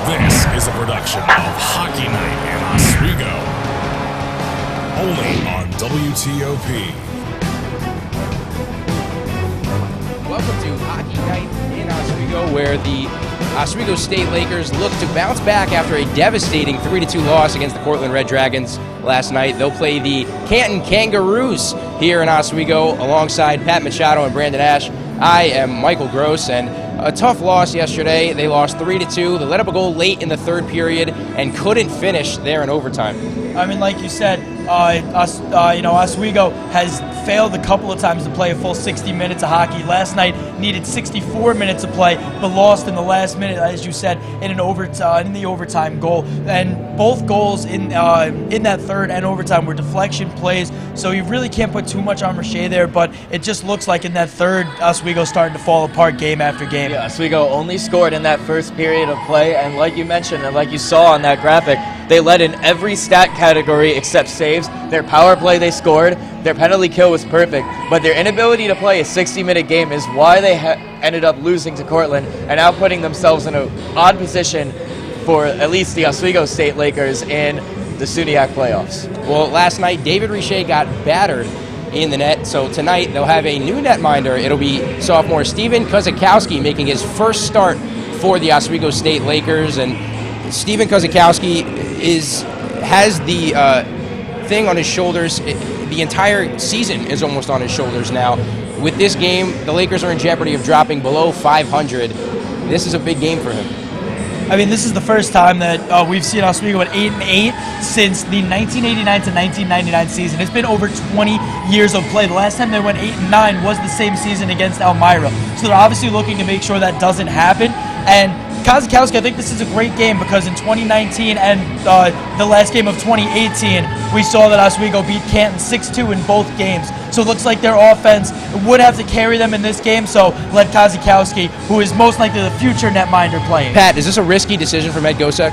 This is a production of Hockey Night in Oswego, only on WTOP. Welcome to Hockey Night in Oswego, where the Oswego State Lakers look to bounce back after a devastating 3-2 loss against the Portland Red Dragons last night. They'll play the Canton Kangaroos here in Oswego alongside Pat Machado and Brandon Ash. I am Michael Gross, and a tough loss yesterday. They lost 3-2. They let up a goal late in the third period and couldn't finish there in overtime. I mean, like you said, Oswego has failed a couple of times to play a full 60 minutes of hockey. Last night needed 64 minutes of play, but lost in the last minute, as you said, in the overtime goal. And both goals in that third and overtime were deflection plays, so you really can't put too much on Richer there. But it just looks like in that third, Oswego starting to fall apart game after game. Yeah, Oswego only scored in that first period of play, and like you mentioned, and like you saw on that graphic, they led in every stat category except saves. Their power play they scored, their penalty kill was perfect, but their inability to play a 60-minute game is why they ended up losing to Cortland and now putting themselves in an odd position for at least the Oswego State Lakers in the SUNYAC playoffs. Well, last night, David Richer got battered in the net, so tonight they'll have a new netminder. It'll be sophomore Steven Kozakowski making his first start for the Oswego State Lakers, and Steven Kozakowski has the thing on his shoulders. The entire season is almost on his shoulders now. With this game, the Lakers are in jeopardy of dropping below 500. This is a big game for him. I mean, this is the first time that we've seen Oswego at 8-8 since the 1989 to 1999 season. It's been over 20 years of play. The last time they went 8-9 was the same season against Elmira. So they're obviously looking to make sure that doesn't happen. And Kozakowski, I think this is a great game because in 2019 and the last game of 2018, we saw that Oswego beat Canton 6-2 in both games. So it looks like their offense would have to carry them in this game, so let Kozakowski, who is most likely the future netminder, play it. Pat, is this a risky decision from Ed Gosek?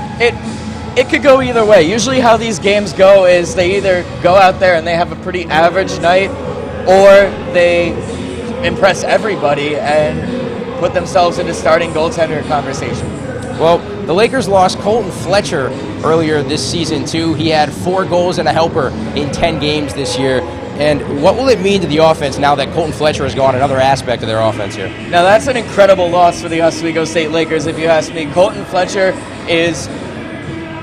It could go either way. Usually how these games go is they either go out there and they have a pretty average night, or they impress everybody and put themselves into starting goaltender conversation. Well, the Lakers lost Colton Fletcher earlier this season, too. He had 4 goals and a helper in 10 games this year. And what will it mean to the offense now that Colton Fletcher has gone another aspect of their offense here? Now, that's an incredible loss for the Oswego State Lakers, if you ask me. Colton Fletcher is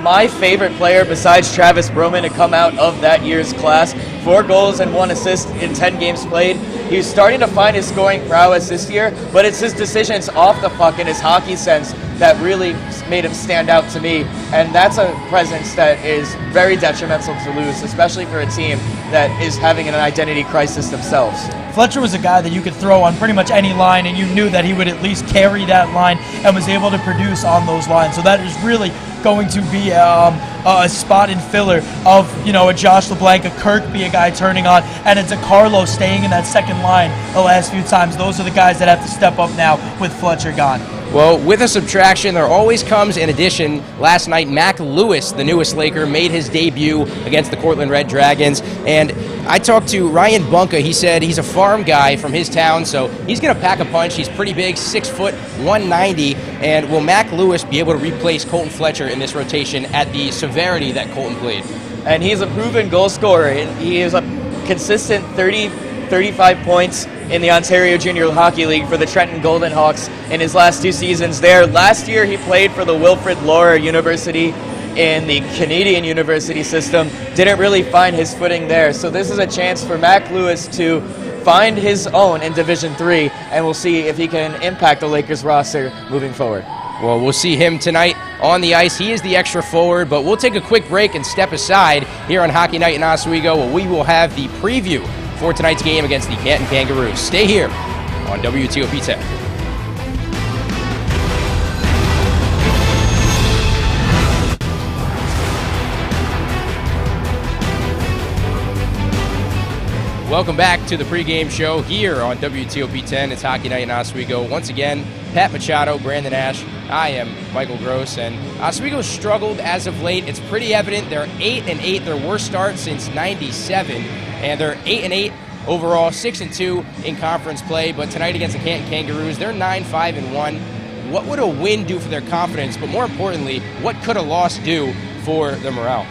my favorite player besides Travis Broman to come out of that year's class. 4 goals and 1 assist in 10 games played. He's starting to find his scoring prowess this year, but it's his decisions off the puck and his hockey sense that really made him stand out to me. And that's a presence that is very detrimental to lose, especially for a team that is having an identity crisis themselves. Fletcher was a guy that you could throw on pretty much any line, and you knew that he would at least carry that line and was able to produce on those lines. So that is really going to be a spot in filler of, a Josh LeBlanc, a Kirkby, a guy turning on, and it's a Carlo staying in that second line the last few times. Those are the guys that have to step up now with Fletcher gone. Well, with a subtraction, there always comes an addition. Last night, Mac Lewis, the newest Laker, made his debut against the Portland Red Dragons. And I talked to Ryan Bunka. He said he's a farm guy from his town, so he's going to pack a punch. He's pretty big, 6 foot, 190. And will Mac Lewis be able to replace Colton Fletcher in this rotation at the severity that Colton played? And he's a proven goal scorer. He is a consistent 35 points in the Ontario Junior Hockey League for the Trenton Golden Hawks in his last 2 seasons there. Last year he played for the Wilfrid Laurier University in the Canadian university system. Didn't really find his footing there. So this is a chance for Mac Lewis to find his own in Division III, and we'll see if he can impact the Lakers roster moving forward. Well, we'll see him tonight on the ice. He is the extra forward, but we'll take a quick break and step aside here on Hockey Night in Oswego, where we will have the preview for tonight's game against the Canton Kangaroos. Stay here on WTOP 10. Welcome back to the pregame show here on WTOP 10. It's Hockey Night in Oswego. Once again, Pat Machado, Brandon Ash. I am Michael Gross, and Oswego struggled as of late. It's pretty evident. They're 8-8, their worst start since '97, and they're 8-8 overall, 6-2 in conference play. But tonight against the Canton Kangaroos, they're 9-5-1. what would a win do for their confidence, but more importantly, what could a loss do for their morale?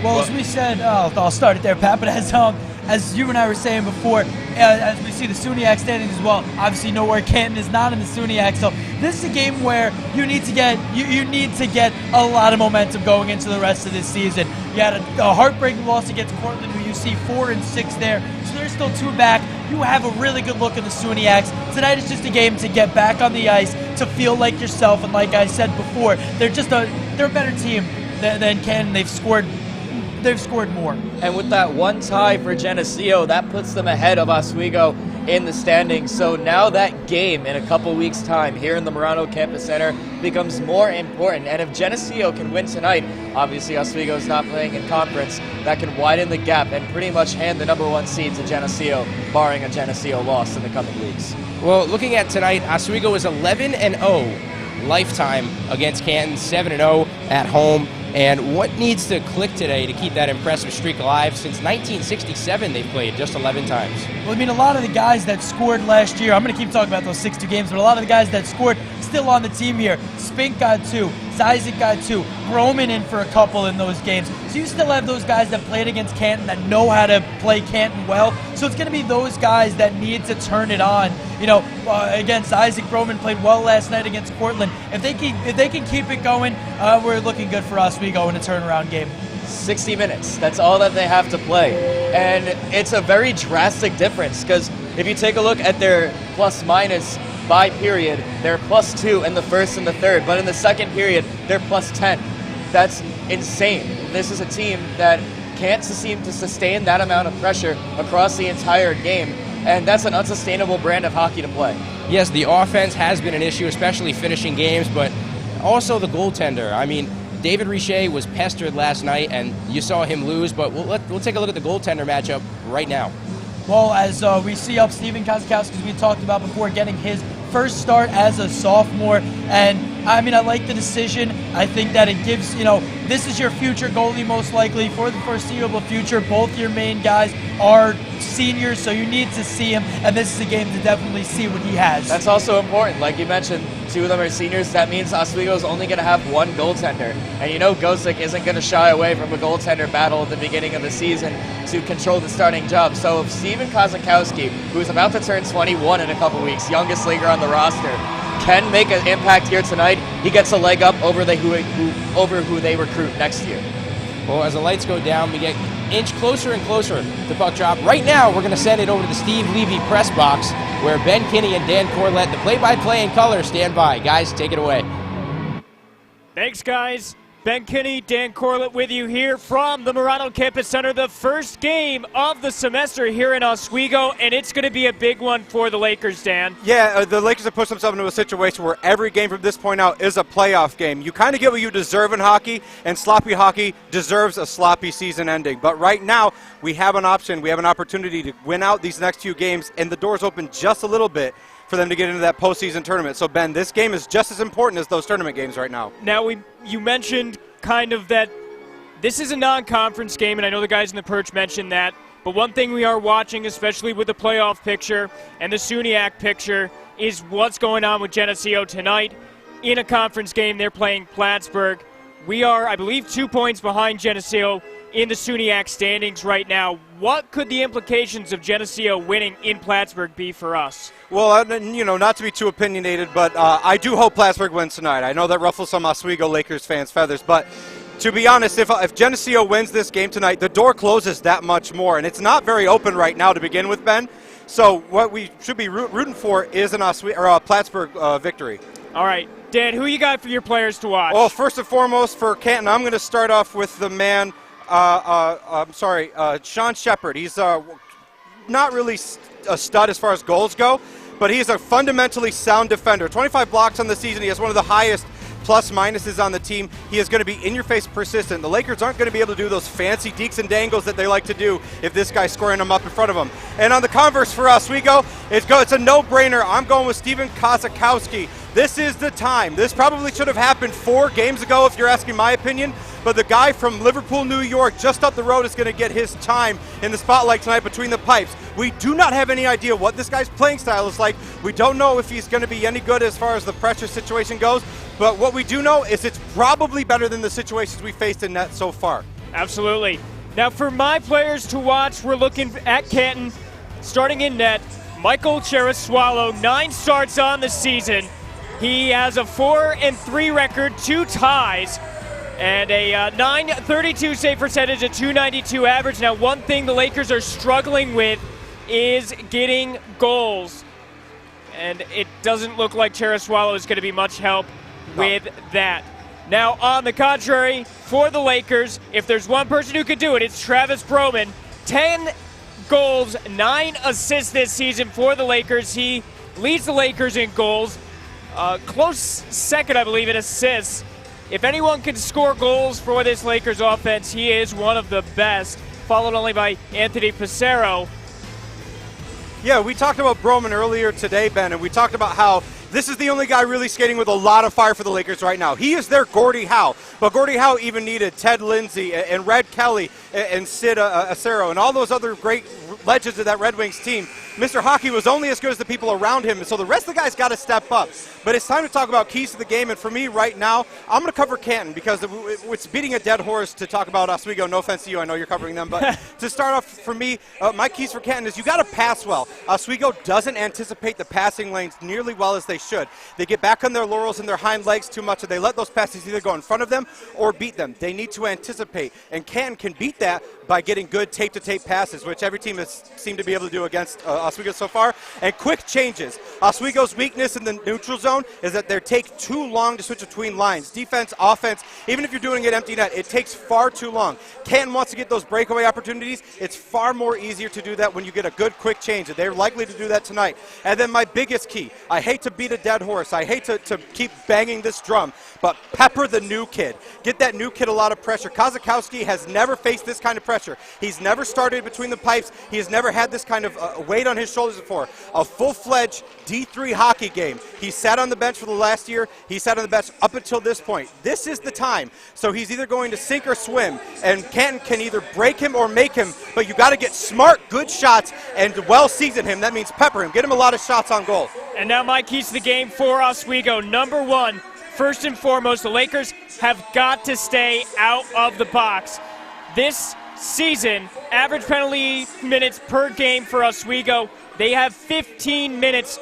Well, as we said, I'll start it there, Pat, but as you and I were saying before, as we see the SUNYAC standings as well, obviously nowhere Canton is not in the SUNYAC, so this is a game where you need to get a lot of momentum going into the rest of this season. You had a heartbreaking loss against Cortland, who you see 4-6 there, so they're still 2 back. You have a really good look at the SUNYACs. Tonight is just a game to get back on the ice, to feel like yourself, and like I said before, they're a better team than Canton. They've scored more. And with that one tie for Geneseo, that puts them ahead of Oswego in the standings. So now that game in a couple weeks' time here in the Murano Campus Center becomes more important. And if Geneseo can win tonight, obviously Oswego is not playing in conference, that can widen the gap and pretty much hand the #1 seed to Geneseo, barring a Geneseo loss in the coming weeks. Well, looking at tonight, Oswego is 11-0 lifetime against Canton, 7-0 at home. And what needs to click today to keep that impressive streak alive? Since 1967, they've played just 11 times. Well, I mean, a lot of the guys that scored last year, I'm going to keep talking about those 6-2 games, but a lot of the guys that scored still on the team here. Spink got 2, Isaac got 2, Broman in for a couple in those games. So you still have those guys that played against Canton that know how to play Canton well. So it's going to be those guys that need to turn it on. You know, against Isaac, Broman played well last night against Cortland. If they can keep it going, we're looking good for us. We go in a turnaround game. 60 minutes. That's all that they have to play. And it's a very drastic difference because if you take a look at their plus-minus by period, they're +2 in the first and the third. But in the second period, they're +10. That's insane. This is a team that can't seem to sustain that amount of pressure across the entire game. And that's an unsustainable brand of hockey to play. Yes, the offense has been an issue, especially finishing games, but also the goaltender. I mean, David Richer was pestered last night, and you saw him lose, but we'll take a look at the goaltender matchup right now. Well, as we see up Steven Kozakowski, as we talked about before, getting his first start as a sophomore. And, I mean, I like the decision. I think that it gives, this is your future goalie most likely for the foreseeable future. Both your main guys are seniors, so you need to see him, and this is a game to definitely see what he has. That's also important. Like you mentioned, 2 of them are seniors. That means Oswego is only going to have 1 goaltender. And Gosick isn't going to shy away from a goaltender battle at the beginning of the season to control the starting job. So if Steven Kozakowski, who is about to turn 21 in a couple weeks, youngest leaguer on the roster, can make an impact here tonight, he gets a leg up over who they recruit next year. Well, as the lights go down, we get inch closer and closer to puck drop. Right now, we're going to send it over to the Steve Levy press box, where Ben Kinney and Dan Corlett, the play-by-play in color, stand by. Guys, take it away. Thanks, guys. Ben Kinney, Dan Corlett with you here from the Murano Campus Center. The first game of the semester here in Oswego, and it's going to be a big one for the Lakers, Dan. Yeah, the Lakers have pushed themselves into a situation where every game from this point out is a playoff game. You kind of get what you deserve in hockey, and sloppy hockey deserves a sloppy season ending. But right now, we have an option. We have an opportunity to win out these next 2 games, and the door's open just a little bit for them to get into that postseason tournament. So, Ben, this game is just as important as those tournament games right now. Now, you mentioned kind of that this is a non-conference game, and I know the guys in the perch mentioned that, but one thing we are watching, especially with the playoff picture and the SUNYAC picture, is what's going on with Geneseo tonight. In a conference game, they're playing Plattsburgh. We are, I believe, 2 points behind Geneseo in the SUNYAC standings right now. What could the implications of Geneseo winning in Plattsburgh be for us? Well, not to be too opinionated, but I do hope Plattsburgh wins tonight. I know that ruffles some Oswego Lakers fans' feathers, but to be honest, if Geneseo wins this game tonight, the door closes that much more, and it's not very open right now to begin with, Ben. So what we should be rooting for is a Plattsburgh victory. All right, Dan, who you got for your players to watch? Well, first and foremost for Canton, I'm going to start off with the man, Sean Shepard. He's not really a stud as far as goals go, but he's a fundamentally sound defender. 25 blocks on the season. He has one of the highest plus-minuses on the team. He is going to be in-your-face persistent. The Lakers aren't going to be able to do those fancy deeks and dangles that they like to do if this guy's scoring them up in front of them. And on the converse for Oswego, it's a no-brainer. I'm going with Steven Kozakowski. This is the time. This probably should have happened 4 games ago, if you're asking my opinion. but the guy from Liverpool, New York, just up the road is going to get his time in the spotlight tonight between the pipes. We do not have any idea what this guy's playing style is like. We don't know if he's going to be any good as far as the pressure situation goes, but what we do know is it's probably better than the situations we faced in net so far. Absolutely. Now for my players to watch, we're looking at Canton, starting in net, Michael Cheraswalo, 9 starts on the season. He has a 4-3 record, 2 ties, and a .932 save percentage, a .292 average. Now one thing the Lakers are struggling with is getting goals, and it doesn't look like Cheraswalo is going to be much help with that. Now, on the contrary, for the Lakers, if there's one person who could do it, it's Travis Broman. 10 goals, 9 assists this season for the Lakers. He leads the Lakers in goals. Close second, I believe, in assists. If anyone can score goals for this Lakers offense, he is one of the best, followed only by Anthony Pissarro. Yeah, we talked about Broman earlier today, Ben, and we talked about how this is the only guy really skating with a lot of fire for the Lakers right now. He is their Gordie Howe, but Gordie Howe even needed Ted Lindsay and Red Kelly and Sid Acero and all those other great legends of that Red Wings team. Mr. Hockey was only as good as the people around him, and so the rest of the guys got to step up. But it's time to talk about keys to the game, and for me right now, I'm going to cover Canton because it's beating a dead horse to talk about Oswego. No offense to you, I know you're covering them, but to start off for me, my keys for Canton is you got to pass well. Oswego doesn't anticipate the passing lanes nearly well as they should. They get back on their laurels and their hind legs too much, and they let those passes either go in front of them or beat them. They need to anticipate, and Canton can beat that by getting good tape-to-tape passes, which every team has seemed to be able to do against Oswego so far, and quick changes. Oswego's weakness in the neutral zone is that they take too long to switch between lines. Defense, offense, even if you're doing it empty net, it takes far too long. Canton wants to get those breakaway opportunities. It's far more easier to do that when you get a good quick change, and they're likely to do that tonight. And then my biggest key, I hate to beat a dead horse, I hate to keep banging this drum, but pepper the new kid. Get that new kid a lot of pressure. Kozakowski has never faced this kind of pressure. He's never started between the pipes. He has never had this kind of weight on his shoulders before. A full-fledged D3 hockey game. He sat on the bench for the last year. He sat on the bench up until this point. This is the time. So he's either going to sink or swim, and Canton can either break him or make him, but you got to get smart, good shots, and well-season him. That means pepper him. Get him a lot of shots on goal. And now my keys to the game for Oswego. Number one, first and foremost, the Lakers have got to stay out of the box. This season, average penalty minutes per game for Oswego, they have 15 minutes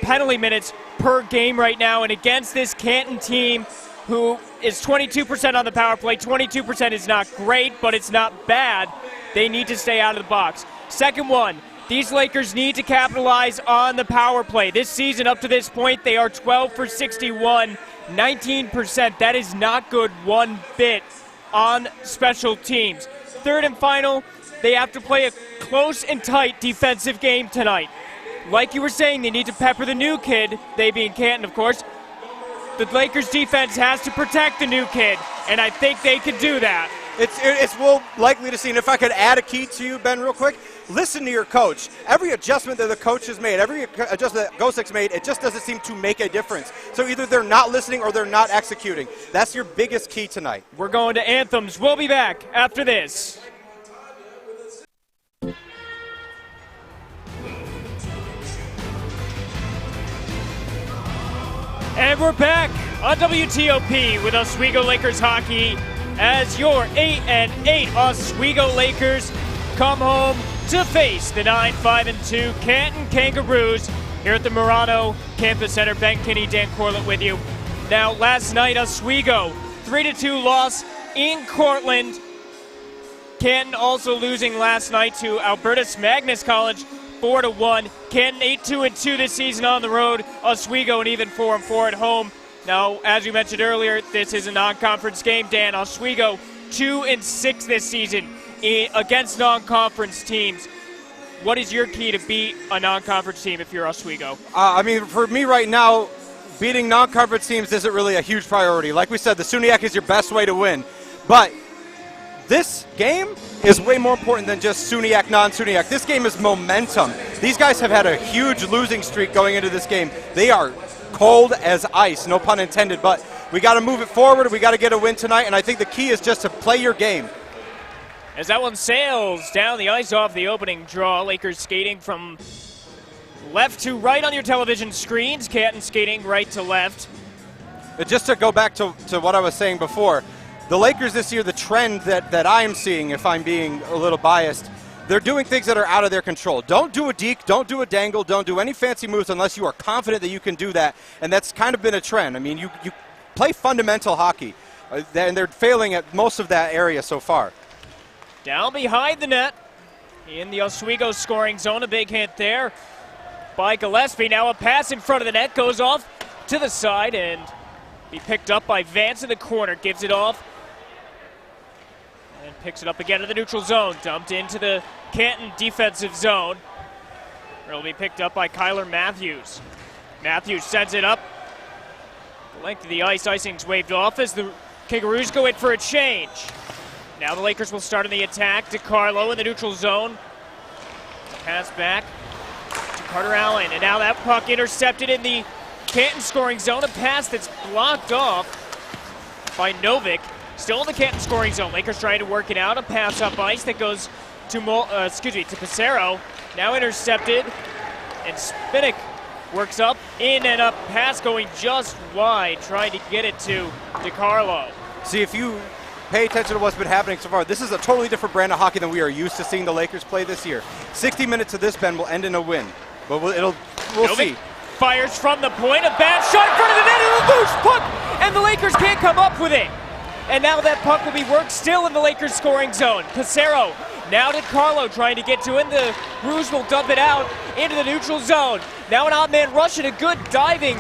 penalty minutes per game right now, and against this Canton team who is 22% on the power play, 22% is not great, but it's not bad. They need to stay out of the box. Second one, these Lakers need to capitalize on the power play. This season, up to this point, they are 12 for 61, 19%. That is not good one bit on special teams. Third and final, they have to play a close and tight defensive game tonight. Like you were saying, they need to pepper the new kid, they being Canton, of course. The Lakers defense has to protect the new kid, and I think they could do that. It's well likely to see, and if I could add a key to you, Ben, real quick, listen to your coach. Every adjustment that the coach has made, every adjustment that Gosek's made, it just doesn't seem to make a difference. So either they're not listening or they're not executing. That's your biggest key tonight. We're going to anthems. We'll be back after this. And we're back on WTOP with Oswego Lakers hockey as your 8-8 Oswego Lakers come home to face the 9-5-2 Canton Kangaroos here at the Murano Campus Center. Ben Kinney, Dan Corlett with you. Now, last night, Oswego 3-2 loss in Cortland. Canton also losing last night to Albertus Magnus College 4-1. Canton 8-2-2 this season on the road. Oswego an even 4-4 at home. Now, as we mentioned earlier, this is a non-conference game. Dan, Oswego 2-6 this season against non-conference teams. What is your key to beat a non-conference team if you're Oswego? I mean, for me right now, beating non-conference teams isn't really a huge priority. Like we said, the SUNYAC is your best way to win. But this game is way more important than just SUNYAC, non-SUNYAC. This game is momentum. These guys have had a huge losing streak going into this game. They are cold as ice, no pun intended, but We got to move it forward. We got to get a win tonight, and I think the key is just to play your game. As that one sails down the ice off the opening draw, Lakers skating from left to right on your television screens. Canton skating right to left. But just to go back to what I was saying before, the Lakers this year, the trend that I'm seeing, if I'm being a little biased, they're doing things that are out of their control. Don't do a deke, don't do a dangle, don't do any fancy moves unless you are confident that you can do that, and that's kind of been a trend. I mean, you play fundamental hockey, and they're failing at most of that area so far. Down behind the net in the Oswego scoring zone. A big hit there by Gillespie. Now a pass in front of the net goes off to the side and be picked up by Vance in the corner. Gives it off and picks it up again in the neutral zone. Dumped into the Canton defensive zone. It'll be picked up by Kyler Matthews. Matthews sends it up. The length of the ice. Icing's waved off as the Kangaroos go in for a change. Now the Lakers will start on the attack. DeCarlo in the neutral zone. Pass back to Carter Allen. And now that puck intercepted in the Canton scoring zone. A pass that's blocked off by Novik. Still in the Canton scoring zone. Lakers trying to work it out. A pass up ice that goes to Pissarro. Now intercepted. And Spinnick works up, in and up. Pass going just wide. Trying to get it to DeCarlo. See, if you pay attention to what's been happening so far, this is a totally different brand of hockey than we are used to seeing the Lakers play this year. 60 minutes of this, Ben, will end in a win. But we'll see. Fires from the point. A bad shot in front of the net and a loose puck. And the Lakers can't come up with it. And now that puck will be worked still in the Lakers scoring zone. Pissarro now to Carlo trying to get to it. The Rouge will dump it out into the neutral zone. Now an odd man rush and a good diving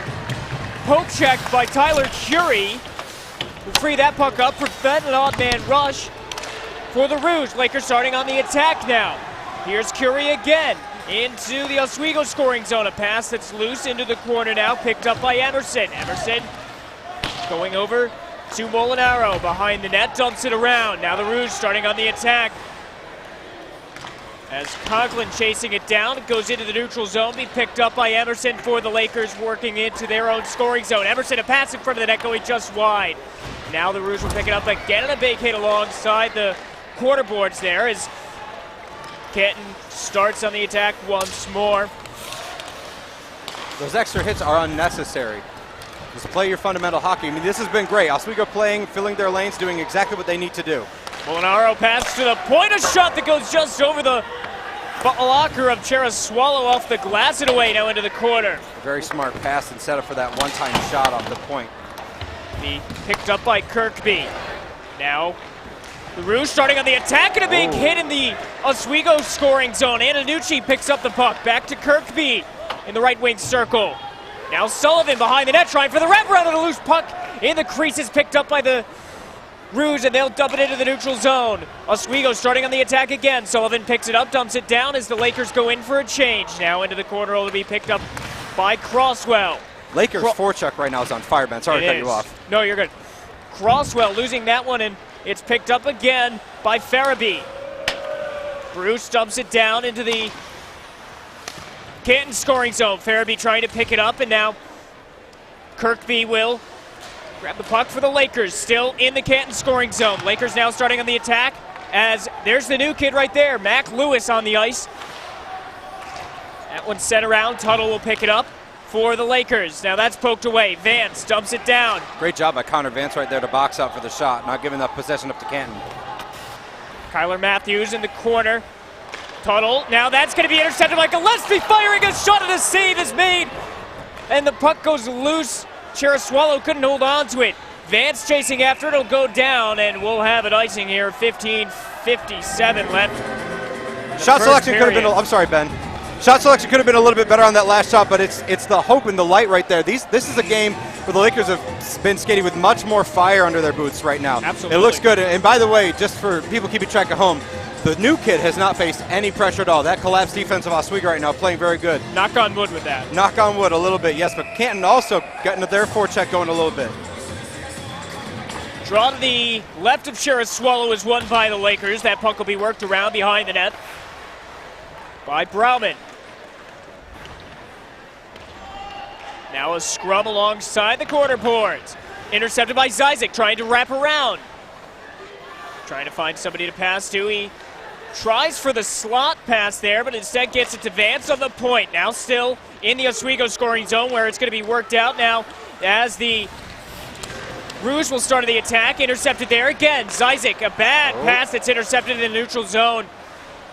poke check by Tyler Curie. We'll free that puck up, prevent an odd man rush for the Rouge. Lakers starting on the attack now. Here's Curie again into the Oswego scoring zone. A pass that's loose into the corner now, picked up by Emerson. Emerson going over to Molinaro behind the net, dumps it around. Now the Rouge starting on the attack. As Conklin chasing it down, it goes into the neutral zone, be picked up by Emerson for the Lakers working into their own scoring zone. Emerson, a pass in front of the net going just wide. Now the Rouge will pick it up again, and a big hit alongside the quarter boards there as Canton starts on the attack once more. Those extra hits are unnecessary. Just play your fundamental hockey. I mean, this has been great. Oswego playing, filling their lanes, doing exactly what they need to do. Molinaro pass to the point, a shot that goes just over the blocker of Cheraswalo off the glass and away now into the corner. A very smart pass and set up for that one-time shot off the point. Be picked up by Kirkby. Now the Rouge starting on the attack and a big hit in the Oswego scoring zone. Antonucci picks up the puck. Back to Kirkby in the right wing circle. Now Sullivan behind the net trying for the wraparound and a loose puck in the creases picked up by the Rouge, and they'll dump it into the neutral zone. Oswego starting on the attack again. Sullivan picks it up, dumps it down as the Lakers go in for a change. Now into the corner, will be picked up by Crosswell. Lakers forecheck right now is on fire, Ben. Sorry to cut you off. No, you're good. Crosswell losing that one, and it's picked up again by Farabee. Bruce dumps it down into the Canton scoring zone. Farabee trying to pick it up, and now Kirkby will grab the puck for the Lakers, still in the Canton scoring zone. Lakers now starting on the attack as there's the new kid right there, Mac Lewis on the ice. That one's sent around. Tuttle will pick it up for the Lakers. Now that's poked away. Vance dumps it down. Great job by Connor Vance right there to box out for the shot, not giving that possession up to Canton. Kyler Matthews in the corner. Tuttle, now that's going to be intercepted by Gillespie, firing a shot and a save is made. And the puck goes loose. Cheraswalo couldn't hold on to it. Vance chasing after it, it'll go down, and we'll have it icing here. 15:57 left. Shot selection could have been, I'm sorry, Ben. Shot selection could have been a little bit better on that last shot, but it's the hope and the light right there. This is a game where the Lakers have been skating with much more fire under their boots right now. Absolutely. It looks good. And by the way, just for people keeping track at home, the new kid has not faced any pressure at all. That collapsed defense of Oswego right now playing very good. Knock on wood with that. Knock on wood a little bit, yes, but Canton also getting their forecheck going a little bit. Draw to the left of Cheraswalo is won by the Lakers. That puck will be worked around behind the net by Brauman. Now a scrum alongside the quarter boards. Intercepted by Zizek, trying to wrap around. Trying to find somebody to pass to. He tries for the slot pass there, but instead gets it to Vance on the point. Now still in the Oswego scoring zone where it's going to be worked out now as the Rouge will start the attack. Intercepted there again. Zizek, a bad pass that's intercepted in the neutral zone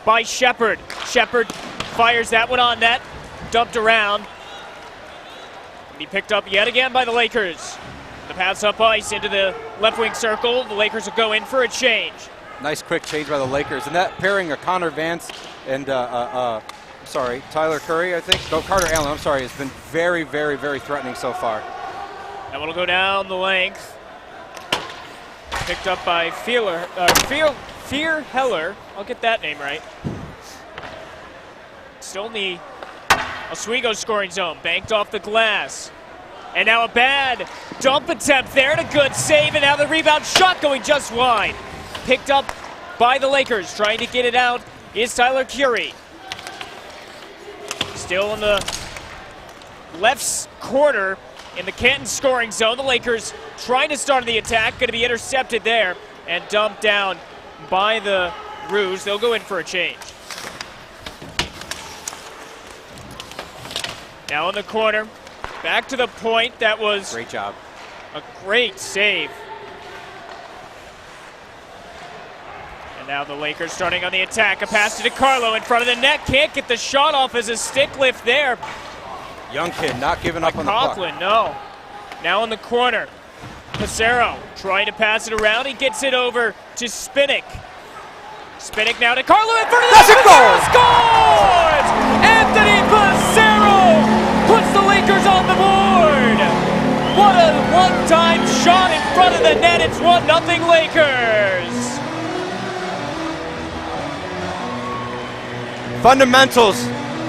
by Shepard. Shepard fires that one on net. Dumped around. Be picked up yet again by the Lakers. The pass up ice into the left wing circle. The Lakers will go in for a change. Nice quick change by the Lakers. And that pairing of Connor Vance and, Tyler Curry, I think. No, Carter Allen, I'm sorry. It's been very, very, very threatening so far. That one will go down the length. Picked up by Fear Heller. I'll get that name right. Still in the Oswego scoring zone. Banked off the glass. And now a bad dump attempt there and a good save. And now the rebound shot going just wide. Picked up by the Lakers. Trying to get it out is Tyler Curry. Still in the left corner in the Canton scoring zone. The Lakers trying to start the attack. Going to be intercepted there and dumped down by the Rouge. They'll go in for a change. Now in the corner. Back to the point. That was great job. A great save. And now the Lakers starting on the attack. A pass to DiCarlo in front of the net. Can't get the shot off as a stick lift there. Young kid not giving up on the puck. Conklin, no. Now in the corner. Pissarro trying to pass it around. He gets it over to Spinnick. Spinnick now to DiCarlo in front of the net. That's a goal! Scores! Anthony Pissarro puts the Lakers on the board. What a one-time shot in front of the net. It's 1-0 Lakers. Fundamentals.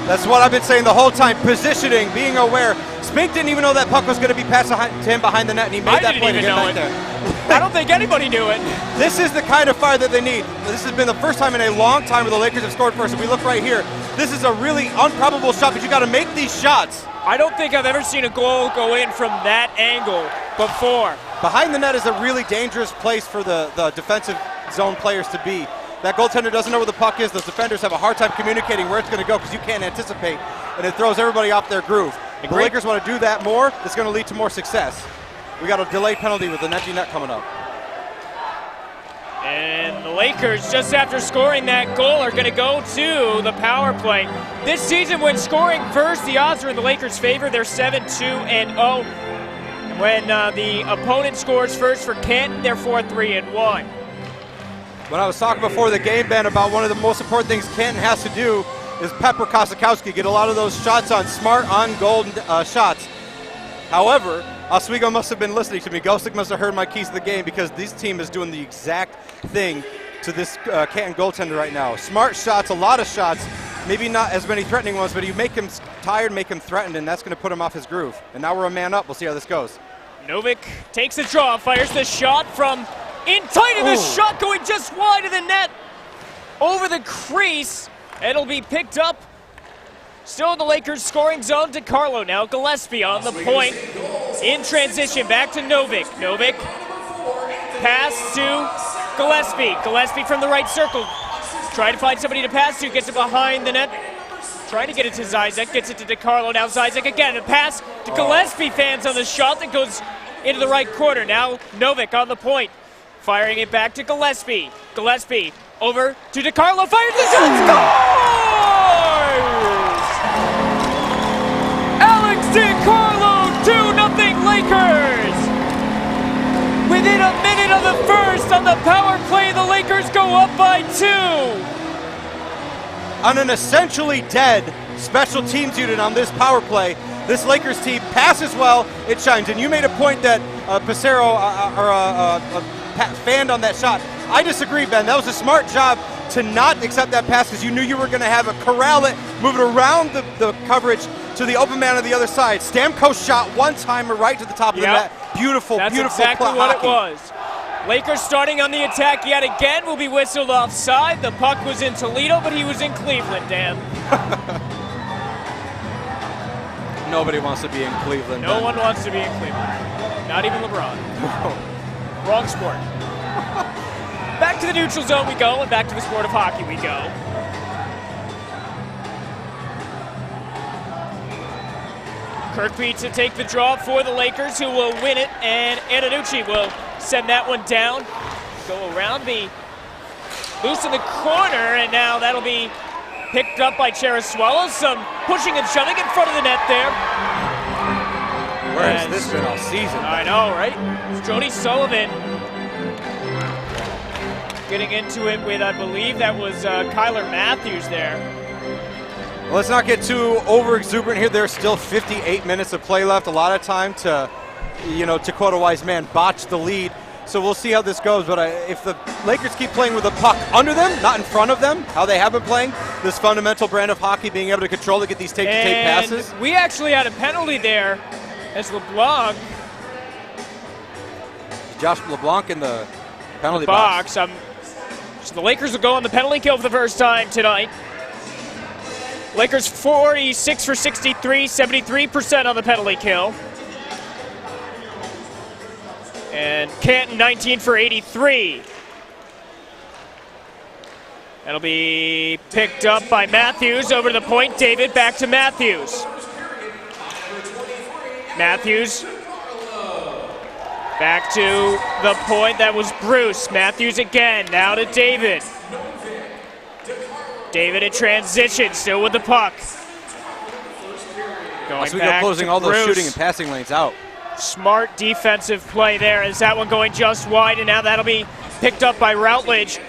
That's what I've been saying the whole time. Positioning, being aware. Spink didn't even know that puck was going to be passed to him behind the net, and he made that play to get back there. I don't think anybody knew it. This is the kind of fire that they need. This has been the first time in a long time where the Lakers have scored first. If we look right here, this is a really improbable shot, but you got to make these shots. I don't think I've ever seen a goal go in from that angle before. Behind the net is a really dangerous place for the defensive zone players to be. That goaltender doesn't know where the puck is. Those defenders have a hard time communicating where it's going to go because you can't anticipate, and it throws everybody off their groove. If the Lakers want to do that more, it's going to lead to more success. We got a delayed penalty with an empty net coming up. And the Lakers, just after scoring that goal, are going to go to the power play. This season, when scoring first, the odds are in the Lakers' favor. They're 7-2-0. When the opponent scores first for Canton, they're 4-3-1. When I was talking before the game, Ben, about one of the most important things Canton has to do is pepper Kosakowski, get a lot of those shots on smart, on-goal shots. However, Oswego must have been listening to me. Gosek must have heard my keys to the game because this team is doing the exact thing to this Canton goaltender right now. Smart shots, a lot of shots, maybe not as many threatening ones, but you make him tired, make him threatened, and that's going to put him off his groove. And now we're a man up. We'll see how this goes. Novik takes the draw, fires the shot from in tight, and the shot going just wide of the net. Over the crease. It'll be picked up. Still in the Lakers scoring zone. DiCarlo now. Gillespie on the point. In transition, back to Novik. Novik, pass to Gillespie. Gillespie from the right circle. Trying to find somebody to pass to. Gets it behind the net. Trying to get it to Zizek. Gets it to DiCarlo. Now Zizek again. A pass to Gillespie. Fans on the shot that goes into the right corner. Now Novik on the point. Firing it back to Gillespie. Gillespie over to DiCarlo. Fires the shot. Scores! Alex DiCarlo, 2-0 Lakers. Within a minute of the first on the power play, the Lakers go up by 2. On an essentially dead special teams unit on this power play, this Lakers team passes well, it shines. And you made a point that Pissarro fanned on that shot. I disagree, Ben. That was a smart job to not accept that pass because you knew you were going to have a corral it, move it around the coverage to the open man on the other side. Stamkos shot one-timer right to the top of the net. Beautiful, That's beautiful exactly what hockey. it was. Lakers starting on the attack yet again will be whistled offside. The puck was in Toledo, but he was in Cleveland, Dan. Nobody wants to be in Cleveland. No one wants to be in Cleveland. Not even LeBron. Wrong sport. Back to the neutral zone we go, and back to the sport of hockey we go. Kirkby to take the draw for the Lakers, who will win it, and Antonucci will send that one down. Go around the loose in the corner, and now that'll be picked up by Cheraswalo. Some pushing and shoving in front of the net there. Where has this been all season? I know, right? Jody Sullivan getting into it with, I believe that was Kyler Matthews there. Well, let's not get too over-exuberant here. There's still 58 minutes of play left. A lot of time to, to quote a wise man, botch the lead. So we'll see how this goes. But if the Lakers keep playing with the puck under them, not in front of them, how they have been playing, this fundamental brand of hockey, being able to control to get these tape-to-tape passes. We actually had a penalty there as LeBlanc. Josh LeBlanc in the penalty box. So the Lakers will go on the penalty kill for the first time tonight. Lakers 46 for 63, 73% on the penalty kill. And Canton 19 for 83. That'll be picked up by Matthews over to the point. David back to Matthews. Matthews back to the point. That was Bruce. Matthews again. Now to David. David in transition, still with the puck. Going back closing to all Bruce. those shooting and passing lanes out. Smart defensive play there as that one going just wide, and now that'll be picked up by Routledge,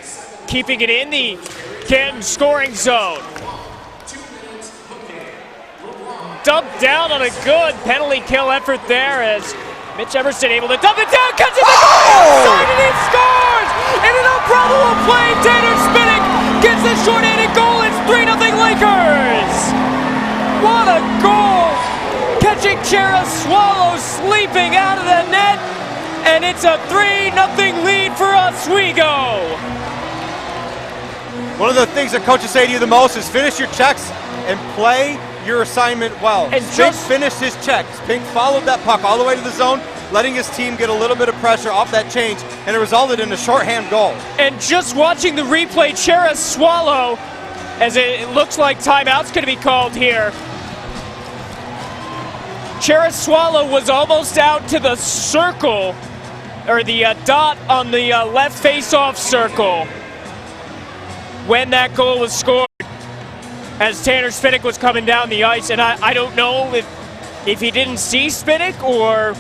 keeping it in the Canton scoring zone. Dumped down on a good penalty kill effort there as Mitch Everson able to dump it down, catches the goal outside, and he scores! In an improbable play, Tanner Spinnick gets the short-handed goal. It's 3-0 Lakers! What a goal! Catching Cheraswalo sleeping out of the net, and it's a 3-0 lead for Oswego. One of the things that coaches say to you the most is finish your checks and play your assignment well. And Spink finished his checks. Spink followed that puck all the way to the zone, letting his team get a little bit of pressure off that change, and it resulted in a shorthand goal. And just watching the replay, Cheraswalo, as it looks like timeout's going to be called here. Cheraswalo was almost out to the circle, or the dot on the left face-off circle when that goal was scored, as Tanner Spinnick was coming down the ice. And I don't know if he didn't see Spinnick or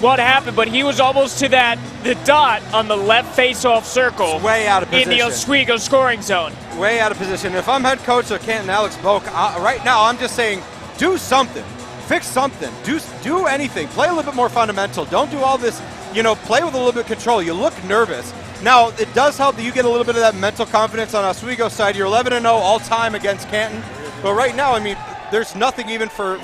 what happened, but he was almost to the dot on the left face-off circle. It's way out of position. In the Oswego scoring zone. Way out of position. If I'm head coach of Canton, Alex Boak, right now I'm just saying, do something. Fix something. Do anything. Play a little bit more fundamental. Don't do all this, play with a little bit of control. You look nervous. Now, it does help that you get a little bit of that mental confidence on Oswego's side. You're 11-0 all-time against Canton. But right now, there's nothing even for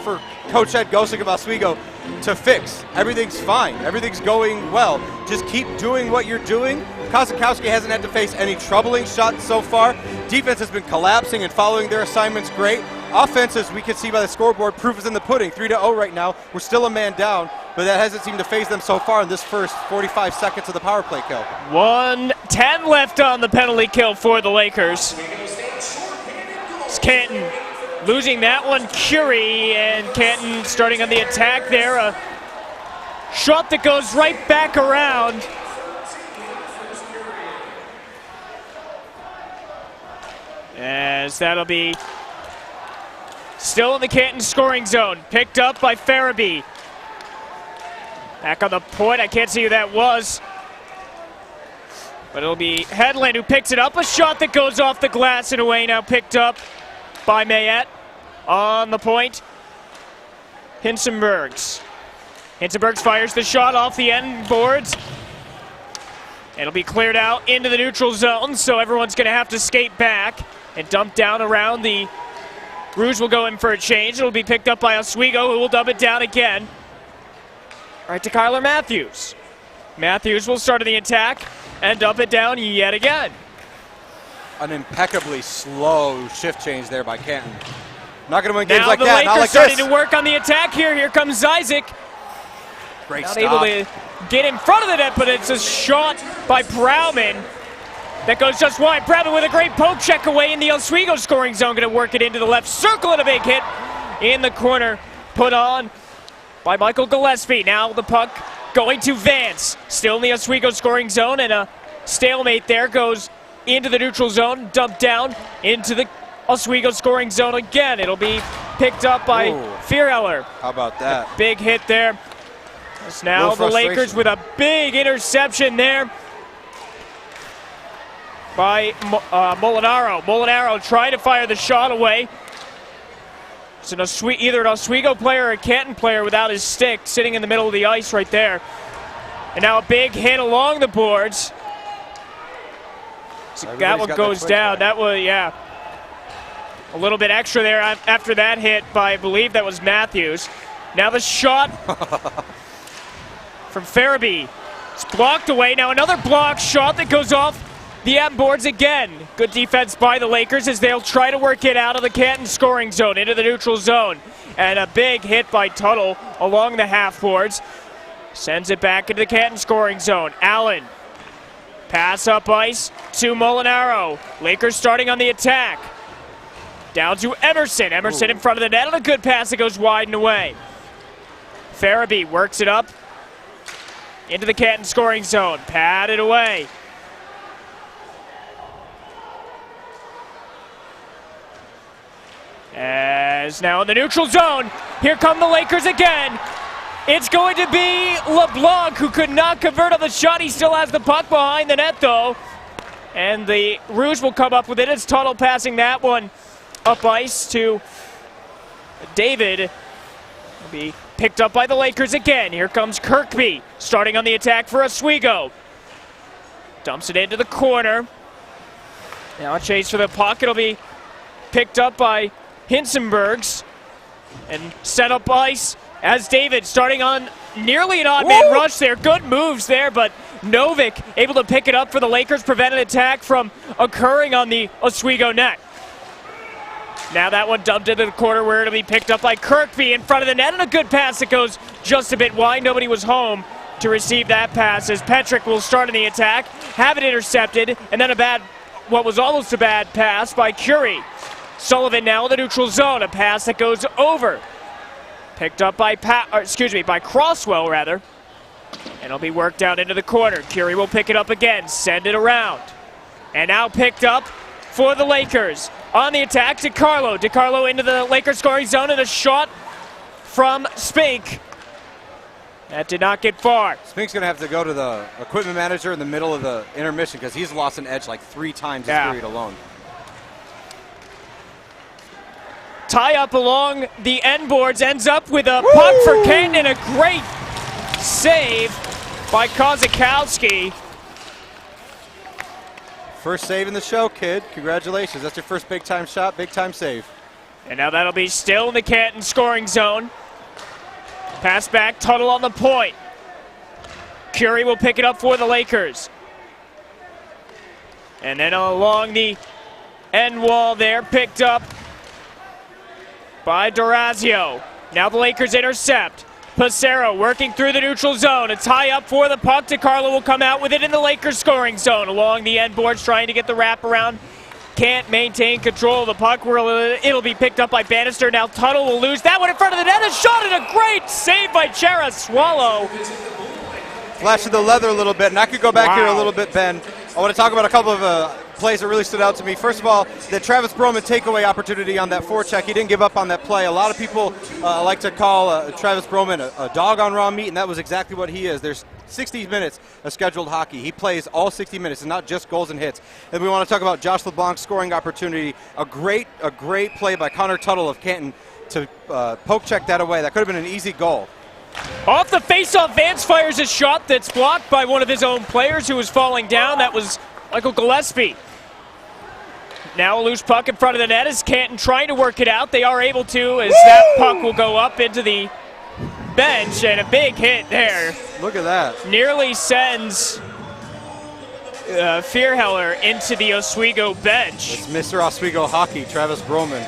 Coach Ed Gosek of Oswego to fix. Everything's fine. Everything's going well. Just keep doing what you're doing. Kozakowski hasn't had to face any troubling shots so far. Defense has been collapsing and following their assignments great. Offense, as we can see by the scoreboard, proof is in the pudding. 3-0 right now. We're still a man down, but that hasn't seemed to phase them so far in this first 45 seconds of the power play kill. 1:10 left on the penalty kill for the Lakers. It's Canton losing that one. Curie, and Canton starting on the attack there. A shot that goes right back around. As that'll be still in the Canton scoring zone. Picked up by Farabee. Back on the point. I can't see who that was. But it'll be Headland who picks it up. A shot that goes off the glass and away. Now picked up by Mayette. On the point, Hinsenbergs. Hinsenbergs fires the shot off the end boards. It'll be cleared out into the neutral zone, so everyone's going to have to skate back and dump down around the Rouge. Will go in for a change. It'll be picked up by Oswego, who will dump it down again. Right to Kyler Matthews. Matthews will start on the attack and dump it down yet again. An impeccably slow shift change there by Canton. Not going to win games now like the that. Lakers Not like starting this. to work on the attack here. Here comes Isaac. Great Not stop. able to get in front of the net, but it's a shot by Brauman that goes just wide. Brauman with a great poke check away in the Oswego scoring zone. Going to work it into the left circle and a big hit in the corner. Put on by Michael Gillespie. Now the puck going to Vance. Still in the Oswego scoring zone, and a stalemate there. Goes into the neutral zone, dumped down into the Oswego scoring zone again. It'll be picked up by Fearheller. How about that? Big hit there. It's now the Lakers with a big interception there by Molinaro. Molinaro trying to fire the shot away. It's either an Oswego player or a Canton player without his stick, sitting in the middle of the ice right there. And now a big hit along the boards. So that one goes down. That was, yeah. A little bit extra there after that hit by, I believe that was Matthews. Now the shot from Farabee. It's blocked away. Now another block shot that goes off the M boards again. Good defense by the Lakers as they'll try to work it out of the Canton scoring zone into the neutral zone. And a big hit by Tuttle along the half boards. Sends it back into the Canton scoring zone. Allen. Pass up ice to Molinaro. Lakers starting on the attack. Down to Emerson. Emerson in front of the net on a good pass that goes wide and away. Farabee works it up into the Canton scoring zone. Patted away. As now in the neutral zone. Here come the Lakers again. It's going to be LeBlanc, who could not convert on the shot. He still has the puck behind the net, though. And the Rouge will come up with it. It's Tuttle passing that one up ice to David. Will be picked up by the Lakers again. Here comes Kirkby starting on the attack for Oswego. Dumps it into the corner. Now a chase for the puck. It'll be picked up by Hinsenbergs and set up ice as David starting on nearly an odd man rush there. Good moves there, but Novik able to pick it up for the Lakers, prevent an attack from occurring on the Oswego net. Now that one dumped into the corner where it'll be picked up by Kirkby in front of the net, and a good pass that goes just a bit wide. Nobody was home to receive that pass as Petrick will start in the attack, have it intercepted, and then what was almost a bad pass by Curie. Sullivan now in the neutral zone, a pass that goes over. Picked up by Crosswell rather. And it'll be worked out into the corner. Curie will pick it up again, send it around. And now picked up for the Lakers. On the attack, DiCarlo. DiCarlo into the Lakers scoring zone, and a shot from Spink. That did not get far. Spink's going to have to go to the equipment manager in the middle of the intermission because he's lost an edge like 3 times this period alone. Tie up along the end boards, ends up with a puck for Canton, and a great save by Kozakowski. First save in the show, kid. Congratulations. That's your first big-time shot, big-time save. And now that'll be still in the Canton scoring zone. Pass back, Tuttle on the point. Curie will pick it up for the Lakers. And then along the end wall there, picked up by Durazio. Now the Lakers intercept. Passero working through the neutral zone. A tie up for the puck. DiCarlo will come out with it in the Lakers scoring zone. Along the end boards trying to get the wraparound. Can't maintain control of the puck. It'll be picked up by Bannister. Now Tuttle will lose that one in front of the net. A shot and a great save by Chera Swallow. Flashing the leather a little bit, and I could go back here a little bit, Ben. I want to talk about a couple of plays that really stood out to me. First of all, the Travis Broman takeaway opportunity on that forecheck. He didn't give up on that play. A lot of people like to call Travis Broman a dog on raw meat, and that was exactly what he is. There's 60 minutes of scheduled hockey. He plays all 60 minutes and not just goals and hits. And we want to talk about Josh LeBlanc's scoring opportunity. A great play by Connor Tuttle of Canton to poke check that away. That could have been an easy goal. Off the faceoff, Vance fires a shot that's blocked by one of his own players who was falling down. That was Michael Gillespie. Now a loose puck in front of the net as Canton trying to work it out. They are able to, as that puck will go up into the bench, and a big hit there. Look at that. Nearly sends Fearheller into the Oswego bench. It's Mr. Oswego hockey, Travis Broman.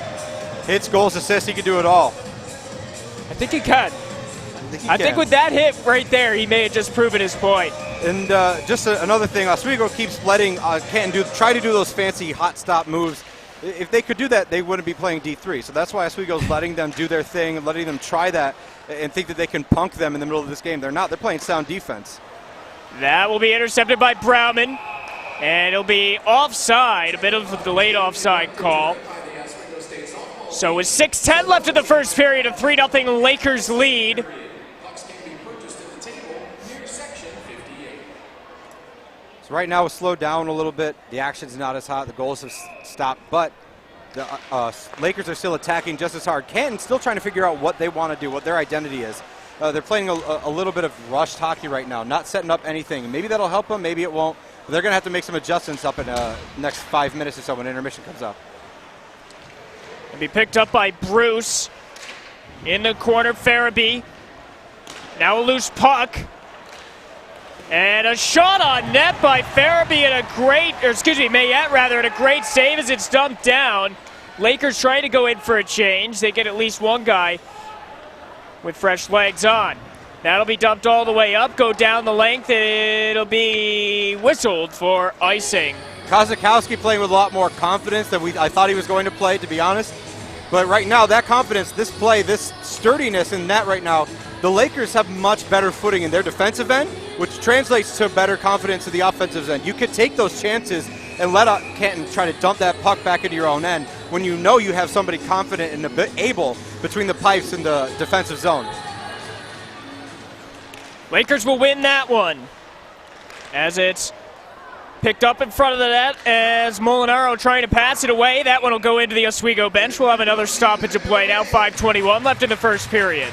Hits, goals, assists, he can do it all. I think he can. I think with that hit right there, he may have just proven his point. And just another thing, Oswego keeps letting Canton try to do those fancy hot stop moves. If they could do that, they wouldn't be playing D3. So that's why Oswego's letting them do their thing, letting them try that, and think that they can punk them in the middle of this game. They're not. They're playing sound defense. That will be intercepted by Brauman, and it'll be offside, a bit of a delayed offside call. So with 6:10 left in the first period, a 3-0 Lakers lead. So right now it's slowed down a little bit. The action's not as hot. The goals have stopped, but the Lakers are still attacking just as hard. Canton's still trying to figure out what they want to do, what their identity is. They're playing a little bit of rushed hockey right now, not setting up anything. Maybe that'll help them, maybe it won't. But they're going to have to make some adjustments up in the next 5 minutes or so when intermission comes up. It'll be picked up by Bruce. In the corner, Farabee. Now a loose puck. And a shot on net by Farabee and Mayette and a great save as it's dumped down. Lakers trying to go in for a change. They get at least one guy with fresh legs on. That'll be dumped all the way up, go down the length. It'll be whistled for icing. Kozakowski playing with a lot more confidence than I thought he was going to play, to be honest. But right now, that confidence, this play, this sturdiness in net right now, the Lakers have much better footing in their defensive end, which translates to better confidence in the offensive end. You could take those chances and let Canton try to dump that puck back into your own end when you know you have somebody confident and able between the pipes and the defensive zone. Lakers will win that one as it's picked up in front of the net as Molinaro trying to pass it away. That one will go into the Oswego bench. We'll have another stoppage of play now, 5:21 left in the first period.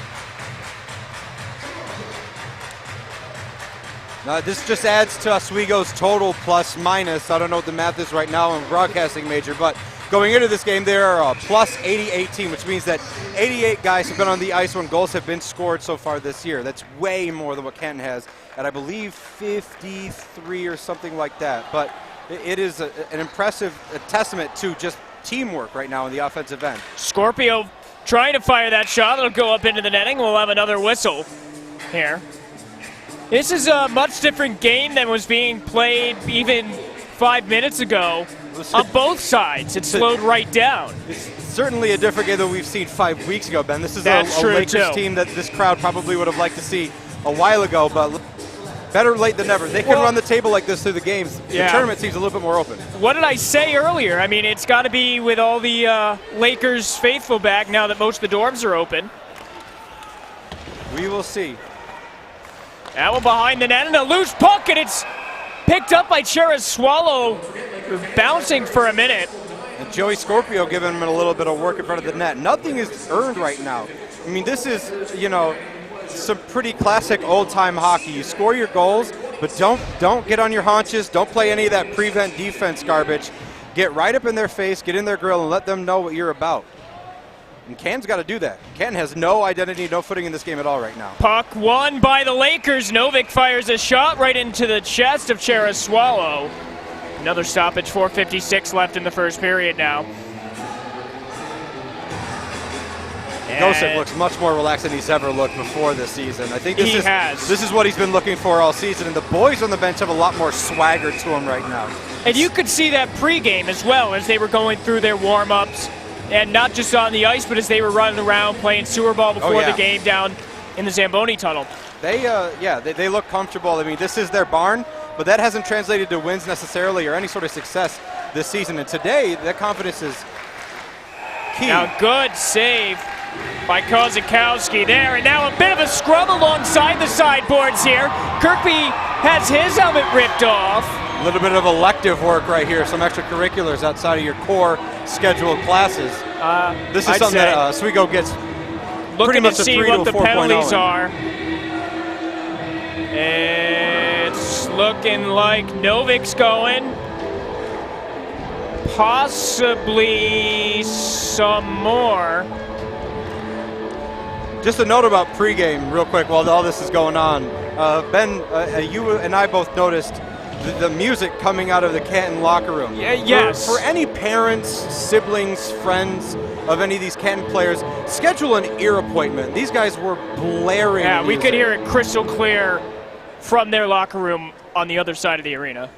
This just adds to Oswego's total plus minus. I don't know what the math is right now in broadcasting major, but going into this game, they're a plus 88 team, which means that 88 guys have been on the ice when goals have been scored so far this year. That's way more than what Canton has, at I believe 53 or something like that. But it is an impressive testament to just teamwork right now in the offensive end. Scorpio trying to fire that shot. It'll go up into the netting. We'll have another whistle here. This is a much different game than was being played even 5 minutes ago on both sides. It slowed right down. It's certainly a different game than we've seen 5 weeks ago, Ben. This is a Lakers team that this crowd probably would have liked to see a while ago, but better late than never. They can run the table like this through the games. The tournament seems a little bit more open. What did I say earlier? I mean, it's got to be with all the Lakers faithful back now that most of the dorms are open. We will see. That one behind the net and a loose puck, and it's picked up by Cheras Swallow, bouncing for a minute. And Joey Scorpio giving him a little bit of work in front of the net. Nothing is earned right now. I mean, this is, some pretty classic old-time hockey. You score your goals, but don't get on your haunches. Don't play any of that prevent defense garbage. Get right up in their face, get in their grill, and let them know what you're about. And Canton's got to do that. Canton has no identity, no footing in this game at all right now. Puck won by the Lakers. Novik fires a shot right into the chest of Cheras Swallow. Another stoppage, 4:56 left in the first period now. Gosek looks much more relaxed than he's ever looked before this season. I think this is what he's been looking for all season, and the boys on the bench have a lot more swagger to them right now. And you could see that pregame as well as they were going through their warm-ups. And not just on the ice, but as they were running around playing sewer ball before the game down in the Zamboni tunnel. They look comfortable. I mean, this is their barn, but that hasn't translated to wins necessarily or any sort of success this season. And today, that confidence is key. Now, good save by Kozakowski there. And now a bit of a scrub alongside the sideboards here. Kirkby has his helmet ripped off. A little bit of elective work right here, some extracurriculars outside of your core scheduled classes. This is something that Oswego gets pretty much a 3 to 4.0. Looking to see what the penalties are. It's looking like Novik's going. Possibly some more. Just a note about pregame real quick while all this is going on. Ben, you and I both noticed the music coming out of the Canton locker room. Yeah, yes. For any parents, siblings, friends of any of these Canton players, schedule an ear appointment. These guys were blaring. Yeah, we music. could hear it crystal clear from their locker room on the other side of the arena.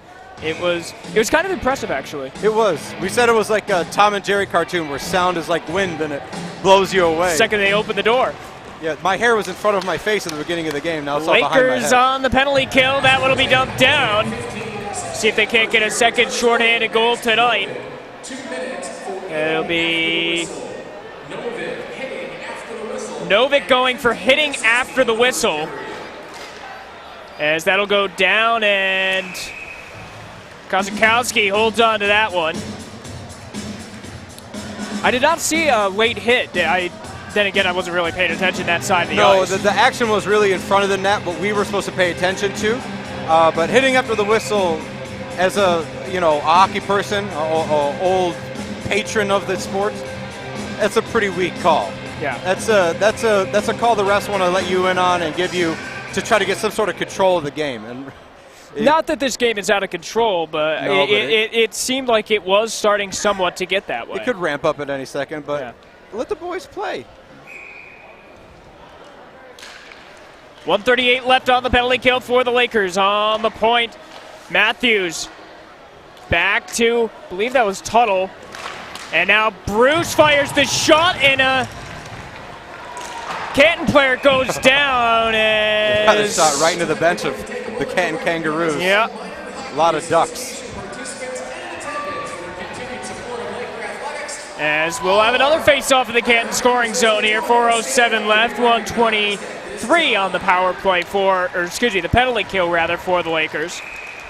It was kind of impressive, actually. It was. We said it was like a Tom and Jerry cartoon where sound is like wind and it blows you away. Second they opened the door. Yeah, my hair was in front of my face at the beginning of the game. Now it's all behind my Lakers head. on the penalty kill. That one will be dumped down. See if they can't get a second shorthanded goal tonight. It'll be Novik going for hitting after the whistle. As that'll go down, and Kozakowski holds on to that one. I did not see a late hit. Then again, I wasn't really paying attention that side of the ice. No, the action was really in front of the net, what we were supposed to pay attention to. But hitting after the whistle, as a hockey person, a old patron of the sport, that's a pretty weak call. Yeah. That's a call the refs want to let you in on and give you to try to get some sort of control of the game. And not that this game is out of control, but, No, but it seemed like it was starting somewhat to get that way. it could ramp up at any second, but Yeah. let the boys play. 1:38 left on the penalty kill for the Lakers. On the point, Matthews back to, I believe that was Tuttle. And now Bruce fires the shot, and a Canton player goes down. Got a As, shot right into the bench of the Canton Kangaroos. yeah. A lot of ducks. As we'll have another face-off in the Canton scoring zone here. 4:07 left, 123 on the power play the penalty kill rather for the Lakers.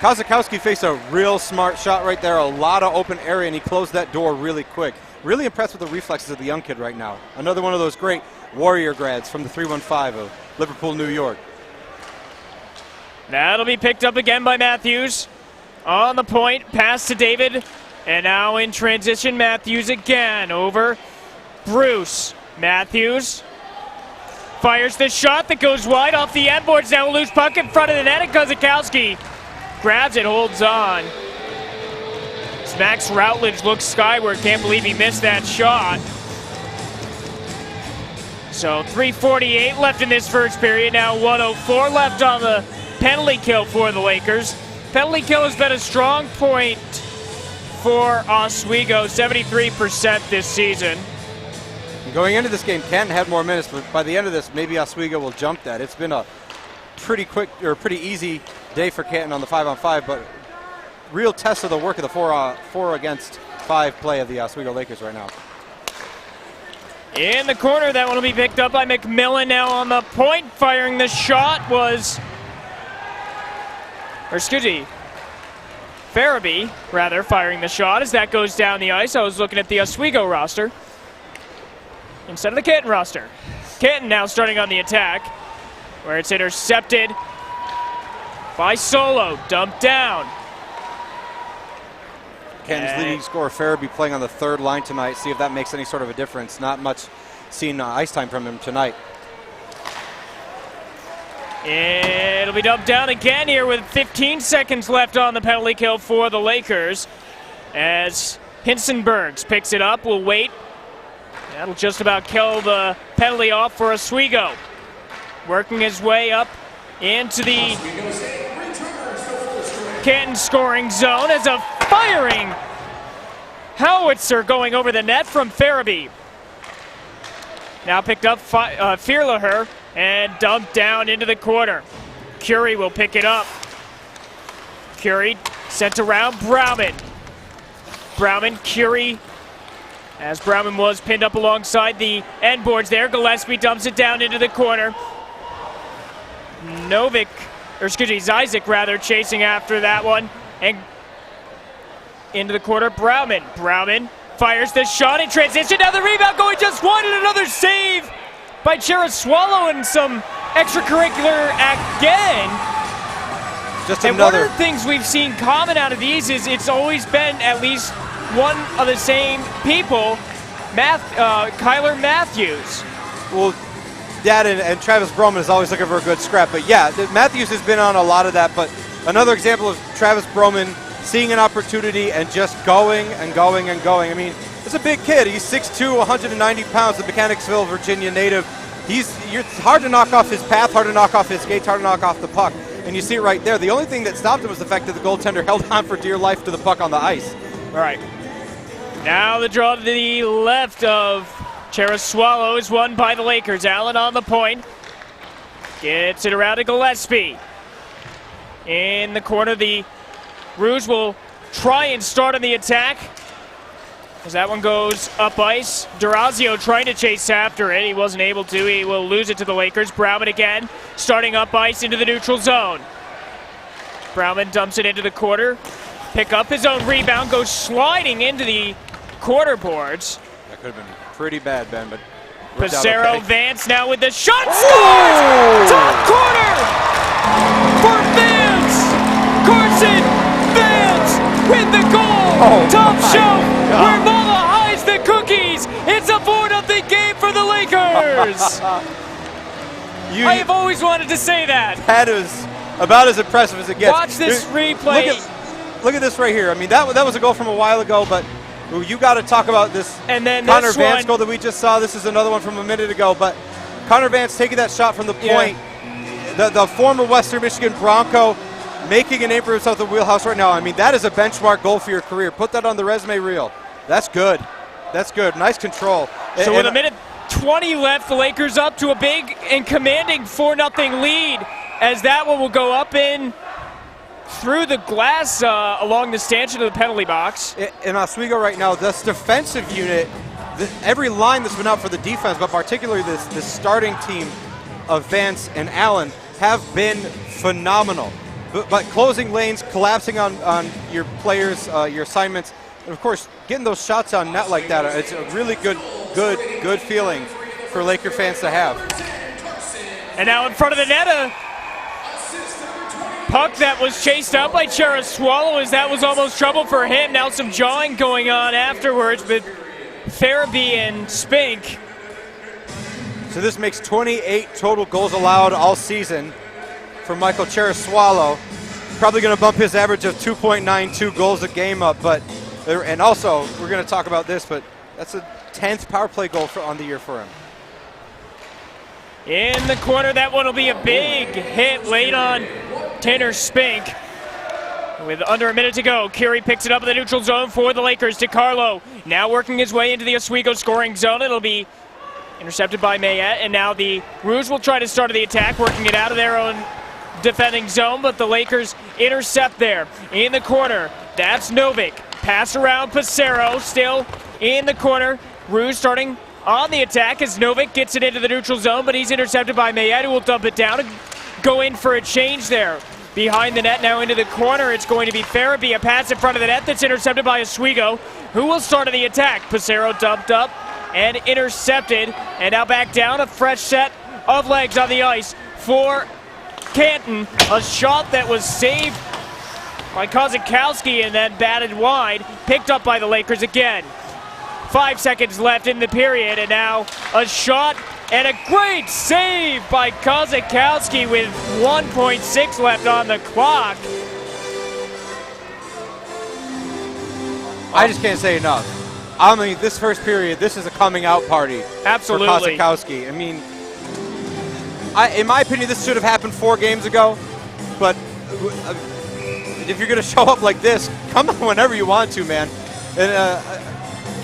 Kozakowski faced a real smart shot right there, a lot of open area, and he closed that door really quick. Really impressed with the reflexes of the young kid right now. Another one of those great Warrior grads from the 315 of Liverpool, New York. That'll be picked up again by Matthews. On the point, pass to David. And now in transition, Matthews again over Bruce. Matthews fires the shot that goes wide off the end boards. Now a loose puck in front of the net, and Kozakowski grabs it, holds on. Max Routledge looks skyward. Can't believe he missed that shot. So 3:48 left in this first period. Now 1:04 left on the penalty kill for the Lakers. Penalty kill has been a strong point for Oswego, 73% this season. Going into this game, Canton had more minutes, but by the end of this, maybe Oswego will jump that. It's been a pretty quick or pretty easy day for Canton on the 5-on-5, but real test of the work of the 4 against 5 play of the Oswego Lakers right now. In the corner, that one will be picked up by McMillan. Now on the point, firing the shot was, Farabee, rather, firing the shot as that goes down the ice. I was looking at the Oswego roster instead of the Canton roster. Canton now starting on the attack, where it's intercepted by Solo, dumped down. Canton's leading scorer Farabee playing on the 3rd line tonight. See if that makes any sort of a difference. Not much seen ice time from him tonight. It'll be dumped down again here with 15 seconds left on the penalty kill for the Lakers. As Hinsenbergs picks it up, we'll wait. That'll just about kill the penalty off for Oswego. Working his way up into the Canton scoring zone as a firing howitzer going over the net from Farabee. Now picked up Fearlaher and dumped down into the corner. Curie will pick it up. Curie sent around Brauman. Brauman, Curie, as Brauman was pinned up alongside the end boards there. Gillespie dumps it down into the corner. Zizek rather, chasing after that one. And into the corner, Brauman. Brauman fires the shot in transition. Now the rebound going just wide, and another save by Cheraswalo, and some extracurricular again. And one of the things we've seen common out of these is it's always been at least one of the same people, Kyler Matthews. Well, Dad and Travis Broman is always looking for a good scrap. But yeah, Matthews has been on a lot of that. But another example of Travis Broman seeing an opportunity and just going and going and going. I mean, it's a big kid. He's 6'2", 190 pounds, the Mechanicsville, Virginia native. It's hard to knock off his path, hard to knock off his skates, hard to knock off the puck. And you see it right there. The only thing that stopped him was the fact that the goaltender held on for dear life to the puck on the ice. All right. Now the draw to the left of Cheraswalo is won by the Lakers. Allen on the point. Gets it around to Gillespie. In the corner, the Rouge will try and start on the attack. As that one goes up ice. Durazio trying to chase after it. He wasn't able to. He will lose it to the Lakers. Brauman again, starting up ice into the neutral zone. Brauman dumps it into the corner. Pick up his own rebound, goes sliding into the corner boards. That could have been pretty bad, Ben, but Passero, okay. Vance now with the shot. Scores! Top corner for Vance! Carson Vance with the goal! Top shelf where Mala hides the cookies. It's a 4-0 game for the Lakers. I have always wanted to say that. That is about as impressive as it gets. Watch this replay. Look at this right here. I mean, that was a goal from a while ago, but you got to talk about this. And then Connor this Vance one, goal that we just saw. This is another one from a minute ago, but Connor Vance taking that shot from the point. Yeah. The former Western Michigan Bronco making a name for himself in the wheelhouse right now. I mean, that is a benchmark goal for your career. Put that on the resume reel. That's good. That's good. Nice control. So with a minute 20 left, the Lakers up to a big and commanding 4-0 lead, as that one will go up in through the glass along the stanchion of the penalty box. In Oswego right now, this defensive unit, every line that's been out for the defense, but particularly this starting team of Vance and Allen, have been phenomenal. But closing lanes, collapsing on your players, your assignments, and of course, getting those shots on net like that, it's a really good feeling for Laker fans to have. And now in front of the net, a puck that was chased out by Cheraswalo, as that was almost trouble for him. Now some jawing going on afterwards with Farabee and Spink. So this makes 28 total goals allowed all season for Michael Cheraswalo. Probably going to bump his average of 2.92 goals a game up, and also we're going to talk about this, but that's a 10th power play goal on the year for him. In the corner, that one will be a big hit late on Tanner Spink. With under a minute to go, Curie picks it up in the neutral zone for the Lakers. DiCarlo now working his way into the Oswego scoring zone. It'll be intercepted by Mayette, and now the Rouge will try to start the attack, working it out of their own defending zone, but the Lakers intercept there. In the corner, that's Novik. Pass around Passero, still in the corner. Rouge starting on the attack as Novik gets it into the neutral zone, but he's intercepted by Mayette, who will dump it down and go in for a change there. Behind the net, now into the corner, it's going to be Farabee. A pass in front of the net that's intercepted by Oswego, who will start on the attack. Passero dumped up and intercepted, and now back down. A fresh set of legs on the ice for Canton. A shot that was saved by Kozakowski and then batted wide, picked up by the Lakers again. 5 seconds left in the period, and now a shot and a great save by Kozakowski with 1.6 left on the clock. I just can't say enough. I mean, this first period, this is a coming out party. Absolutely. For Kozakowski. I mean, in my opinion, this should have happened 4 games ago, but if you're going to show up like this, come on whenever you want to, man. And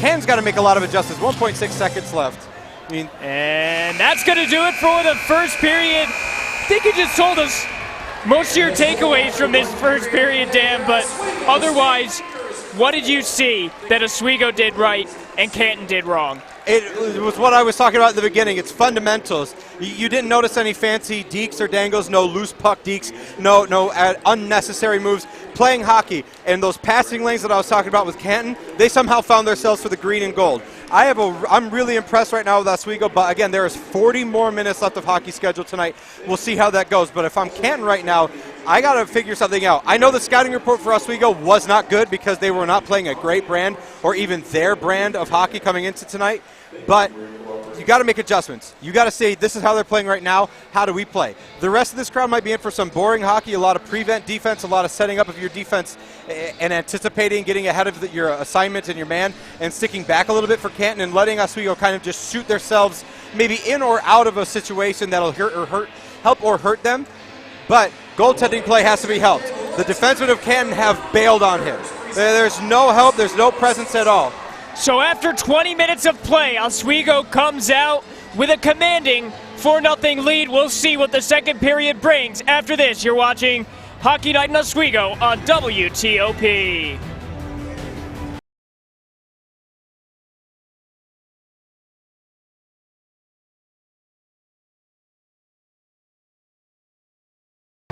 Canton's got to make a lot of adjustments. 1.6 seconds left. I mean, and that's going to do it for the first period. I think you just told us most of your takeaways from this first period, Dan, but otherwise, what did you see that Oswego did right and Canton did wrong? It was what I was talking about at the beginning. It's fundamentals. You didn't notice any fancy dekes or dangles, no loose puck dekes, no unnecessary moves. Playing hockey and those passing lanes that I was talking about with Canton, they somehow found themselves for the green and gold. I'm really impressed right now with Oswego, but again, there is 40 more minutes left of hockey scheduled tonight. We'll see how that goes. But if I'm Canton right now, I got to figure something out. I know the scouting report for Oswego was not good because they were not playing a great brand or even their brand of hockey coming into tonight. But you got to make adjustments. You got to say, this is how they're playing right now. How do we play? The rest of this crowd might be in for some boring hockey, a lot of prevent defense, a lot of setting up of your defense and anticipating, getting ahead of your assignment and your man, and sticking back a little bit for Canton and letting Oswego kind of just shoot themselves maybe in or out of a situation that'll help or hurt them. But goaltending play has to be helped. The defensemen of Canton have bailed on him. There's no help. There's no presence at all. So after 20 minutes of play, Oswego comes out with a commanding 4-0 lead. We'll see what the second period brings. After this, you're watching Hockey Night in Oswego on WTOP.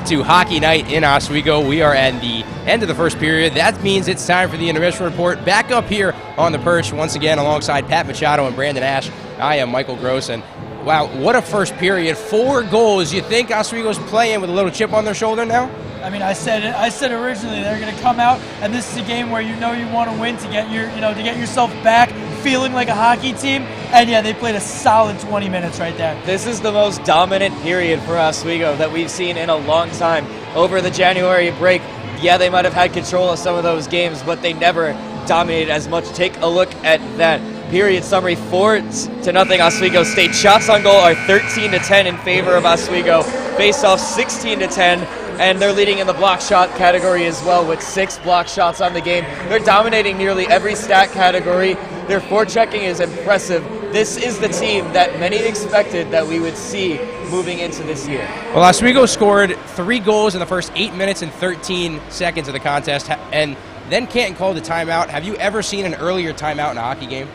To Hockey Night in Oswego. We are at the end of the first period. That means it's time for the intermission report. Back up here on the perch once again alongside Pat Machado and Brandon Ash. I am Michael Gross, and wow, what a first period. 4 goals. You think Oswego's playing with a little chip on their shoulder now? I mean, I said originally they're going to come out, and this is a game where you want to win to get to get yourself back feeling like a hockey team. And yeah, they played a solid 20 minutes right there. This is the most dominant period for Oswego that we've seen in a long time. Over the January break, yeah, they might have had control of some of those games, but they never dominated as much. Take a look at that period summary. 4-0 Oswego State. Shots on goal are 13-10 in favor of Oswego. Face-off 16-10. And they're leading in the block shot category as well with 6 block shots on the game. They're dominating nearly every stat category. Their forechecking is impressive. This is the team that many expected that we would see moving into this year. Well, Oswego scored 3 goals in the first 8 minutes and 13 seconds of the contest, and then Canton called a timeout. Have you ever seen an earlier timeout in a hockey game?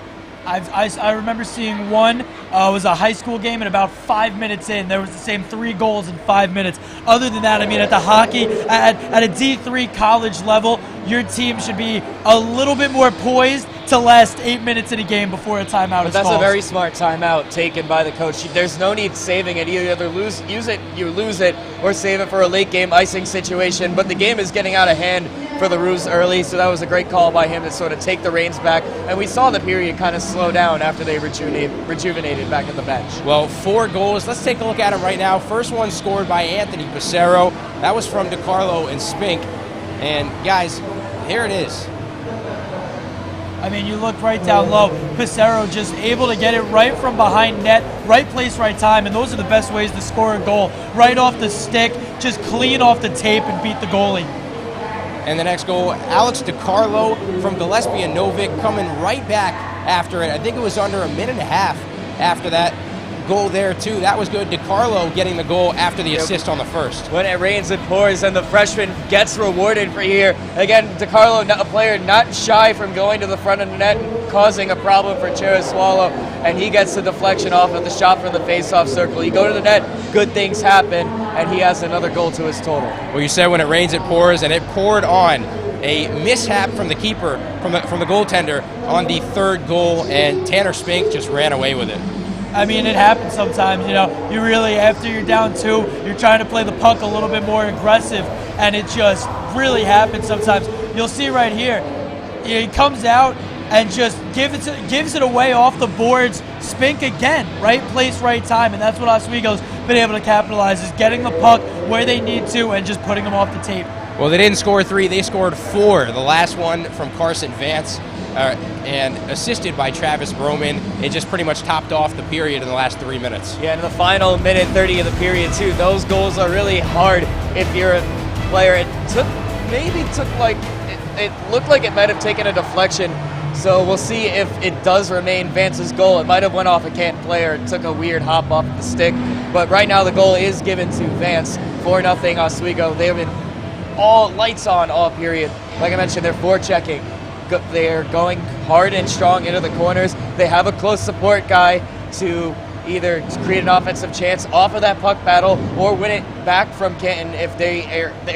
I remember seeing one. It was a high school game, and about 5 minutes in, there was the same 3 goals in 5 minutes. Other than that, I mean, at the hockey, at a D3 college level, your team should be a little bit more poised to last 8 minutes in a game before a timeout is called. That's a very smart timeout taken by the coach. There's no need saving it. You either lose it, or save it for a late game icing situation. But the game is getting out of hand for the Roos early, so that was a great call by him to sort of take the reins back. And we saw the period kind of slow down after they rejuvenated back at the bench. Well, 4 goals. Let's take a look at them right now. First one scored by Anthony Pissarro. That was from DiCarlo and Spink. And guys, here it is. I mean, you look right down low. Pissarro just able to get it right from behind net, right place, right time, and those are the best ways to score a goal. Right off the stick, just clean off the tape and beat the goalie. And the next goal, Alex DiCarlo from Gillespie and Novick coming right back after it. I think it was under a minute and a half after that goal there, too. That was good. DiCarlo getting the goal after the assist on the first. When it rains, it pours, and the freshman gets rewarded for here. Again, DiCarlo, a player not shy from going to the front of the net and causing a problem for Cherasualo, and he gets the deflection off of the shot from the face-off circle. You go to the net, good things happen, and he has another goal to his total. Well, you said when it rains, it pours, and it poured on a mishap from the keeper, from the goaltender on the third goal, and Tanner Spink just ran away with it. I mean, it happens sometimes, you really, after you're down 2, you're trying to play the puck a little bit more aggressive, and it just really happens sometimes. You'll see right here, he comes out and just gives it away off the boards. Spink again, right place, right time, and that's what Oswego's been able to capitalize, is getting the puck where they need to and just putting them off the tape. Well, they didn't score 3, they scored 4. The last one from Carson Vance, and assisted by Travis Broman. It just pretty much topped off the period in the last 3 minutes. Yeah, in the final minute 30 of the period, too. Those goals are really hard if you're a player. It looked like it might have taken a deflection. So we'll see if it does remain Vance's goal. It might have went off a Canton player. It took a weird hop off the stick. But right now the goal is given to Vance. 4-0 Oswego. They have been all lights on all period. Like I mentioned, they're forechecking. They're going hard and strong into the corners. They have a close support guy to either create an offensive chance off of that puck battle or win it back from Canton if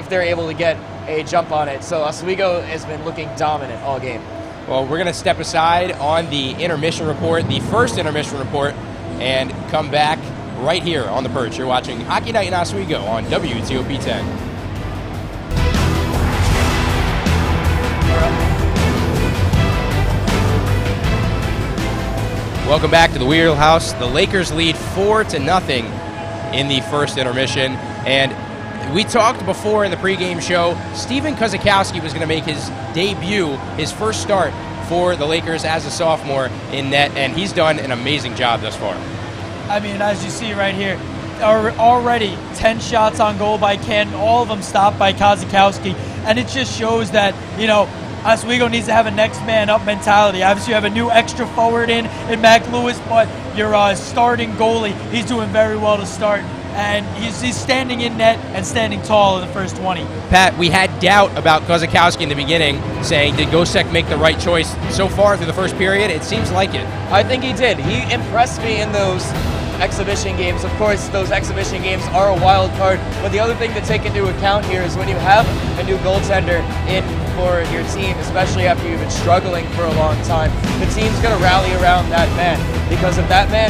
they're able to get a jump on it. So Oswego has been looking dominant all game. Well, we're going to step aside on the intermission report, the first intermission report, and come back right here on the perch. You're watching Hockey Night in Oswego on WTOP 10. Welcome back to the Wheelhouse. The Lakers lead 4-0 in the first intermission. And we talked before in the pregame show, Steven Kozakowski was going to make his debut, his first start for the Lakers as a sophomore in net, and he's done an amazing job thus far. I mean, as you see right here, already 10 shots on goal by Canton, all of them stopped by Kozakowski, and it just shows that, you know, Oswego needs to have a next man up mentality. Obviously, you have a new extra forward in Mac Lewis, but your starting goalie, he's doing very well to start. And he's standing in net and standing tall in the first 20. Pat, we had doubt about Kozakowski in the beginning, saying, did Gosek make the right choice? So far through the first period, it seems like it. I think he did. He impressed me in those exhibition games. Of course, those exhibition games are a wild card, but the other thing to take into account here is when you have a new goaltender in for your team, especially after you've been struggling for a long time, the team's going to rally around that man, because if that man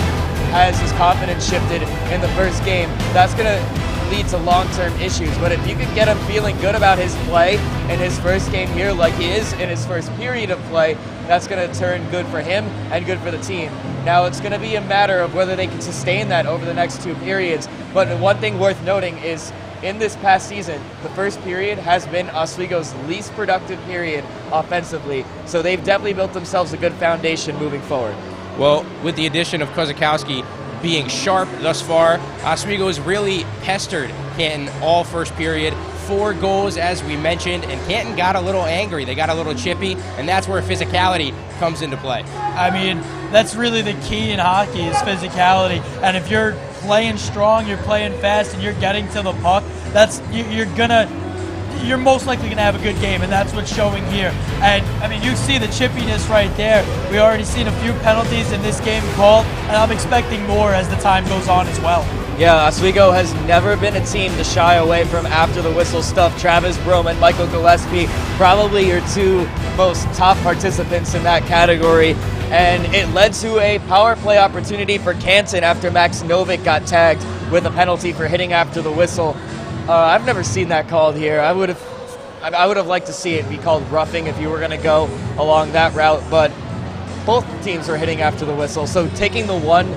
has his confidence shifted in the first game, that's going to lead to long-term issues. But if you could get him feeling good about his play in his first game here like he is in his first period of play, that's going to turn good for him and good for the team. Now, it's going to be a matter of whether they can sustain that over the next 2 periods. But one thing worth noting is in this past season, the first period has been Oswego's least productive period offensively. So they've definitely built themselves a good foundation moving forward. Well, with the addition of Kozakowski being sharp thus far, Oswego has really pestered Canton all first period. 4 goals, as we mentioned, and Canton got a little angry. They got a little chippy, and that's where physicality comes into play. I mean, that's really the key in hockey is physicality. And if you're playing strong, you're playing fast, and you're getting to the puck, you're most likely going to have a good game, and that's what's showing here. And, I mean, you see the chippiness right there. We already seen a few penalties in this game called, and I'm expecting more as the time goes on as well. Yeah, Oswego has never been a team to shy away from after the whistle stuff. Travis Broman, Michael Gillespie, probably your 2 most top participants in that category. And it led to a power play opportunity for Canton after Max Novick got tagged with a penalty for hitting after the whistle. I've never seen that called here. I would have liked to see it be called roughing if you were going to go along that route, but both teams were hitting after the whistle. So taking the one,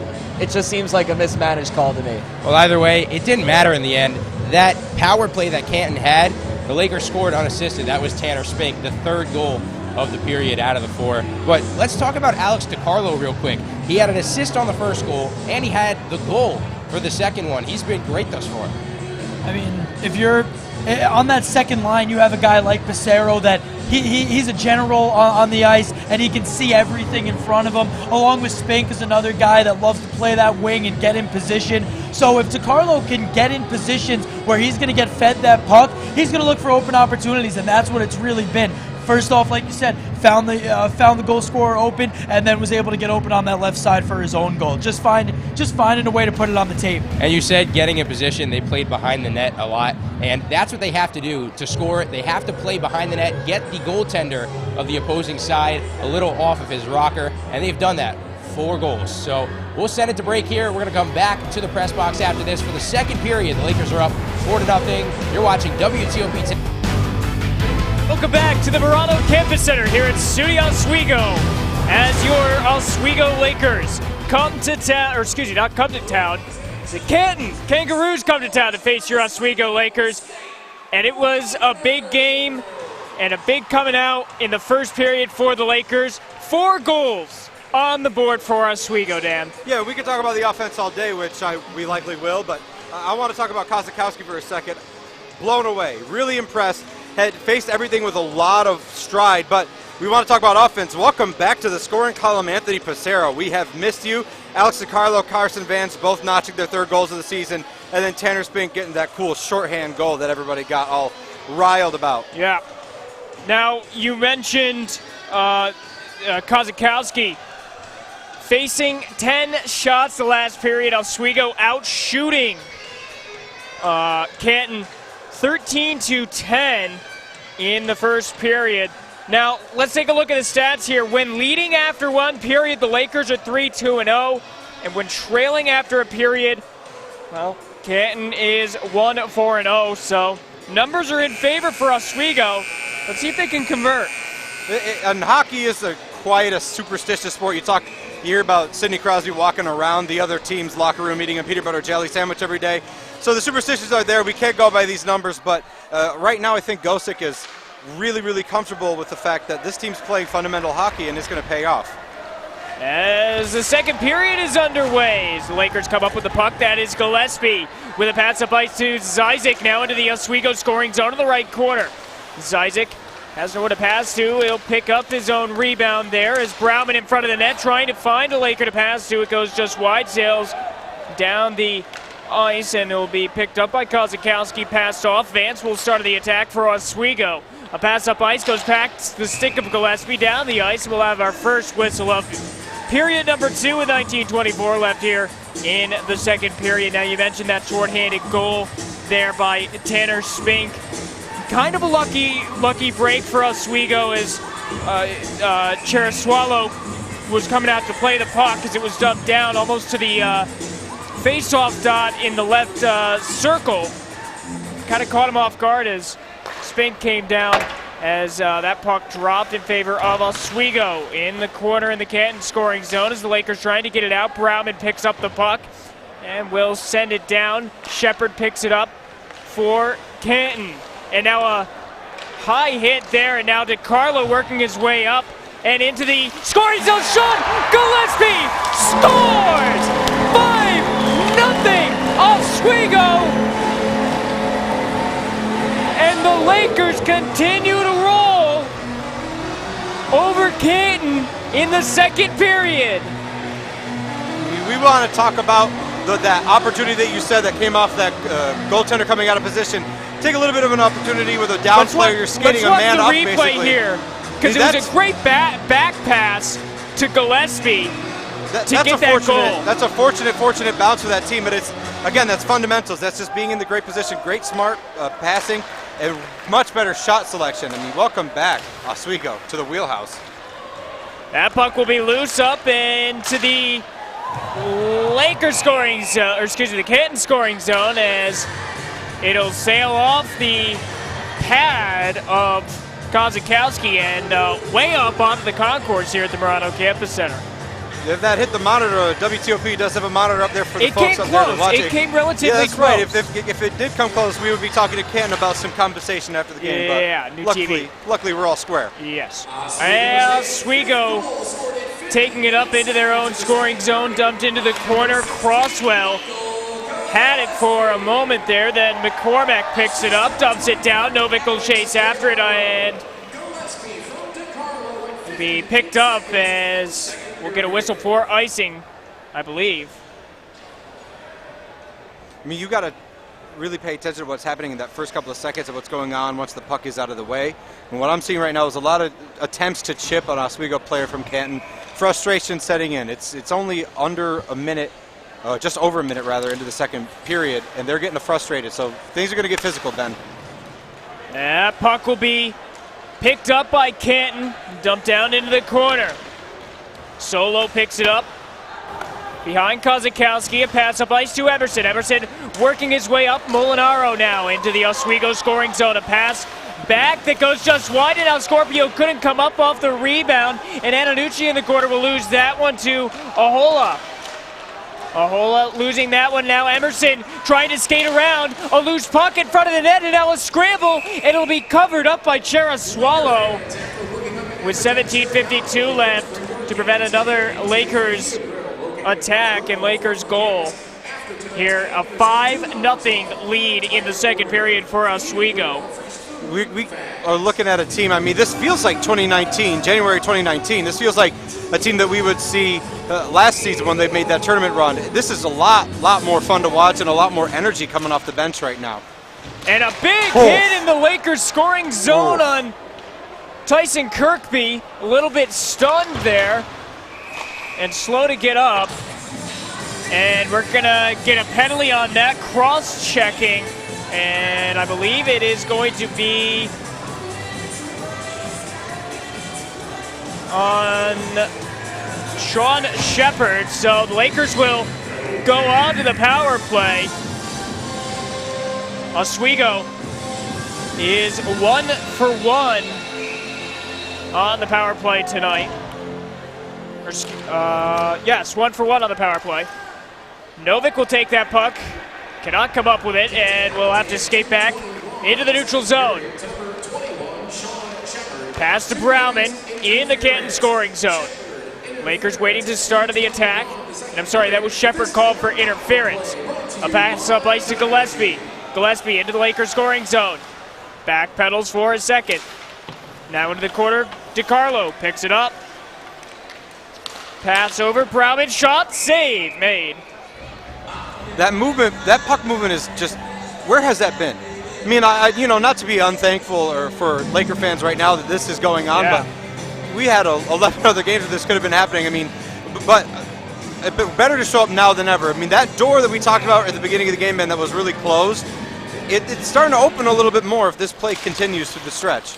it just seems like a mismanaged call to me. Well, either way, it didn't matter in the end. That power play that Canton had, the Lakers scored unassisted. That was Tanner Spink, the 3rd goal of the period out of the 4. But let's talk about Alex DiCarlo real quick. He had an assist on the first goal, and he had the goal for the second one. He's been great thus far. I mean, if you're on that second line, you have a guy like Pissarro that he's a general on the ice, and he can see everything in front of him, along with Spink is another guy that loves to play that wing and get in position. So if DiCarlo can get in positions where he's going to get fed that puck, he's going to look for open opportunities, and that's what it's really been. First off, like you said, found the goal scorer open, and then was able to get open on that left side for his own goal. Just finding a way to put it on the tape. And you said getting in position, they played behind the net a lot, and that's what they have to do to score. They have to play behind the net, get the goaltender of the opposing side a little off of his rocker, and they've done that. 4 goals. So we'll send it to break here. We're going to come back to the press box after this for the second period. The Lakers are up 4-0. You're watching WTOP today. Welcome back to the Verano Campus Center here at SUNY Oswego as your Oswego Lakers come to town, or excuse me, not come to town. The Canton Kangaroos come to town to face your Oswego Lakers. And it was a big game and a big coming out in the first period for the Lakers. 4 goals on the board for Oswego, Dan. Yeah, we could talk about the offense all day, which we likely will, but I want to talk about Kozakowski for a second. Blown away, really impressed. Had faced everything with a lot of stride, but we want to talk about offense. Welcome back to the scoring column, Anthony Pissarro. We have missed you. Alex DiCarlo, Carson Vance both notching their 3rd goals of the season, and then Tanner Spink getting that cool shorthand goal that everybody got all riled about. Yeah. Now, you mentioned Kozakowski facing 10 shots the last period. Oswego out shooting Canton 13-10 in the first period. Now, let's take a look at the stats here. When leading after 1 period, the Lakers are 3-2-0. And when trailing after a period, well, Canton is 1-4-0. So numbers are in favor for Oswego. Let's see if they can convert. And hockey is quite a superstitious sport. You talk You hear about Sidney Crosby walking around the other team's locker room eating a peanut butter jelly sandwich every day. So the superstitions are there. We can't go by these numbers, but right now I think Gosick is really, really comfortable with the fact that this team's playing fundamental hockey and it's going to pay off. As the second period is underway, as the Lakers come up with the puck, that is Gillespie with a pass up ice to Zyzik, now into the Oswego scoring zone in the right corner. Zyzik has nowhere to pass to. He'll pick up his own rebound there as Brauman in front of the net trying to find a Laker to pass to. It goes just wide, sails down the ice, and it will be picked up by Kozakowski, passed off. Vance will start the attack for Oswego. A pass up ice goes past the stick of Gillespie down the ice. We'll have our first whistle of period number 2 with 19:24 left here in the second period. Now, you mentioned that shorthanded goal there by Tanner Spink. Kind of a lucky break for Oswego as Cheraswalo was coming out to play the puck as it was dumped down almost to the face-off dot in the left circle. Kind of caught him off guard as Spink came down as that puck dropped in favor of Oswego in the corner in the Canton scoring zone as the Lakers trying to get it out. Brauman picks up the puck and will send it down. Shepard picks it up for Canton. And now a high hit there, and now DeCarlo working his way up and into the scoring zone. Sean Gillespie scores! 5-0 Oswego! And the Lakers continue to roll over Canton in the second period. We want to talk about that opportunity that you said that came off that goaltender coming out of position. Take a little bit of an opportunity with a down player. You're skating a man up, basically. Let's watch the replay here, because it was a great back pass to Gillespie to get that goal. That's a fortunate bounce for that team, but it's, again, that's fundamentals. That's just being in the great position, great smart passing, and much better shot selection. I mean, welcome back, Oswego, to the wheelhouse. That puck will be loose up into the Lakers scoring zone, or excuse me, the Canton scoring zone, as it'll sail off the pad of Kozakowski and way up onto the concourse here at the Murano Campus Center. If that hit the monitor, WTOP does have a monitor up there for the folks up there to watch it. It came relatively close. close. Yeah, that's right. If it did come close, we would be talking to Canton about some compensation after the game. Yeah, but new luckily, TV. Luckily, we're all square. Yes. Oswego taking it up into their own scoring zone, dumped into the corner. Crosswell had it for a moment there, then McCormack picks it up, dumps it down. Novik will chase after it and be picked up as we'll get a whistle for icing, I believe. I mean, you got to really pay attention to what's happening in that first couple of seconds of what's going on once the puck is out of the way. And what I'm seeing right now is a lot of attempts to chip an Oswego player from Canton. Frustration setting in. It's only under a minute, just over a minute rather, into the second period, and they're getting frustrated. So things are going to get physical, Ben. That puck will be picked up by Canton, dumped down into the corner. Solo picks it up behind Kozakowski. A pass up ice to Emerson. Emerson working his way up. Molinaro now into the Oswego scoring zone. A pass back that goes just wide, and now Scorpio couldn't come up off the rebound, and Antonucci in the corner will lose that one to Ahola. Ahola losing that one now. Emerson trying to skate around. A loose puck in front of the net, and now a scramble, and it'll be covered up by Cheraswalo with 17:52 left to prevent another Lakers attack and Lakers goal. Here, a 5-0 lead in the second period for Oswego. We are looking at a team, I mean, this feels like 2019, January 2019. This feels like a team that we would see last season when they made that tournament run. This is a lot more fun to watch and a lot more energy coming off the bench right now. And a big hit in the Lakers scoring zone on Tyson Kirkby. A little bit stunned there and slow to get up. And we're going to get a penalty on that, cross-checking. And I believe it is going to be on Sean Shepard. So the Lakers will go on to the power play. Oswego is 1 for 1 on the power play tonight. Yes, 1 for 1 on the power play. Novik will take that puck. Cannot come up with it, and will have to skate back into the neutral zone. Pass to Brauman in the Canton scoring zone. Lakers waiting to start of the attack. And I'm sorry, that was Shepard called for interference. A pass up ice to Gillespie. Gillespie into the Lakers scoring zone. Back pedals for a second. Now into the corner, DiCarlo picks it up. Pass over, Brauman, shot, save made. That movement, that puck movement is just, where has that been? I mean, not to be unthankful or for Laker fans right now that this is going on, Yeah. but we had 11 other games where this could have been happening. I mean, but better to show up now than ever. I mean, that door that we talked about at the beginning of the game, man, that was really closed, it's starting to open a little bit more if this play continues through the stretch.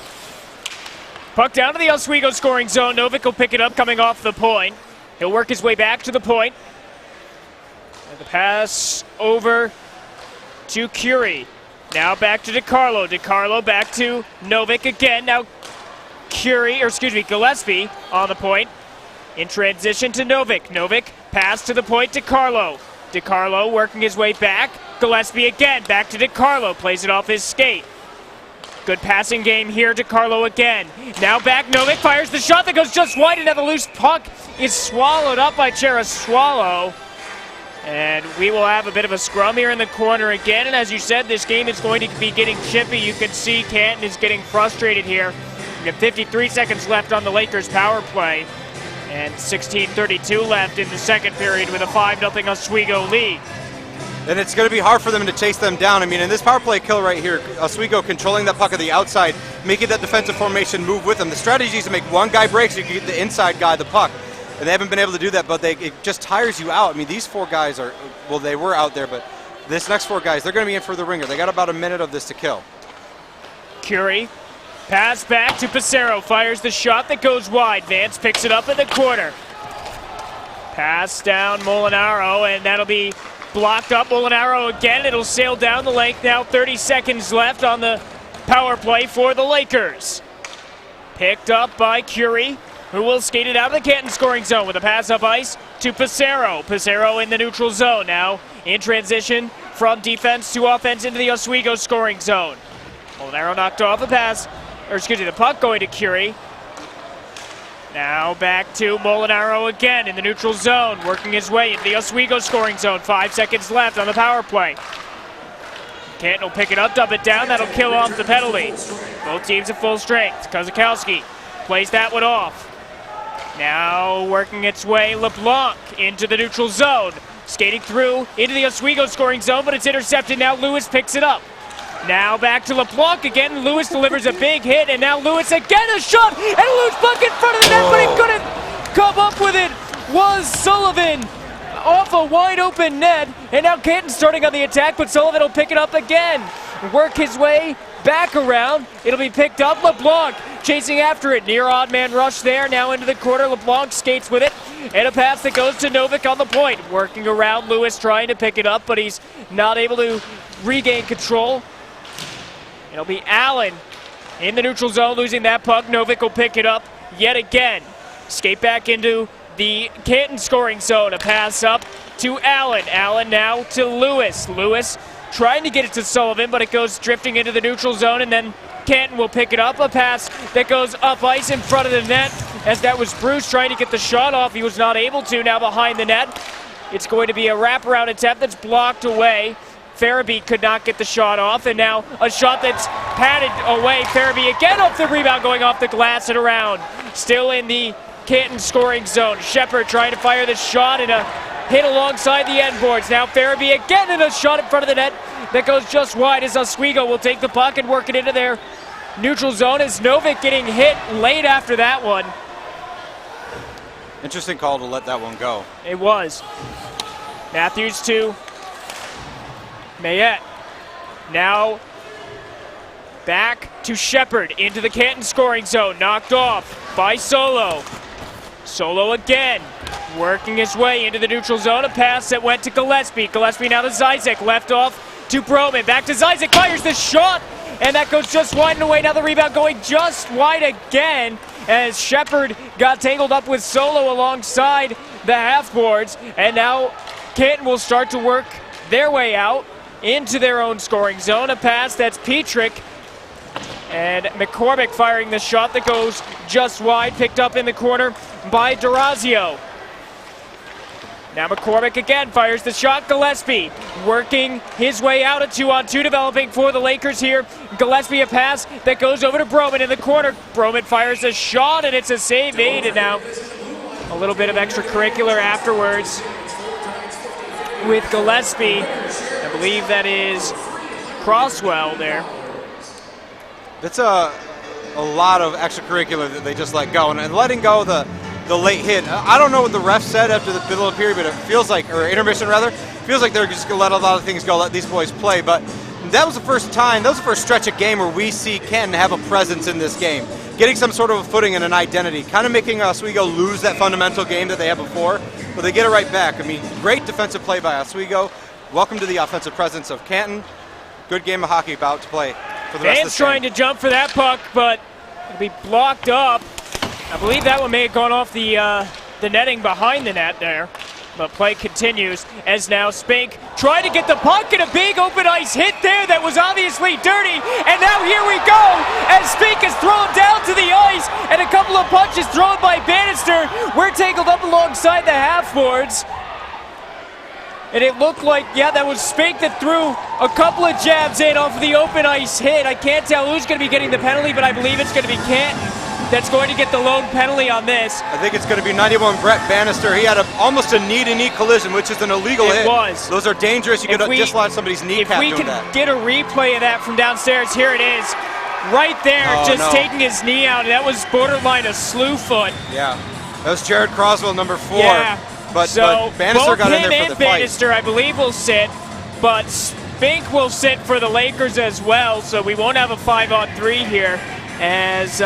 Puck down to the Oswego scoring zone. Novik will pick it up coming off the point. He'll work his way back to the point. And the pass over to Curie. Now back to DiCarlo. DiCarlo back to Novik again. Now Gillespie on the point. In transition to Novik. Novik pass to the point to DiCarlo. DiCarlo working his way back. Gillespie again. Back to DiCarlo. Plays it off his skate. Good passing game here. DiCarlo again. Now back. Novik fires the shot that goes just wide, and now the loose puck is swallowed up by Swallow. And we will have a bit of a scrum here in the corner again. And as you said, this game is going to be getting chippy. You can see Canton is getting frustrated here. We have 53 seconds left on the Lakers power play. And 16:32 left in the second period with a 5-0 Oswego lead. And it's going to be hard for them to chase them down. I mean, in this power play kill right here, Oswego controlling that puck at the outside, making that defensive formation move with them. The strategy is to make one guy break so you can get the inside guy the puck. And they haven't been able to do that, but it just tires you out. I mean, these 4 guys are, well, they were out there, but this next 4 guys, they're going to be in for the ringer. They got about a minute of this to kill. Curie, pass back to Pissarro, fires the shot that goes wide. Vance picks it up in the corner. Pass down Molinaro, and that'll be blocked up. Molinaro again. It'll sail down the length now. 30 seconds left on the power play for the Lakers. Picked up by Curie, who will skate it out of the Canton scoring zone with a pass up ice to Pissarro. Pissarro in the neutral zone now in transition from defense to offense into the Oswego scoring zone. Molinaro knocked off the puck going to Curie. Now back to Molinaro again in the neutral zone, working his way into the Oswego scoring zone. 5 seconds left on the power play. Canton will pick it up, dump it down. That'll kill off the penalty. Both teams at full strength. Kozakowski plays that one off. Now working its way, LeBlanc into the neutral zone. Skating through into the Oswego scoring zone, but it's intercepted. Now Lewis picks it up. Now back to LeBlanc again. Lewis delivers a big hit, and now Lewis again, a shot, and a loose puck in front of the net, but he couldn't come up with it. Was Sullivan off a wide open net, and now Canton starting on the attack, but Sullivan will pick it up again. Work his way back around. It'll be picked up. LeBlanc chasing after it. Near odd man rush there. Now into the corner. LeBlanc skates with it. And a pass that goes to Novik on the point. Working around Lewis trying to pick it up, but he's not able to regain control. It'll be Allen in the neutral zone losing that puck. Novik will pick it up yet again. Skate back into the Canton scoring zone. A pass up to Allen. Allen now to Lewis. Lewis trying to get it to Sullivan, but it goes drifting into the neutral zone, and then Canton will pick it up. A pass that goes up ice in front of the net, as that was Bruce trying to get the shot off. He was not able to. Now behind the net, it's going to be a wraparound attempt that's blocked away. Farabee could not get the shot off, and now a shot that's padded away. Farabee again off the rebound, going off the glass and around. Still in the Canton scoring zone. Shepard trying to fire the shot, and a hit alongside the end boards. Now Farabee again in a shot in front of the net that goes just wide, as Oswego will take the puck and work it into their neutral zone, as Novik getting hit late after that one. Interesting call to let that one go. It was. Matthews to Mayette. Now back to Shepard into the Canton scoring zone. Knocked off by Solo. Solo again, working his way into the neutral zone. A pass that went to Gillespie. Gillespie now to Zizek. Left off to Broman. Back to Zizek. Fires the shot, and that goes just wide and away. Now the rebound going just wide again. as Shepard got tangled up with Solo alongside the half-boards. And now Canton will start to work their way out into their own scoring zone. A pass that's Petrick. And McCormick firing the shot that goes just wide, picked up in the corner by Durazio. Now McCormick again fires the shot. Gillespie working his way out. A 2-on-2 developing for the Lakers here. Gillespie a pass that goes over to Broman in the corner. Broman fires a shot and it's a save made. And now a little bit of extracurricular afterwards with Gillespie. I believe that is Crosswell there. That's a lot of extracurricular that they just let go. And letting go the late hit. I don't know what the ref said after the middle of the period, but it feels like, or intermission rather, feels like they're just going to let a lot of things go, let these boys play. But that was the first time, that was the first stretch of game where we see Canton have a presence in this game. Getting some sort of a footing and an identity. Kind of making Oswego lose that fundamental game that they had before, but they get it right back. I mean, great defensive play by Oswego. Welcome to the offensive presence of Canton. Good game of hockey about to play for the rest of the game. Trying to jump for that puck, but it'll be blocked up. I believe that one may have gone off the netting behind the net there. But play continues as now Spink trying to get the puck and a big open ice hit there that was obviously dirty. And now here we go as Spink is thrown down to the ice and a couple of punches thrown by Bannister. We're tangled up alongside the half-boards. And it looked like, yeah, that was Spink that threw a couple of jabs in off of the open ice hit. I can't tell who's going to be getting the penalty, but I believe it's going to be Canton that's going to get the lone penalty on this. I think it's going to be 91 Brett Bannister. He had almost a knee-to-knee collision, which is an illegal hit. It was. Those are dangerous. You could dislodge somebody's kneecap doing that. If we can get a replay of that from downstairs, here it is. Right there, taking his knee out. That was borderline a slew foot. Yeah, that was Jared Croswell, number 4. Yeah. But Bannister got in there for the fight. Both him and Bannister, I believe, will sit, but Spink will sit for the Lakers as well, so we won't have a 5-on-3 here as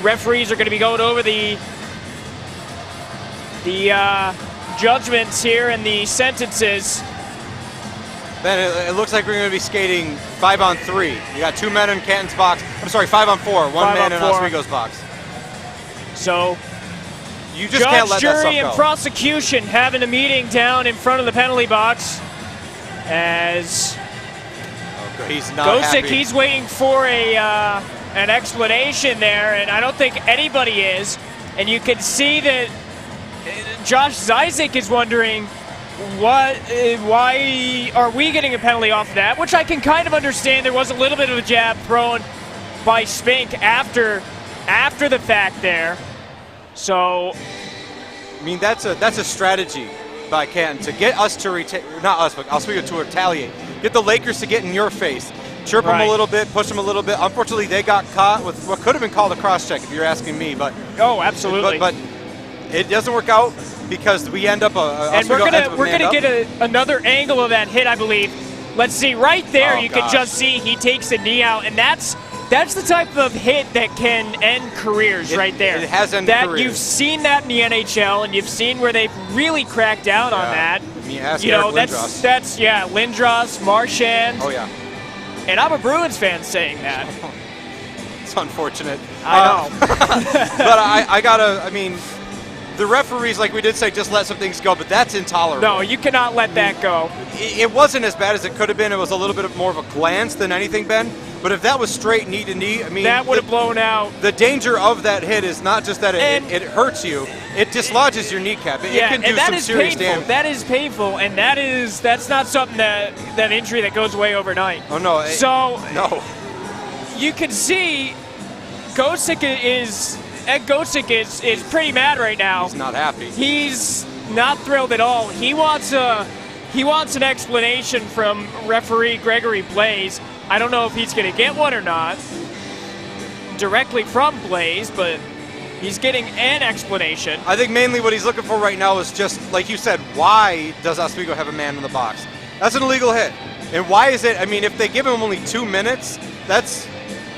referees are going to be going over the judgments here and the sentences. Ben, it looks like we're going to be skating 5-on-3. You got 2 men in Canton's box. I'm sorry, 5-on-4. 1 man in Oswego's box. So you just can't let that stuff go. Jury, and prosecution having a meeting down in front of the penalty box as he's not happy. He's waiting for an explanation there, and I don't think anybody is. And you can see that Josh Zizek is wondering, why are we getting a penalty off of that? Which I can kind of understand. There was a little bit of a jab thrown by Spink after the fact there. So, I mean, that's a strategy by Canton to get us to not us, but Oswego to retaliate. Get the Lakers to get in your face. Chirp them a little bit, push them a little bit. Unfortunately, they got caught with what could have been called a cross-check, if you're asking me. But absolutely. But it doesn't work out because we end up and we're gonna get another angle of that hit, I believe. Let's see right there. You can just see he takes the knee out, and that's the type of hit that can end careers right there. It has ended careers. You've seen that in the NHL, and you've seen where they've really cracked down on that. I mean, Lindros. that's Lindros, Marchand. Oh yeah. And I'm a Bruins fan saying that. It's unfortunate. I know. But I mean, the referees, like we did say, just let some things go, but that's intolerable. No, you cannot let that go. It wasn't as bad as it could have been. It was a little bit more of a glance than anything, Ben. But if that was straight knee to knee, I mean, that would have blown out. The danger of that hit is not just that it hurts you; it dislodges your kneecap. It can do some serious damage. That is painful, and that's not something that injury that goes away overnight. Oh no! No. You can see Gosick is pretty mad right now. He's not happy. He's not thrilled at all. He wants an explanation from referee Gregory Blaze. I don't know if he's going to get one or not directly from Blaze, but he's getting an explanation. I think mainly what he's looking for right now is just, like you said, why does Oswego have a man in the box? That's an illegal hit. And why is it, I mean, if they give him only 2 minutes, that's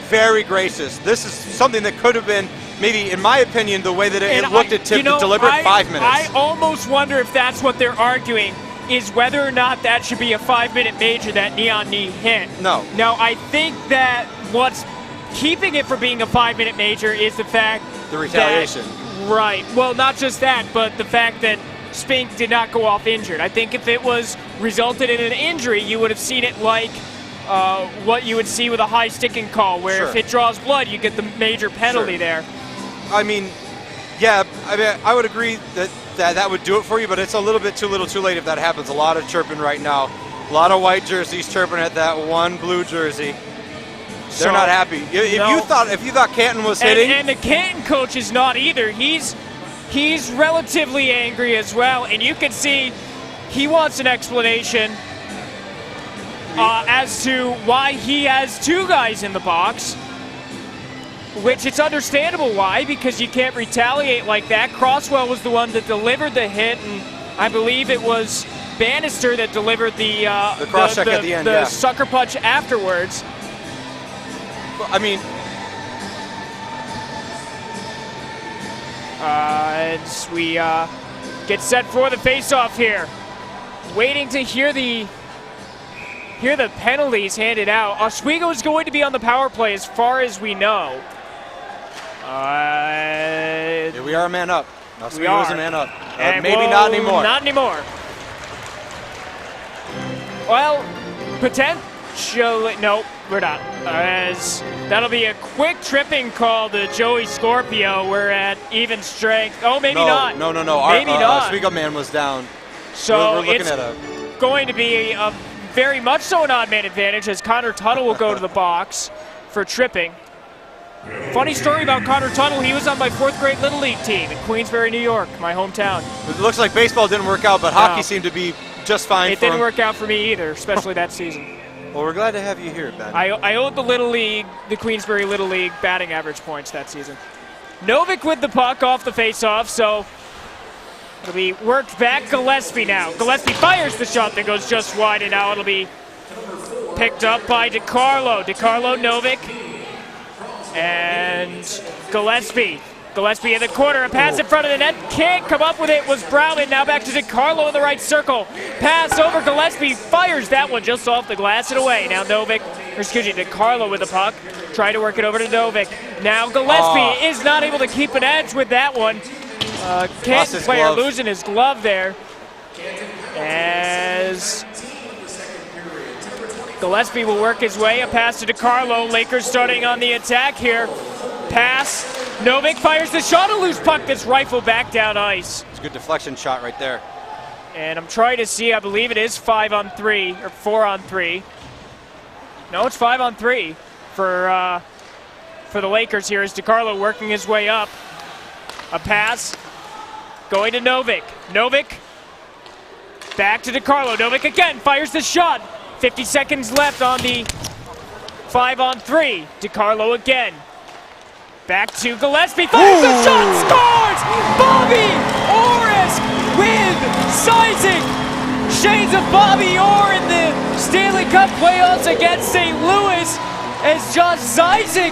very gracious. This is something that could have been, maybe, in my opinion, the way that it looked at Tip, the deliberate 5 minutes. I almost wonder if that's what they're arguing, is whether or not that should be a 5-minute major, that knee-on-knee hit. No. Now, I think that what's keeping it from being a 5-minute major is the fact the retaliation. Right. Well, not just that, but the fact that Spink did not go off injured. I think if it was resulted in an injury, you would have seen it like what you would see with a high sticking call, where Sure. if it draws blood, you get the major penalty Sure. there. I mean, yeah, I would agree that would do it for you, but it's a little bit too little too late if that happens. A lot of chirping right now. A lot of white jerseys chirping at that one blue jersey. They're not happy. If you thought Canton was hitting, and the Canton coach is not either. He's relatively angry as well, and you can see he wants an explanation as to why he has two guys in the box, which it's understandable why, because you can't retaliate like that. Crosswell was the one that delivered the hit, and I believe it was Bannister that delivered the cross check at the end, the sucker punch afterwards. I mean, As we get set for the face-off here, waiting to hear the penalties handed out. Oswego is going to be on the power play as far as we know. yeah, we are a man up. We Oswego is are. a man up. And Maybe well, not anymore. Not anymore. Well, potentially, nope, we're not. As that'll be a quick tripping call to Joey Scorpio. We're at even strength. Oh, maybe not. No. Maybe Our not. Oswego man was down. So we're looking it's at a going to be a very much so an odd man advantage, as Connor Tuttle will go to the box for tripping. Funny story about Connor Tuttle, he was on my 4th grade Little League team in Queensbury, New York, my hometown. It looks like baseball didn't work out, but hockey seemed to be just fine It for didn't him. work out for me either, especially that season. Well, we're glad to have you here, Ben. I owed the Little League, the Queensbury Little League batting average points that season. Novik with the puck off the faceoff, so it'll be worked back. Gillespie now. Gillespie fires the shot that goes just wide, and now it'll be picked up by DiCarlo. DiCarlo, Novik, and Gillespie. Gillespie in the corner, a pass in front of the net, can't come up with it, was Browman, now back to DiCarlo in the right circle. Pass over Gillespie, fires that one just off the glass and away. Now DiCarlo with the puck, trying to work it over to Novik. Now Gillespie is not able to keep an edge with that one. Canton player glove. losing his glove there. As Gillespie will work his way, a pass to DiCarlo. Lakers starting on the attack here. Pass. Novik fires the shot, a loose puck that's rifled back down ice. It's a good deflection shot right there. And I'm trying to see, I believe it is 5-on-3, or 4-on-3. No, it's 5-on-3 for the Lakers here as DiCarlo working his way up. A pass going to Novik. Novik back to DiCarlo. Novik again fires the shot. 50 seconds left on the 5-on-3. DiCarlo again. Back to Gillespie, fires the shot, scores! Bobby Orrisk with Sizing. Shades of Bobby Orr in the Stanley Cup playoffs against St. Louis as Josh Sizing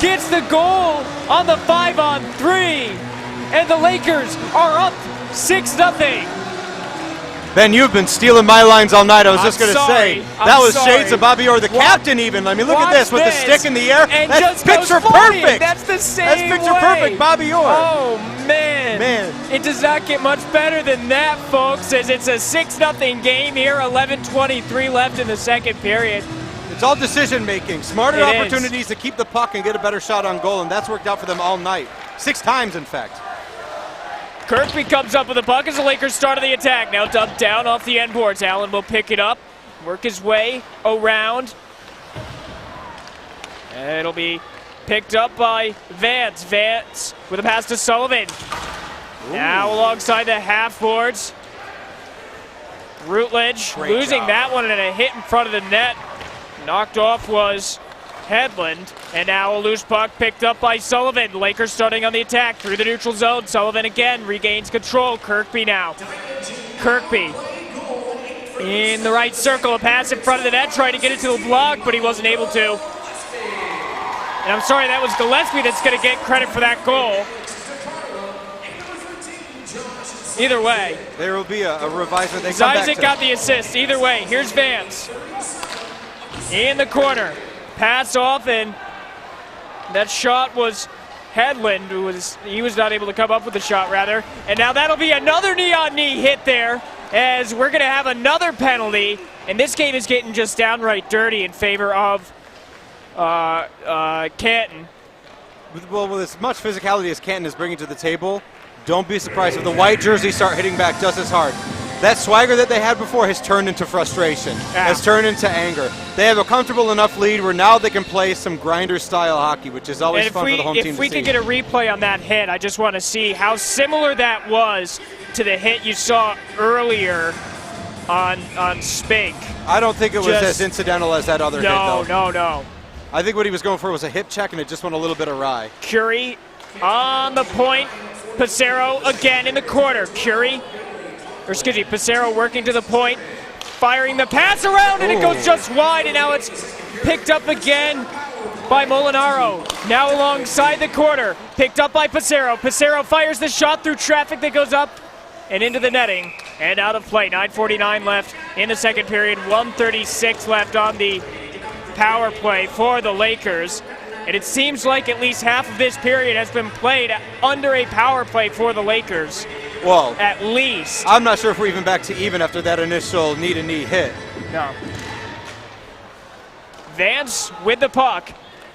gets the goal on the 5-on-3. And the Lakers are up 6-0. Ben, you've been stealing my lines all night. I was just going to say, that was sorry. shades of Bobby Orr, the captain even. I mean, look at Watch this with the stick in the air. And That's just goes picture flying. perfect. That's the same That's picture way. perfect, Bobby Orr. Oh, man. Man. It does not get much better than that, folks, as it's a 6-0 game here, 11:23 left in the second period. It's all decision making. Smarter It is. opportunities to keep the puck and get a better shot on goal, and that's worked out for them all night. 6 times, in fact. Kirkby comes up with the puck as the Lakers start on the attack. Now dumped down off the end boards. Allen will pick it up, work his way around. And it'll be picked up by Vance. Vance with a pass to Sullivan. Now alongside the half boards. Routledge Great losing job. that one and a hit in front of the net. Knocked off was Headland, and now a loose puck picked up by Sullivan. Lakers starting on the attack through the neutral zone. Sullivan again regains control. Kirkby now. Kirkby in the right circle. A pass in front of the net, trying to get it to the block, but he wasn't able to. And I'm sorry, that was Gillespie that's going to get credit for that goal. Either way, There will be a revisement. They come back Isaac to got the assist. Either way, here's Vance in the corner. Pass off, and that shot was Headland, he was not able to come up with the shot, rather. And now that'll be another knee-on-knee hit there, as we're going to have another penalty. And this game is getting just downright dirty in favor of Canton. Well, with as much physicality as Canton is bringing to the table, don't be surprised if the white jerseys start hitting back just as hard. That swagger that they had before has turned into frustration, has turned into anger. They have a comfortable enough lead where now they can play some grinder-style hockey, which is always fun for the home team to see. If we could get a replay on that hit, I just want to see how similar that was to the hit you saw earlier on Spink. I don't think it was as incidental as that other hit, though. No. I think what he was going for was a hip check, and it just went a little bit awry. Curie on the point. Passero again in the corner. Passero working to the point, firing the pass around, and it goes just wide, and now it's picked up again by Molinaro. Now alongside the corner, picked up by Passero. Passero fires the shot through traffic that goes up and into the netting, and out of play. 9:49 left in the second period, 1:36 left on the power play for the Lakers. And it seems like at least half of this period has been played under a power play for the Lakers. Well, at least. I'm not sure if we're even back to even after that initial knee-to-knee hit. No. Vance with the puck.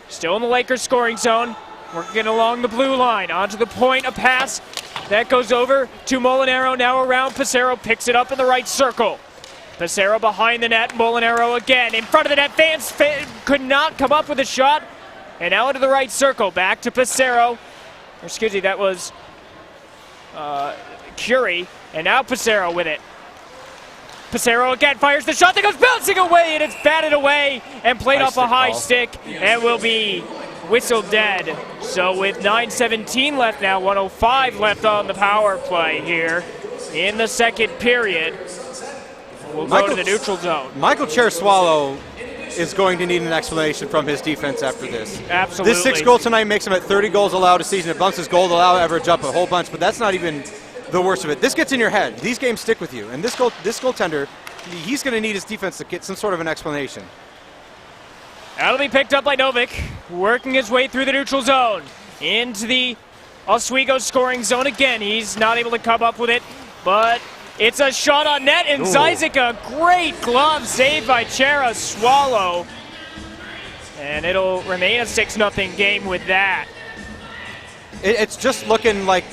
Still in the Lakers scoring zone. Working along the blue line. Onto the point, a pass. That goes over to Molinaro. Now around Passero. Picks it up in the right circle. Passero behind the net. Molinaro again in front of the net. Vance could not come up with a shot. And now into the right circle. Back to Passero. That was Curie. And now Passero with it. Passero again fires the shot that goes bouncing away, and it's batted away and played off a high stick and will be whistled dead. So with 9:17 left now, 1:05 left on the power play here in the second period. We'll go to the neutral zone. Michael Cheraswalo is going to need an explanation from his defense after this. Absolutely. This 6th goal tonight makes him at 30 goals allowed a season. It bumps his goal allowed average up a whole bunch, but that's not even the worst of it. This gets in your head. These games stick with you. And this goaltender, he's going to need his defense to get some sort of an explanation. That'll be picked up by Novik, working his way through the neutral zone into the Oswego scoring zone again. He's not able to come up with it, but it's a shot on net, and Zyzik, a great glove save by Cheraswalo. And it'll remain a 6-0 game with that. It's just looking like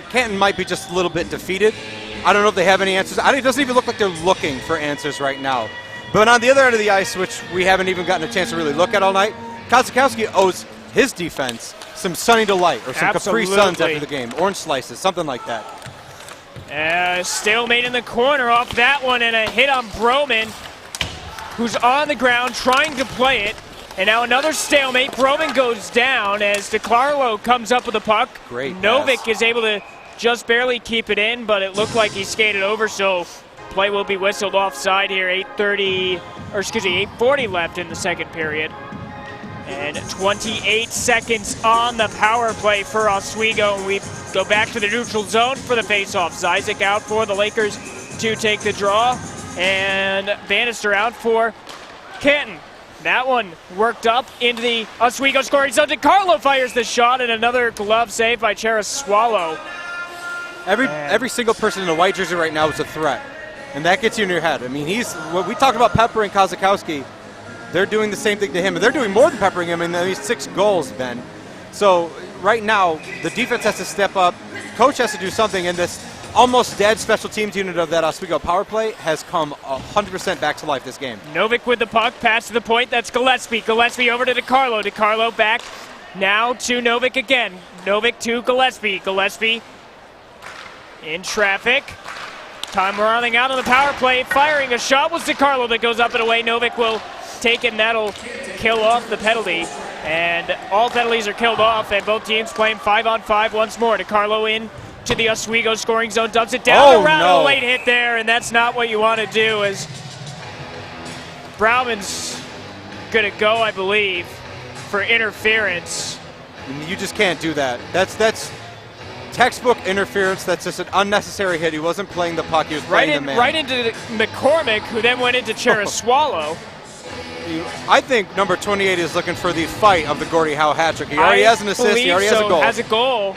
Canton might be just a little bit defeated. I don't know if they have any answers. It doesn't even look like they're looking for answers right now. But on the other end of the ice, which we haven't even gotten a chance to really look at all night, Kozakowski owes his defense some Sunny Delight or some Capri Suns after the game. Orange slices, something like that. Stalemate in the corner off that one, and a hit on Broman, who's on the ground trying to play it. And now another stalemate. Broman goes down as DeCarlo comes up with the puck. Great Novik pass. is able to just barely keep it in, but it looked like he skated over, so play will be whistled offside here. 8:40 left in the second period. And 28 seconds on the power play for Oswego. And we go back to the neutral zone for the faceoff. Zyzik out for the Lakers to take the draw. And Bannister out for Canton. That one worked up into the Oswego scoring zone. DeCarlo fires the shot, and another glove save by Cheraswalo. Every single person in a white jersey right now is a threat. And that gets you in your head. I mean, when we talked about Pepper and Kozakowski, they're doing the same thing to him, and they're doing more than peppering him in these 6 goals, Ben. So right now, the defense has to step up. Coach has to do something, and this almost dead special teams unit of that Oswego power play has come 100% back to life this game. Novik with the puck, pass to the point. That's Gillespie. Gillespie over to DeCarlo. DeCarlo back now to Novik again. Novik to Gillespie. Gillespie in traffic. Time running out on the power play. Firing a shot was DeCarlo that goes up and away. Novik will take it, and that'll kill off the penalty. And all penalties are killed off, and both teams playing 5-on-5 once more. DeCarlo in to the Oswego scoring zone, dumps it down around a late hit there, and that's not what you want to do, as Brauman's going to go, I believe, for interference. You just can't do that. That's textbook interference. That's just an unnecessary hit. He wasn't playing the puck. He was playing the man. Right into McCormick, who then went into Cheraswalo. I think number 28 is looking for the fight of the Gordie Howe hat trick. He already has an assist. He already has a goal. Has a goal.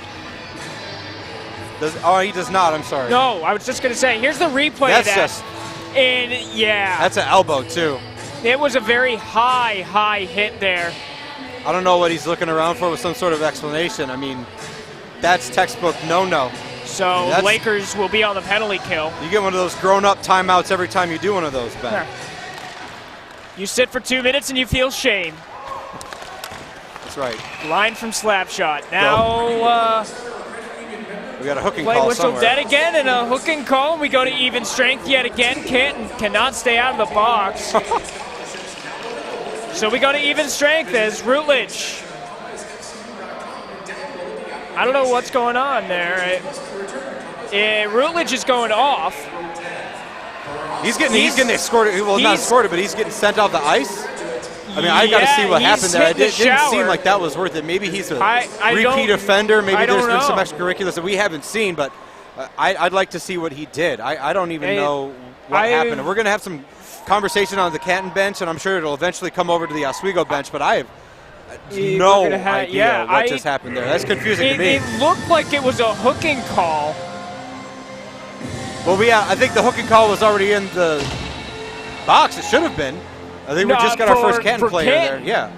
He does not. I'm sorry. No, I was just going to say, here's the replay of that. Just, and yeah. That's an elbow, too. It was a very high hit there. I don't know what he's looking around for with some sort of explanation. I mean, that's textbook no-no. So Lakers will be on the penalty kill. You get one of those grown-up timeouts every time you do one of those, Ben. Yeah. You sit for 2 minutes and you feel shame. That's right. Line from Slapshot. Now we got a hooking play call whistle somewhere. dead again and a hooking call. We go to even strength yet again. Canton cannot stay out of the box. So we go to even strength as Routledge. I don't know what's going on there. Routledge is going off. He's getting escorted. Well, not escorted, but he's getting sent off the ice. I mean, I got to see what happened there. It didn't seem like that was worth it. Maybe he's a repeat offender. Maybe there's been some extracurriculars that we haven't seen, but I'd like to see what he did. I don't even know what happened. We're going to have some conversation on the Canton bench, and I'm sure it'll eventually come over to the Oswego bench, but I have no idea what just happened there. That's confusing to me. It looked like it was a hooking call. Well, I think the hooking call was already in the box. It should have been. I think we just got our first Canton player there. Yeah.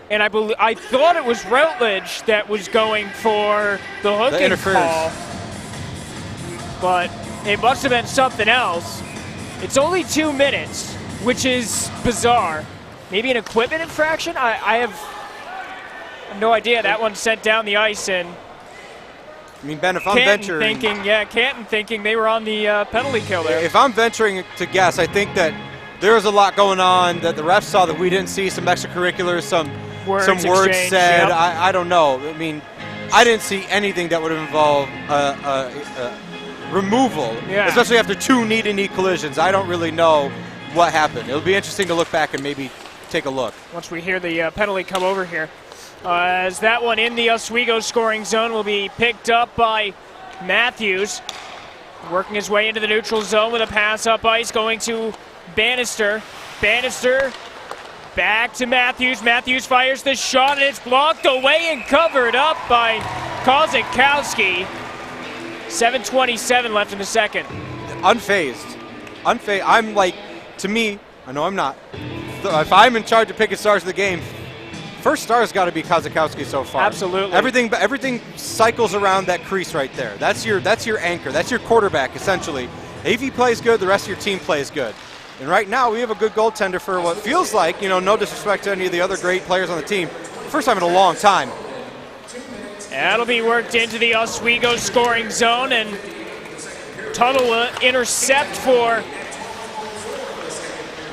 And I thought it was Routledge that was going for the hooking call. But it must have been something else. It's only 2 minutes, which is bizarre. Maybe an equipment infraction? I have no idea. That one sent down the ice, and I mean, Ben, if I'm venturing... Canton thinking they were on the penalty kill there. If I'm venturing to guess, I think that there was a lot going on that the refs saw that we didn't see, some extracurriculars, some words said. Yep. I don't know. I mean, I didn't see anything that would have involved removal, especially after 2 knee-to-knee collisions. I don't really know what happened. It'll be interesting to look back and maybe take a look. Once we hear the penalty come over here. As that one in the Oswego scoring zone will be picked up by Matthews. Working his way into the neutral zone with a pass up ice going to Bannister. Bannister back to Matthews. Matthews fires the shot and it's blocked away and covered up by Kozakowski. 7:27 left in the second. Unfazed. I'm like, to me, I know I'm not. If I'm in charge of picking stars of the game, first star's got to be Kozakowski so far. Absolutely. Everything cycles around that crease right there. That's your anchor. That's your quarterback, essentially. If he plays good, the rest of your team plays good. And right now, we have a good goaltender for what feels like, no disrespect to any of the other great players on the team, first time in a long time. That'll be worked into the Oswego scoring zone, and Tuttle will intercept for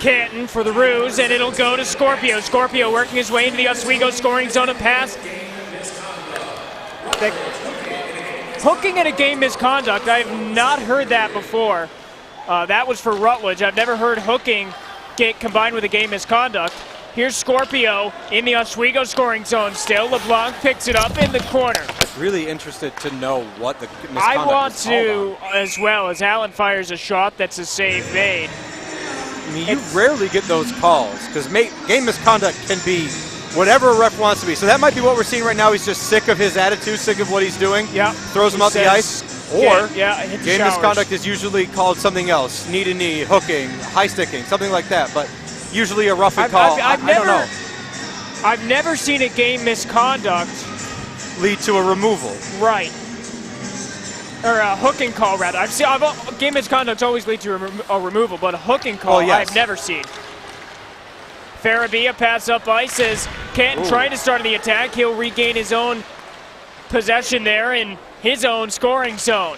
Canton for the ruse, and it'll go to Scorpio. Scorpio working his way into the Oswego scoring zone and pass. Hooking in a game misconduct, I have not heard that before. That was for Rutledge. I've never heard hooking get combined with a game misconduct. Here's Scorpio in the Oswego scoring zone still. LeBlanc picks it up in the corner. Really interested to know what the misconduct I want is to as well, as Allen fires a shot that's a save made. I mean, you rarely get those calls because game misconduct can be whatever a ref wants to be. So that might be what we're seeing right now. He's just sick of his attitude, sick of what he's doing. Yeah. Throws him out the ice. Or game misconduct is usually called something else. Knee-to-knee, hooking, high-sticking, something like that. But usually a roughing call, I don't know. I've never seen a game misconduct lead to a removal. Right. Or a hooking call, rather. Game misconduct always leads to a removal, but a hooking call I've never seen. Farabee, a pass up ice as Canton trying to start the attack. He'll regain his own possession there in his own scoring zone.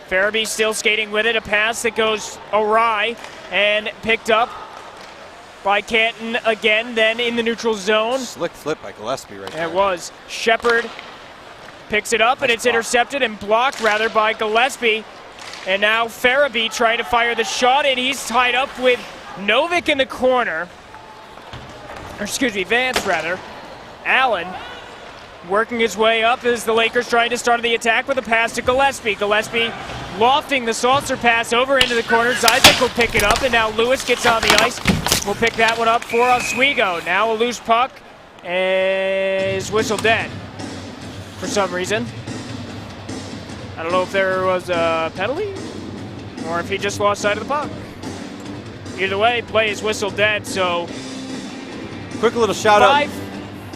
Farabee still skating with it. A pass that goes awry and picked up by Canton again, then in the neutral zone. Slick flip by Gillespie right there. It was. Shepard picks it up, and it's intercepted and blocked, rather, by Gillespie. And now Farabee trying to fire the shot, and he's tied up with Novick in the corner. Or excuse me, Vance, rather. Allen working his way up as the Lakers trying to start the attack with a pass to Gillespie. Gillespie lofting the saucer pass over into the corner. Zizek will pick it up, and now Lewis gets on the ice. will pick that one up for Oswego. Now a loose puck is whistled dead for some reason. I don't know if there was a penalty or if he just lost sight of the puck. Either way, play is whistled dead, so... Quick little shout out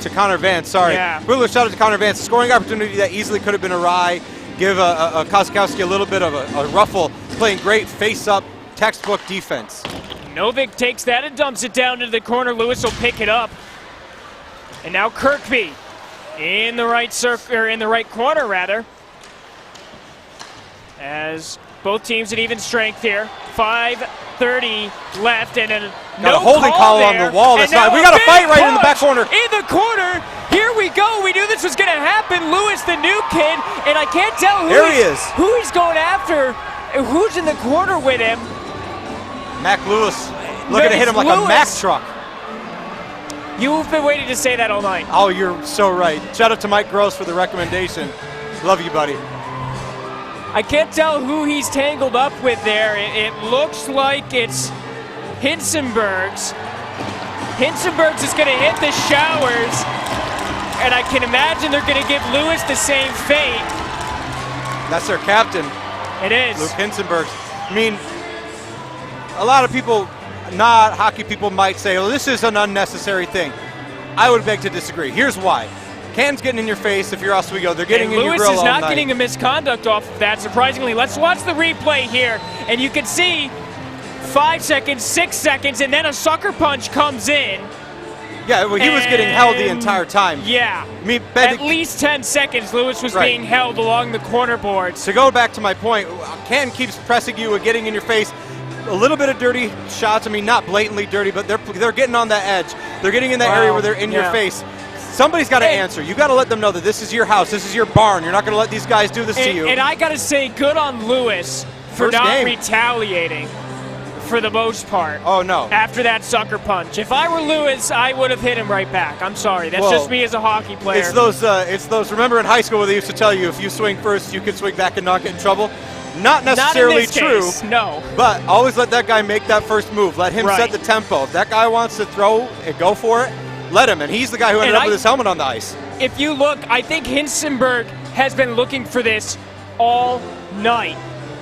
to Connor Vance, sorry. Yeah. Quick little shout out to Connor Vance. Scoring opportunity that easily could have been awry. Give a Kozakowski a little bit of a ruffle. Playing great face-up, textbook defense. Novik takes that and dumps it down to the corner. Lewis will pick it up. And now Kirkby in the right circle, or in the right corner rather. As both teams at even strength here. 5:30 left, and then Got a holding call on the wall this time. We got a fight right in the back corner. In the corner. Here we go. We knew this was going to happen. Lewis, the new kid, and I can't tell who he's going after. And who's in the corner with him? Mac Lewis looking to hit him like a Mack truck. You've been waiting to say that all night. Oh, you're so right. Shout out to Mike Gross for the recommendation. Love you, buddy. I can't tell who he's tangled up with there. It looks like it's Hinsenberg's. Hinsenberg's is going to hit the showers, and I can imagine they're going to give Lewis the same fate. That's their captain. It is. Luke Hinsenberg. I mean, a lot of people, not hockey people, might say, well, this is an unnecessary thing. I would beg to disagree. Here's why. Can's getting in your face if you're Oswego. They're getting in your grill all night. Lewis is not getting a misconduct off of that, surprisingly. Let's watch the replay here, and you can see 5 seconds, 6 seconds, and then a sucker punch comes in. Yeah, well, he was getting held the entire time. Yeah. I mean, at least 10 seconds, Lewis was being held along the corner boards. To go back to my point, Can keeps pressing you and getting in your face. A little bit of dirty shots. I mean, not blatantly dirty, but they're getting on that edge. They're getting in that area where they're in your face. Somebody's got to answer. You got to let them know that this is your house, this is your barn. You're not going to let these guys do this to you. And I got to say, good on Lewis for not retaliating for the most part. Oh, no. After that sucker punch. If I were Lewis, I would have hit him right back. I'm sorry. That's just me as a hockey player. It's those. Remember in high school where they used to tell you if you swing first, you can swing back and not get in trouble. Not necessarily true. Case, no. But always let that guy make that first move. Let him set the tempo. If that guy wants to throw and go for it, let him. And he's the guy who ended up with his helmet on the ice. If you look, I think Hinsenberg has been looking for this all night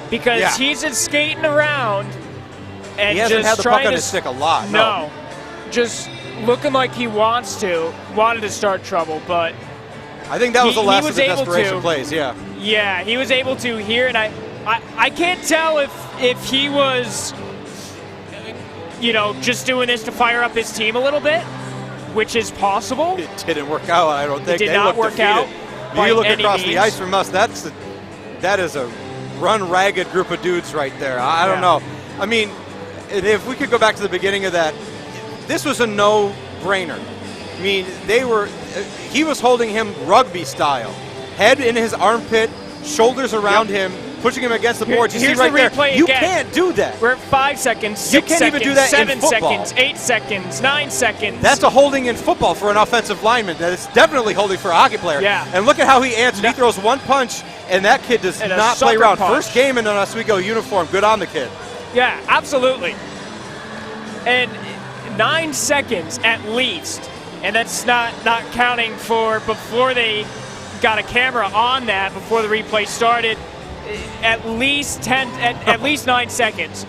because he's been skating around and he hasn't just had the puck on his stick a lot. No, just looking like he wanted to start trouble, but I think that was the last of the desperation plays. Yeah, he was able to here, and I can't tell if he was, just doing this to fire up his team a little bit, which is possible. It didn't work out, I don't think. It did not work out. You look across the ice from us, that is a run ragged group of dudes right there. I don't know. I mean, if we could go back to the beginning of that, this was a no-brainer. I mean, he was holding him rugby style. Head in his armpit, shoulders around him, pushing him against the boards. You see right there, you can't do that. We're at 5 seconds, 6 seconds, you can't even do that 7 in football. seconds, 8 seconds, 9 seconds. That's a holding in football for an offensive lineman. That is definitely holding for a hockey player. Yeah. And look at how he answered. He throws one punch, and that kid does not play around. First game in an Oswego uniform. Good on the kid. Yeah, absolutely. And 9 seconds at least. And that's not counting for before they got a camera on that, before the replay started. At least 9 seconds.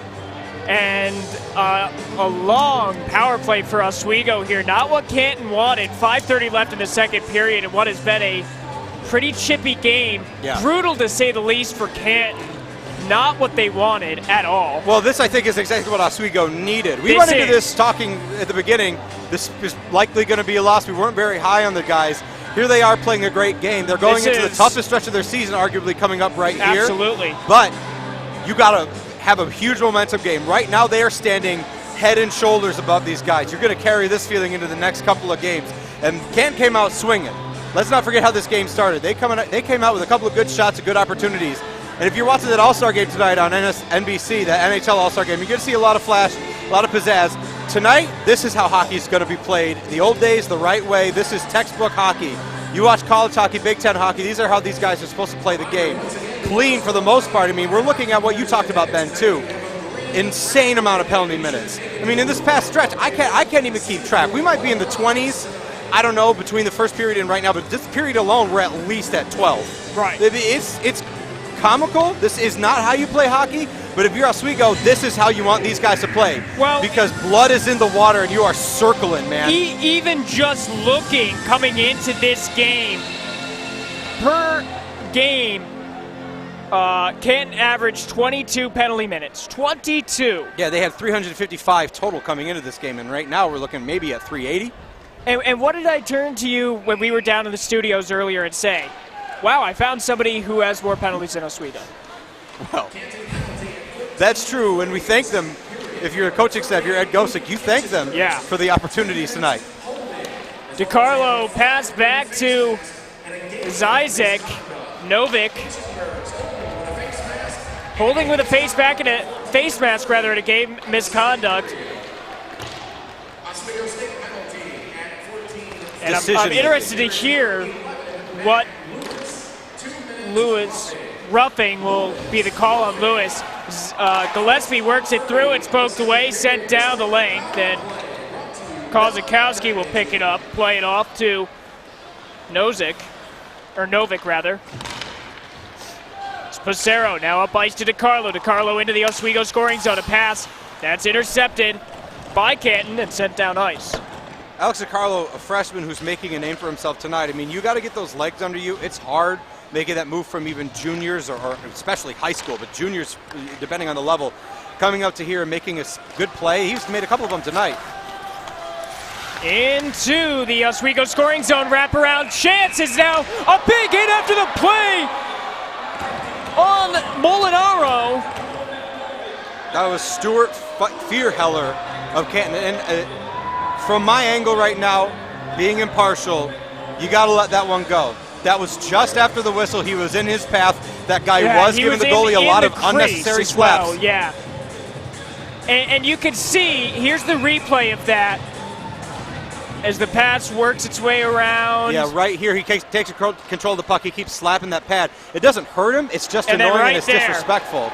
And a long power play for Oswego here. Not what Canton wanted. 5:30 left in the second period, and what has been a pretty chippy game. Yeah. Brutal to say the least for Canton. Not what they wanted at all. Well, this I think is exactly what Oswego needed. We went into this talking at the beginning. This is likely going to be a loss. We weren't very high on the guys. Here they are playing a great game. They're going into the toughest stretch of their season, arguably coming up right here. Absolutely. But you got to have a huge momentum game. Right now they are standing head and shoulders above these guys. You're going to carry this feeling into the next couple of games. And Canton came out swinging. Let's not forget how this game started. They came out with a couple of good shots and good opportunities. And if you're watching that All-Star game tonight on NBC, that NHL All-Star game, you're going to see a lot of flash, a lot of pizzazz. Tonight, this is how hockey is going to be played. The old days, the right way. This is textbook hockey. You watch college hockey, Big Ten hockey. These are how these guys are supposed to play the game. Clean for the most part. I mean, we're looking at what you talked about, Ben, too. insane amount of penalty minutes. I mean, in this past stretch, I can't even keep track. We might be in the 20s, I don't know, between the first period and right now, but this period alone, we're at least at 12. Right. It's comical. This is not how you play hockey, but if you're Oswego, this is how you want these guys to play. Well, because blood is in the water and you are circling, man. Even just looking, coming into this game, per game, Canton averaged 22 penalty minutes. 22. Yeah, they had 355 total coming into this game, and right now we're looking maybe at 380. And what did I turn to you when we were down in the studios earlier and say, wow, I found somebody who has more penalties than Oswego? Well, that's true, and we thank them. If you're a coaching staff, you're Ed Gosick, you thank them for the opportunities tonight. DiCarlo pass back to Zizek. Novik holding with a face mask at a game misconduct. And I'm interested to hear what Lewis roughing will be the call on Lewis. Gillespie works it through, it's poked away, sent down the length, and Kozakowski will pick it up, play it off to Novik. It's Passero now up ice to DiCarlo. DiCarlo into the Oswego scoring zone. A pass that's intercepted by Canton and sent down ice. Alex DiCarlo, a freshman who's making a name for himself tonight. I mean, you got to get those legs under you. It's hard making that move from even juniors or especially high school, but juniors, depending on the level, coming up to here and making a good play. He's made a couple of them tonight. Into the Oswego scoring zone, wraparound chance is now a big hit after the play on Molinaro. That was Stuart Fearheller of Canton. And from my angle right now, being impartial, you got to let that one go. That was just after the whistle. He was in his path. That guy was giving the goalie a lot of unnecessary slaps. Well, yeah. And you can see, here's the replay of that. As the pass works its way around. Yeah, right here, he takes control of the puck. He keeps slapping that pad. It doesn't hurt him. It's just annoying and it's disrespectful.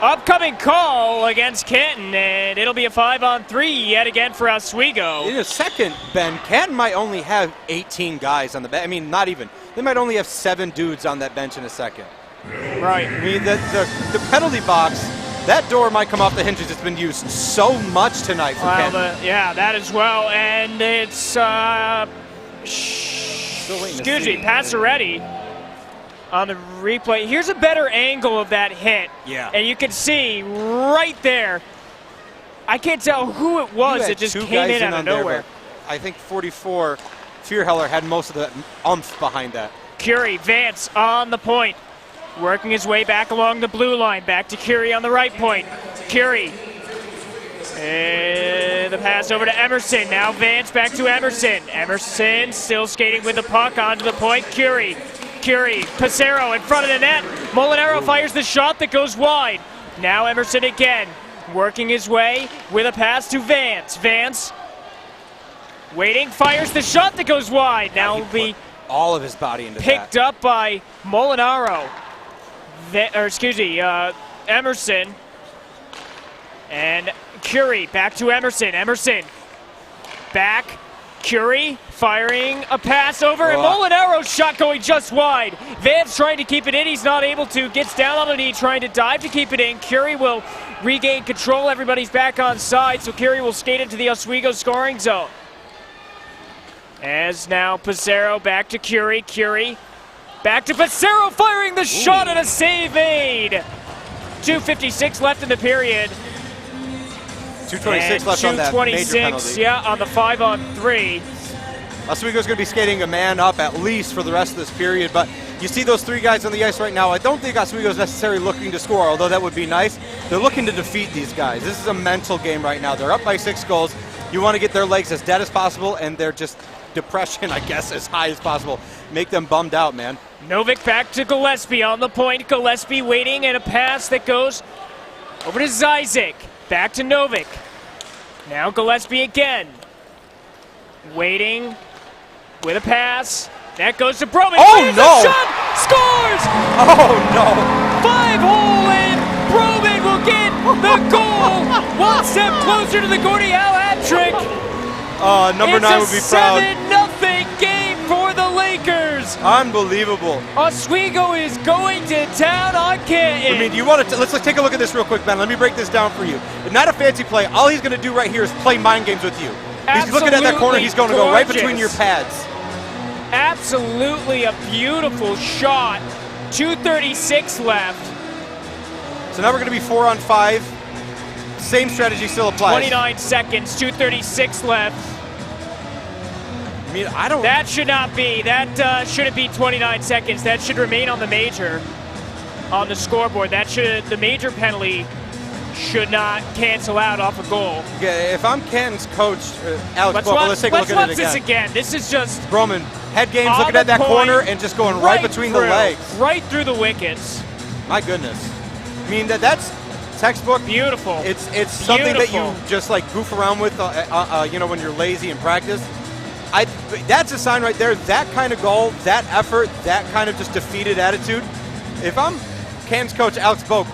Upcoming call against Canton, and it'll be a 5-on-3 yet again for Oswego. In a second, Ben, Canton might only have 18 guys on the bench. I mean, not even. They might only have 7 dudes on that bench in a second. Right. I mean, the penalty box, that door might come off the hinges. It's been used so much tonight for Canton. Yeah, that as well. And it's, Passeretti on the replay. Here's a better angle of that hit. Yeah. And you can see right there, I can't tell who it was. It just came in out of nowhere. I think 44, Fearheller had most of the oomph behind that. Curie, Vance on the point. Working his way back along the blue line. Back to Curie on the right point. Curie. And the pass over to Emerson. Now Vance back to Emerson. Emerson still skating with the puck onto the point. Curie. Passero in front of the net. Molinaro fires the shot that goes wide. Now Emerson again. Working his way with a pass to Vance. Vance waiting, fires the shot that goes wide. Now will be all of his body into picked up by Molinaro. Emerson. And Curie back to Emerson. Emerson back. Curie firing a pass over, and Molinaro's shot going just wide. Vance trying to keep it in. He's not able to. Gets down on a knee, trying to dive to keep it in. Curie will regain control. Everybody's back on side, so Curie will skate into the Oswego scoring zone. As now Passero back to Curie. Curie back to Passero, firing the shot and a save made. 2:56 left in the period. 2:26 left on that major penalty. Yeah, on the 5-on-3. Oswego's going to be skating a man up at least for the rest of this period, but you see those 3 guys on the ice right now. I don't think Oswego's necessarily looking to score, although that would be nice. They're looking to defeat these guys. This is a mental game right now. They're up by 6 goals. You want to get their legs as dead as possible, and they're just depression, I guess, as high as possible. Make them bummed out, man. Novik back to Gillespie on the point. Gillespie waiting, and a pass that goes over to Zizek. Back to Novik. Now Gillespie again. Waiting with a pass. That goes to Broman. Oh, no! Shot! Scores! Oh, no! 5-hole in. Broman will get The goal! One step closer to the Gordie Howe hat trick. Number 9 would be proud. It's a 7-0 game for the Lakers. Unbelievable. Oswego is going to town on Canton. I mean, you want to let's take a look at this real quick, Ben. Let me break this down for you. Not a fancy play. All he's going to do right here is play mind games with you. He's looking at that corner. He's going to go right between your pads. Absolutely a beautiful shot. 2:36 left. So now we're going to be 4 on 5. Same strategy still applies. 29 seconds, 2:36 left. I mean, I don't. That should not be. That shouldn't be 29 seconds. That should remain on the major, on the scoreboard. The major penalty should not cancel out off a goal. Yeah, if I'm Canton's coach, Alex Boca, let's take a look at it again. Let's watch this again. This is just Broman, head games, looking at that corner and just going right between the legs. Right through the wickets. My goodness. I mean, that's textbook. Beautiful. It's something that you just like goof around with, when you're lazy in practice. That's a sign right there. That kind of goal, that effort, that kind of just defeated attitude. If I'm Canton's coach, Alex Boak,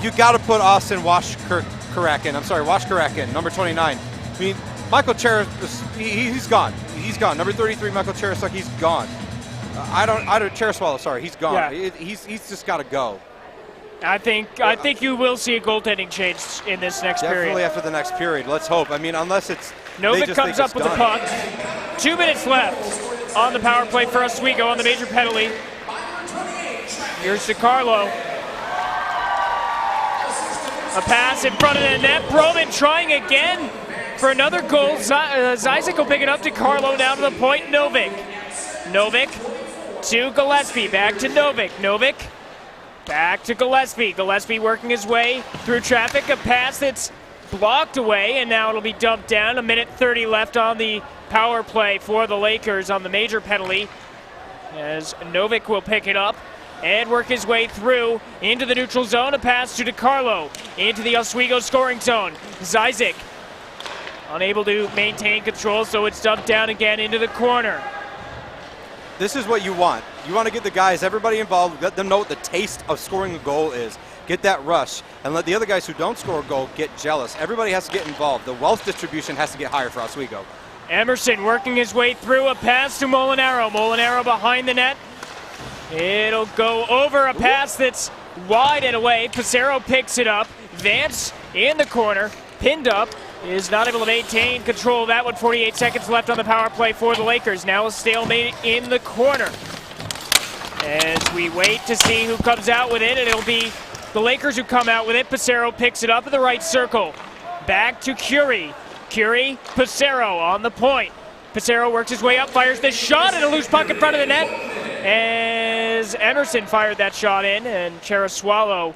you got to put Austin Washkarak in, number 29. I mean, Michael Cheras, he's gone. He's gone. Number 33, Michael Cheras, he's gone. Cheraswalo, sorry, he's gone. Yeah. He's just got to go. I think you will see a goaltending change in this next period. Definitely after the next period. Let's hope. I mean, unless it's Novik comes up with the puck. 2 minutes left on the power play for Oswego on the major penalty. Here's DiCarlo. A pass in front of the net. Broman trying again for another goal. Zizek will pick it up. DiCarlo down to the point. Novik to Gillespie. Back to Novik. Novik back to Gillespie. Gillespie working his way through traffic. A pass that's blocked away, and now it'll be dumped down. 1:30 left on the power play for the Lakers on the major penalty, as Novik will pick it up and work his way through into the neutral zone. A pass to DiCarlo into the Oswego scoring zone. Zizek unable to maintain control, so it's dumped down again into the corner. This is what you want. You want to get the guys, everybody involved, let them know what the taste of scoring a goal is. Get that rush, and let the other guys who don't score a goal get jealous. Everybody has to get involved. The wealth distribution has to get higher for Oswego. Emerson working his way through. A pass to Molinaro. Molinaro behind the net. It'll go over. A pass that's wide and away. Pissarro picks it up. Vance in the corner, pinned up, is not able to maintain control of that one. 48 seconds left on the power play for the Lakers. Now a stalemate in the corner. As we wait to see who comes out with it, and it'll be the Lakers who come out with it. Pissarro picks it up in the right circle. Back to Curie. Curie, Pissarro on the point. Pissarro works his way up, fires the shot, and a loose puck in front of the net. As Emerson fired that shot in, and Cheraswalo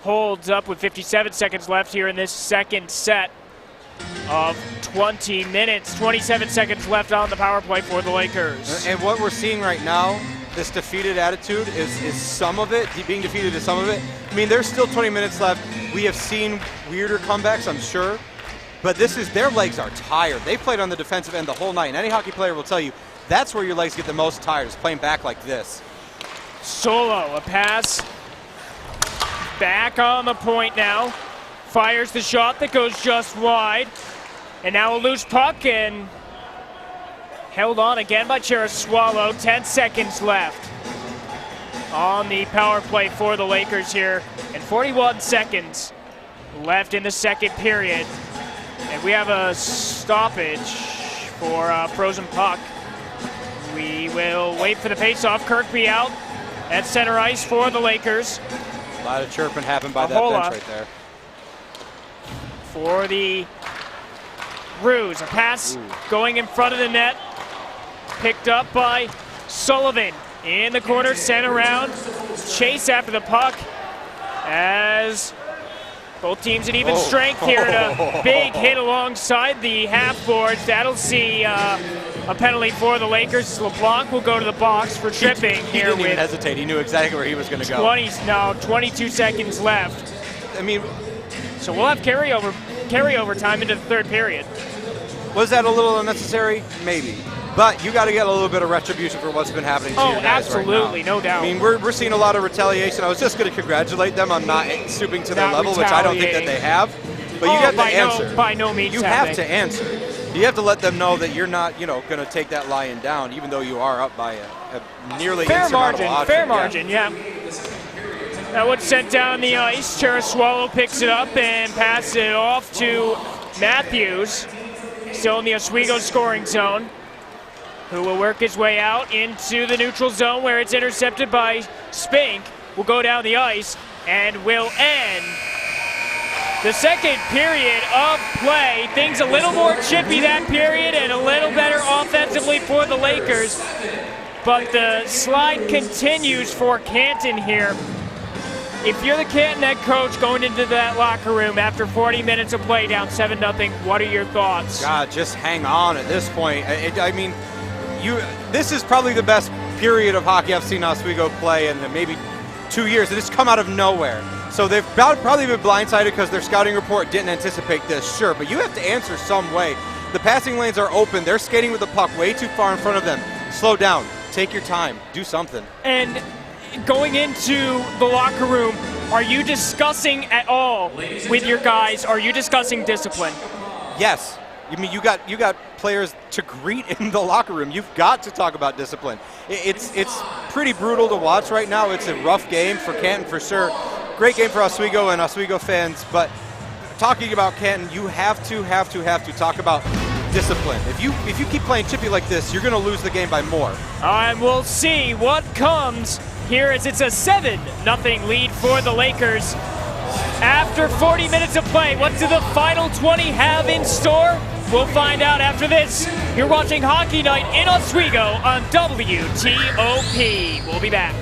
holds up with 57 seconds left here in this second set of 20 minutes. 27 seconds left on the power play for the Lakers. And what we're seeing right now, this defeated attitude, is some of it. Being defeated is some of it. I mean, there's still 20 minutes left. We have seen weirder comebacks, I'm sure. But their legs are tired. They played on the defensive end the whole night. And any hockey player will tell you, that's where your legs get the most tired, is playing back like this. Solo, a pass. Back on the point now. Fires the shot that goes just wide. And now a loose puck, and held on again by Cheraswalo. 10 seconds left on the power play for the Lakers here. And 41 seconds left in the second period. And we have a stoppage for a frozen puck. We will wait for the faceoff. Kirkby out at center ice for the Lakers. A lot of chirping happened by that bench right there. For the Ruse, a pass going in front of the net. Picked up by Sullivan in the corner, sent around. Chase after the puck as both teams at even strength here, and a big hit alongside the half boards. That'll see a penalty for the Lakers. LeBlanc will go to the box for tripping he here. Didn't even hesitate. He knew exactly where he was going to go. 22 seconds left. I mean, so we'll have carryover time into the third period. Was that a little unnecessary? Maybe. But you got to get a little bit of retribution for what's been happening to Oh, your guys absolutely, right now. no doubt. I mean, we're seeing a lot of retaliation. I was just going to congratulate them on not stooping to their Not level, which I don't think that they have. But you have to answer. By no means you have to answer. You have to let them know that you're not, going to take that lion down, even though you are up by a nearly fair margin. insurmountable Fair option. margin, yeah. That one's sent down the ice. Swallow picks it up and passes it off to Matthews, still in the Oswego scoring zone, who will work his way out into the neutral zone where it's intercepted by Spink. Will go down the ice and will end the second period of play. Things a little more chippy that period and a little better offensively for the Lakers. But the slide continues for Canton here. If you're the Canton head coach going into that locker room after 40 minutes of play down 7-0, what are your thoughts? God, just hang on at this point. This is probably the best period of hockey I've seen Oswego play in maybe 2 years. It's come out of nowhere. So they've probably been blindsided because their scouting report didn't anticipate this, sure. But you have to answer some way. The passing lanes are open. They're skating with the puck way too far in front of them. Slow down. Take your time. Do something. And going into the locker room, are you discussing at all with your guys, are you discussing discipline? Yes. I mean, you got players to greet in the locker room. You've got to talk about discipline. It's pretty brutal to watch right now. It's a rough game for Canton for sure. Great game for Oswego and Oswego fans, but talking about Canton, you have to talk about discipline. If you keep playing chippy like this, you're going to lose the game by more. And we'll see what comes here as it's a 7-0 lead for the Lakers. After 40 minutes of play, what do the final 20 have in store? We'll find out after this. You're watching Hockey Night in Oswego on WTOP. We'll be back.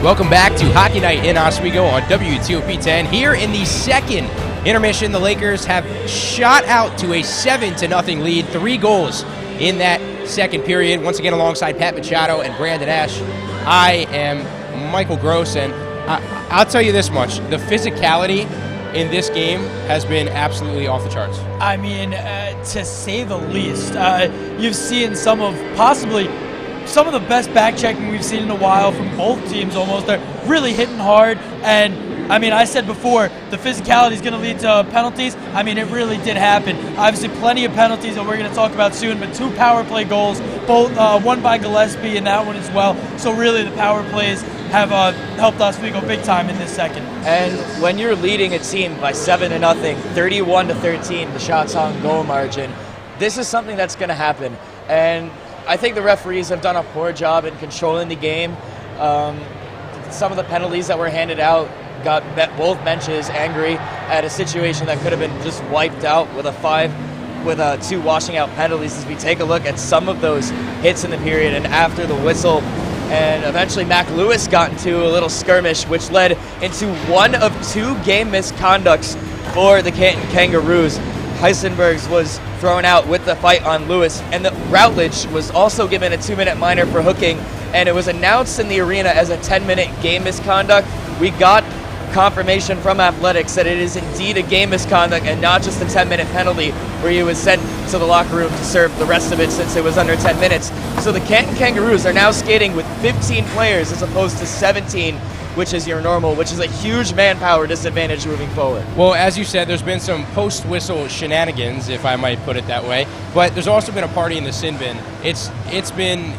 Welcome back to Hockey Night in Oswego on WTOP 10. Here in the second intermission, the Lakers have shot out to a 7-0 lead, 3 goals in that second period. Once again, alongside Pat Machado and Brandon Ash, I am Michael Gross, and I'll tell you this much. The physicality in this game has been absolutely off the charts. I mean, to say the least. You've seen some of the best back checking we've seen in a while from both teams almost. They're really hitting hard, and I mean, I said before, the physicality is going to lead to penalties. I mean, it really did happen. Obviously, plenty of penalties that we're going to talk about soon, but 2 power play goals, both one by Gillespie and that one as well. So really, the power plays have helped Oswego big time in this second. And when you're leading a team by 7-0, 31-13, the shots on goal margin, this is something that's going to happen. And I think the referees have done a poor job in controlling the game. Some of the penalties that were handed out got both benches angry at a situation that could have been just wiped out with a 2 washing out penalties. As we take a look at some of those hits in the period and after the whistle, and eventually Mac Lewis got into a little skirmish, which led into one of 2 game misconducts for the Canton Kangaroos. Heisenberg's was thrown out with the fight on Lewis, and the Routledge was also given a 2-minute minor for hooking, and it was announced in the arena as a 10-minute game misconduct. We got confirmation from Athletics that it is indeed a game misconduct and not just a 10-minute penalty where he was sent to the locker room to serve the rest of it since it was under 10 minutes. So the Canton Kangaroos are now skating with 15 players as opposed to 17, which is your normal, which is a huge manpower disadvantage moving forward. Well, as you said, there's been some post-whistle shenanigans, if I might put it that way, but there's also been a party in the sin bin. It's been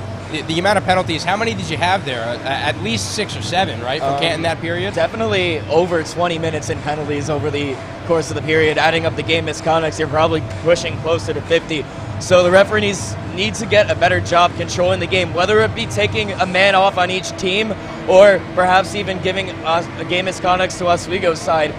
the amount of penalties. How many did you have there? At least 6 or 7, right, for Canton that period? Definitely over 20 minutes in penalties over the course of the period. Adding up the game misconducts, you're probably pushing closer to 50. So the referees need to get a better job controlling the game, whether it be taking a man off on each team or perhaps even giving a game misconducts to Oswego's side,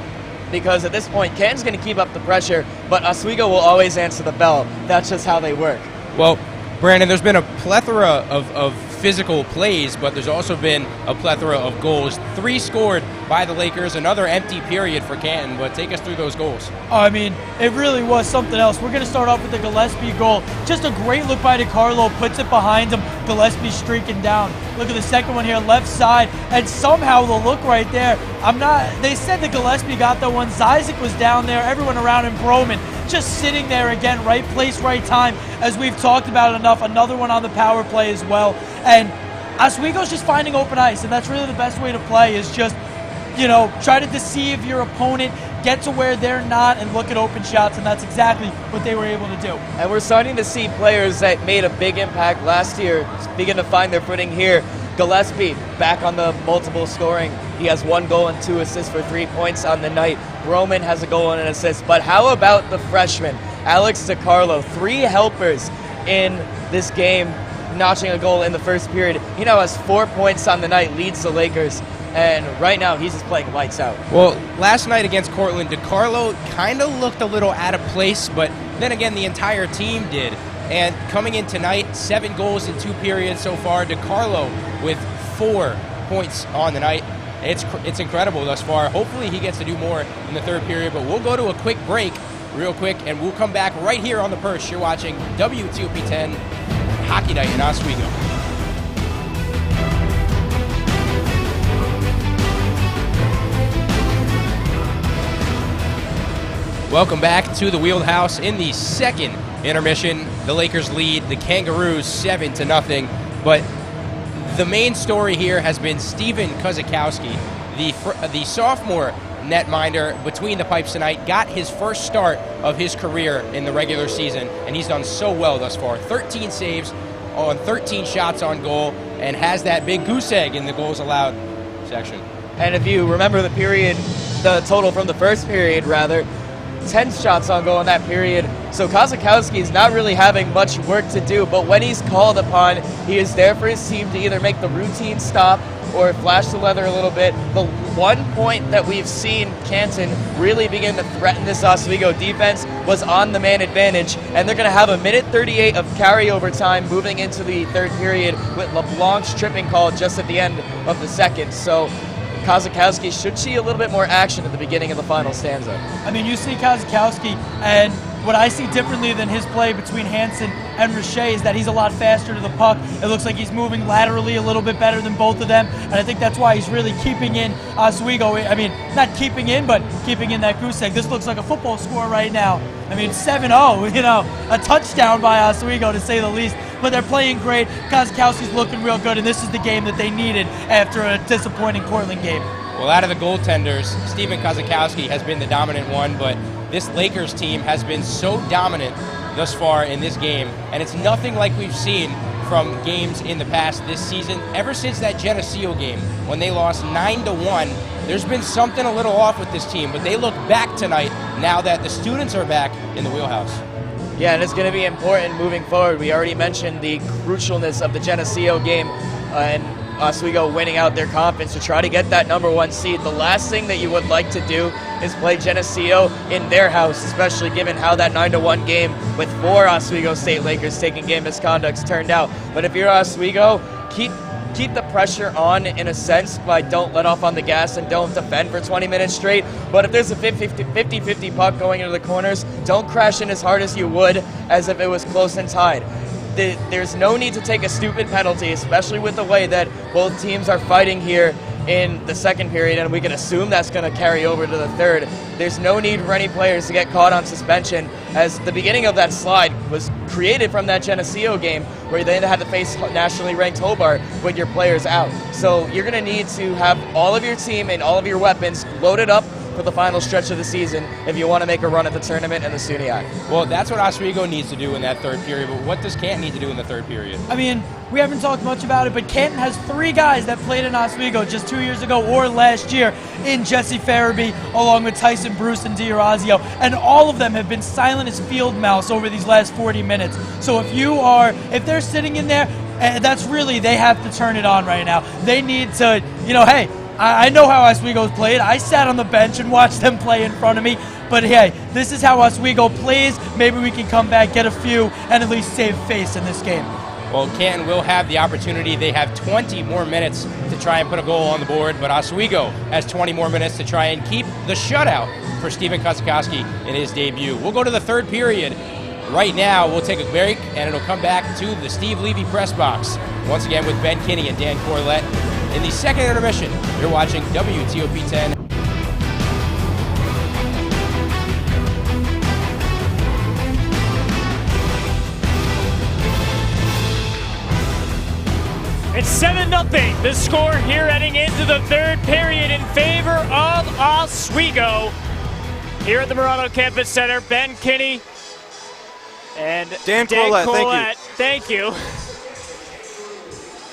because at this point, Canton's going to keep up the pressure, but Oswego will always answer the bell. That's just how they work. Well, Brandon, there's been a plethora of physical plays, but there's also been a plethora of goals. 3 scored by the Lakers, another empty period for Canton, but take us through those goals. Oh, I mean, it really was something else. We're going to start off with the Gillespie goal. Just a great look by DiCarlo, puts it behind him. Gillespie streaking down. Look at the second one here, left side, and somehow the look right there. They said that Gillespie got that one. Zizek was down there, everyone around him, Broman, just sitting there again, right place, right time, as we've talked about enough. Another one on the power play as well. And Oswego's just finding open ice, and that's really the best way to play, is just, try to deceive your opponent, get to where they're not, and look at open shots, and that's exactly what they were able to do. And we're starting to see players that made a big impact last year begin to find their footing here. Gillespie back on the multiple scoring. He has 1 goal and 2 assists for 3 points on the night. Roman has a goal and an assist. But how about the freshman, Alex DiCarlo? 3 helpers in this game, notching a goal in the first period. He now has 4 points on the night, leads the Lakers. And right now, he's just playing lights out. Well, last night against Cortland, DiCarlo kind of looked a little out of place, but then again, the entire team did. And coming in tonight, 7 goals in 2 periods so far. DiCarlo with 4 points on the night. It's incredible thus far. Hopefully he gets to do more in the third period, but we'll go to a quick break real quick, and we'll come back right here on the Perch. You're watching WTOP 10 Hockey Night in Oswego. Welcome back to the Wheelhouse in the second intermission. The Lakers lead the Kangaroos 7-0, but the main story here has been Steven Kozakowski, the sophomore netminder between the pipes tonight, got his first start of his career in the regular season, and he's done so well thus far. 13 saves on 13 shots on goal, and has that big goose egg in the goals allowed section. And if you remember the total from the first period, 10 shots on goal in that period. So Kozakowski is not really having much work to do, but when he's called upon, he is there for his team to either make the routine stop or flash the leather a little bit. The one point that we've seen Canton really begin to threaten this Oswego defense was on the man advantage, and they're going to have a minute 38 of carryover time moving into the third period with LeBlanc's tripping call just at the end of the second. So Kozakowski should see a little bit more action at the beginning of the final stanza. I mean, you see Kozakowski, and what I see differently than his play between Hansen and Richer is that he's a lot faster to the puck. It looks like he's moving laterally a little bit better than both of them, and I think that's why he's really keeping in Oswego. I mean, not keeping in, but keeping in that goose egg. This looks like a football score right now. I mean, 7-0, a touchdown by Oswego to say the least. But they're playing great. Kozakowski's looking real good, and this is the game that they needed after a disappointing Portland game. Well, out of the goaltenders, Steven Kozakowski has been the dominant one, but this Lakers team has been so dominant thus far in this game, and it's nothing like we've seen from games in the past this season. Ever since that Geneseo game, when they lost 9-1, there's been something a little off with this team, but they look back tonight now that the students are back in the wheelhouse. Yeah, and it's going to be important moving forward. We already mentioned the crucialness of the Geneseo game and Oswego winning out their conference to try to get that #1 seed. The last thing that you would like to do is play Geneseo in their house, especially given how that 9-1 game with 4 Oswego State Lakers taking game misconducts turned out. But if you're Oswego, keep the pressure on in a sense by don't let off on the gas and don't defend for 20 minutes straight. But if there's a 50-50 puck going into the corners, don't crash in as hard as you would as if it was close and tied. There's no need to take a stupid penalty, especially with the way that both teams are fighting here in the second period, and we can assume that's going to carry over to the third. There's no need for any players to get caught on suspension, as the beginning of that slide was created from that Geneseo game where they had to face nationally ranked Hobart with your players out. So you're going to need to have all of your team and all of your weapons loaded up for the final stretch of the season if you want to make a run at the tournament and the SUNY. Well, that's what Oswego needs to do in that third period, but what does Canton need to do in the third period? I mean, we haven't talked much about it, but Canton has 3 guys that played in Oswego just 2 years ago or last year in Jesse Farabee, along with Tyson Bruce and D'Orazio, and all of them have been silent as field mouse over these last 40 minutes. So if they're sitting in there, that's really, they have to turn it on right now. They need to, hey, I know how Oswego's played. I sat on the bench and watched them play in front of me. But hey, this is how Oswego plays. Maybe we can come back, get a few, and at least save face in this game. Well, Canton will have the opportunity. They have 20 more minutes to try and put a goal on the board, but Oswego has 20 more minutes to try and keep the shutout for Stephen Kozakowski in his debut. We'll go to the third period. Right now, we'll take a break, and it'll come back to the Steve Levy press box. Once again with Ben Kinney and Dan Corlett. In the second intermission, you're watching WTOP 10. It's 7-0, the score here heading into the third period in favor of Oswego. Here at the Murano Campus Center, Ben Kinney and Dan Corlett, thank you.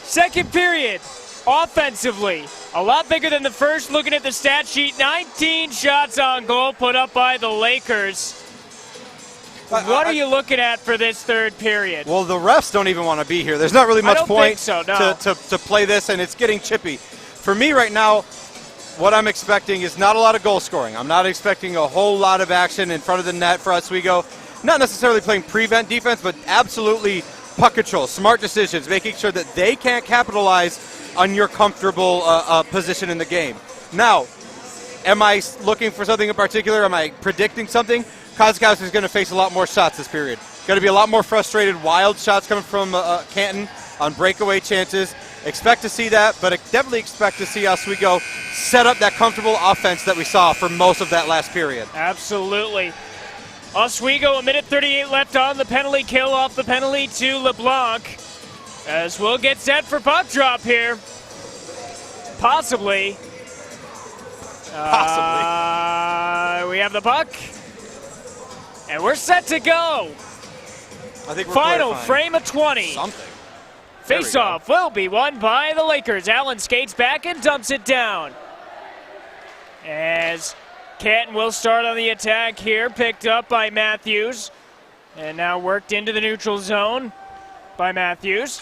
Second period, offensively, a lot bigger than the first. Looking at the stat sheet, 19 shots on goal put up by the Lakers. What are you looking at for this third period? Well, the refs don't even want to be here. There's not really much point to play this, and it's getting chippy. For me right now, what I'm expecting is not a lot of goal scoring. I'm not expecting a whole lot of action in front of the net for Oswego. Not necessarily playing prevent defense, but absolutely puck control, smart decisions, making sure that they can't capitalize on your comfortable position in the game. Now, am I looking for something in particular? Am I predicting something? Kozakowski is going to face a lot more shots this period. Going to be a lot more frustrated, wild shots coming from Canton on breakaway chances. Expect to see that, but I definitely expect to see Oswego set up that comfortable offense that we saw for most of that last period. Absolutely. Oswego, a minute 38 left on the penalty kill off the penalty to LeBlanc. As we'll get set for puck drop here. Possibly. We have the puck. And we're set to go. I think we're Final clarifying. frame of 20. Something. Face-off will be won by the Lakers. Allen skates back and dumps it down. As Canton will start on the attack here, picked up by Matthews. And now worked into the neutral zone by Matthews.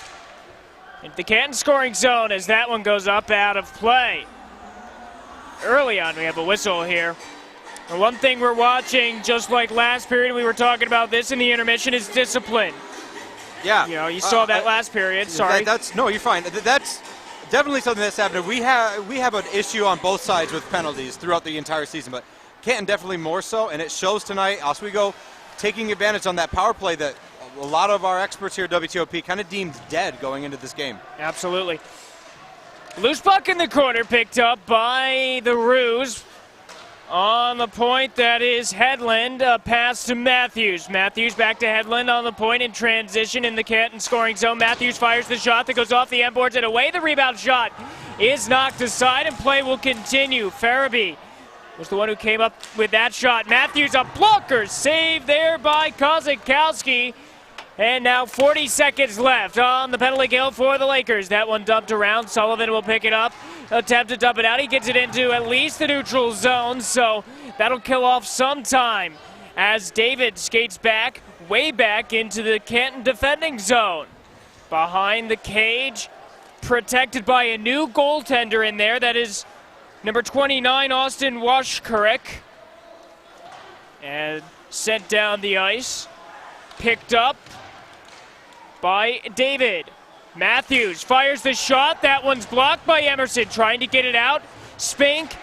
Into the Canton scoring zone as that one goes up out of play. Early on, we have a whistle here. And one thing we're watching, just like last period, we were talking about this in the intermission, is discipline. Yeah. You know, you saw that last period. Sorry. No, you're fine. That's definitely something that's happening. We have an issue on both sides with penalties throughout the entire season, but Canton definitely more so, and it shows tonight. Oswego taking advantage on that power play that a lot of our experts here at WTOP kind of deemed dead going into this game. Absolutely. Loose puck in the corner, picked up by the Roos. On the point, that is Headland. A pass to Matthews. Matthews back to Headland on the point in transition in the Canton scoring zone. Matthews fires the shot that goes off the end boards and away. The rebound shot is knocked aside and play will continue. Farabee was the one who came up with that shot. Matthews, a blocker save there by Kozakowski. And now 40 seconds left on the penalty kill for the Lakers. That one dumped around. Sullivan will pick it up. Attempt to dump it out. He gets it into at least the neutral zone, so that'll kill off some time as David skates back, way back into the Canton defending zone. Behind the cage, protected by a new goaltender in there. That is number 29, Austin Washkurek. And sent down the ice. Picked up by David. Matthews fires the shot. That one's blocked by Emerson, trying to get it out. Spink.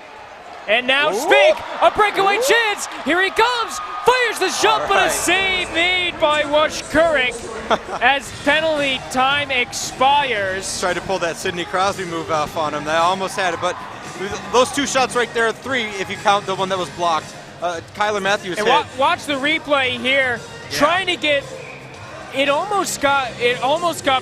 And now Spink, a breakaway chance. Here he comes. Fires the shot, but a save made by Washkurek as penalty time expires. Tried to pull that Sidney Crosby move off on him. They almost had it, but those two shots right there, 3 if you count the one that was blocked. Kyler Matthews and hit. Watch the replay here. Yeah. Trying to get it almost got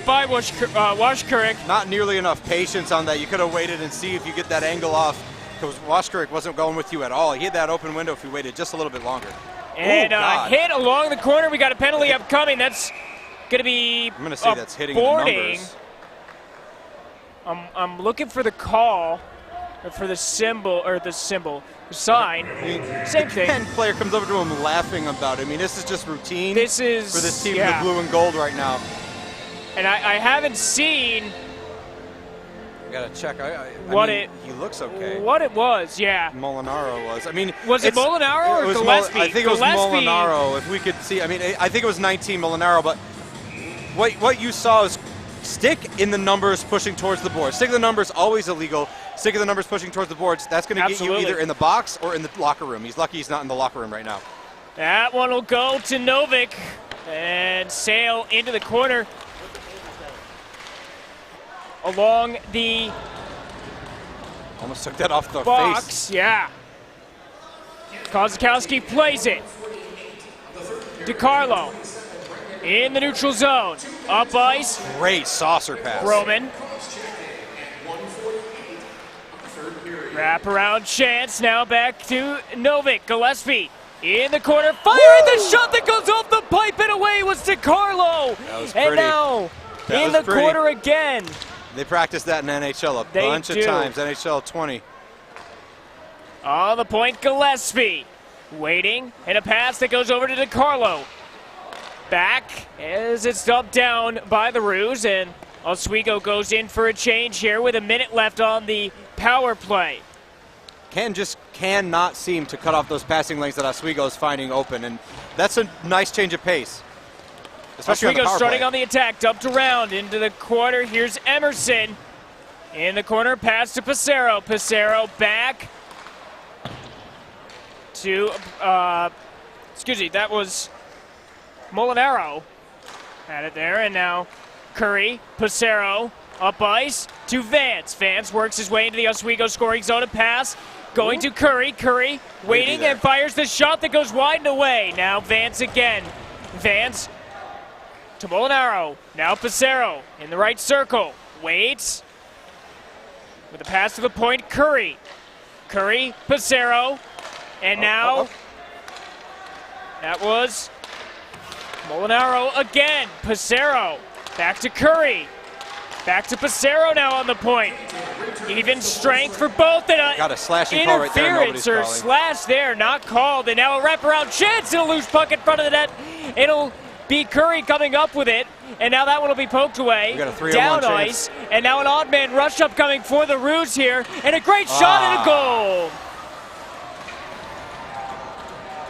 by Washkurek. Not nearly enough patience on that. You could have waited and see if you get that angle off, because Washkurek wasn't going with you at all. He had that open window if you waited just a little bit longer. And hit along the corner. We got a penalty upcoming. That's going to be I'm going to say that's hitting boarding. The numbers. I'm looking for the call, or for the sign. Same thing. And player comes over to him laughing about it. I mean, this is just routine. This is for this team in the blue and gold right now. And I haven't seen. Gotta check. He looks okay. What it was, yeah. Molinaro was. I mean, was it Molinaro or Gillespie? I think it was Molinaro. If we could see, I mean, I think it was 19 Molinaro. But what you saw is stick in the numbers pushing towards the board. Stick in the numbers, always illegal. Stick in the numbers pushing towards the boards. That's going to get you either in the box or in the locker room. He's lucky he's not in the locker room right now. That one will go to Novik and sail into the corner along the Almost took that off the box. face. Yeah. Kozakowski plays it. DiCarlo in the neutral zone. Up ice. Great saucer pass. Roman. Wraparound chance. Now back to Novik. Gillespie in the corner. Firing the shot that goes off the pipe and away was DiCarlo. That was and pretty. now That in was the pretty. corner again. They practiced that in NHL a bunch of times. NHL 20. On the point, Gillespie. Waiting, and a pass that goes over to DiCarlo. Back as it's dumped down by the Roos, and Oswego goes in for a change here with a minute left on the power play. Canton just cannot seem to cut off those passing lanes that Oswego is finding open, and that's a nice change of pace. Especially on the Oswego power starting play. on the attack, dumped around into the corner. Here's Emerson. In the corner, pass to Passero. Passero back to, excuse me, that was Molinaro. Had it there, and now Curry, Passero, up ice to Vance. Vance works his way into the Oswego scoring zone. A pass going to Curry. Curry waiting and fires the shot that goes wide and away. Now Vance again. Vance to Molinaro. Now Passero in the right circle. Waits. With a pass to the point, Curry. Curry, Passero. And now, that was Molinaro again. Passero. Back to Curry. Back to Passero now on the point. Even strength for both. And Got a slashing call right there. interference or slash there, not called. And now a wraparound chance and a loose puck in front of the net. It'll be Curry coming up with it. And now that one will be poked away. We got a 3-on-1 down chance. ice. And now an odd man rush up coming for the Roos here. And a great shot and a goal.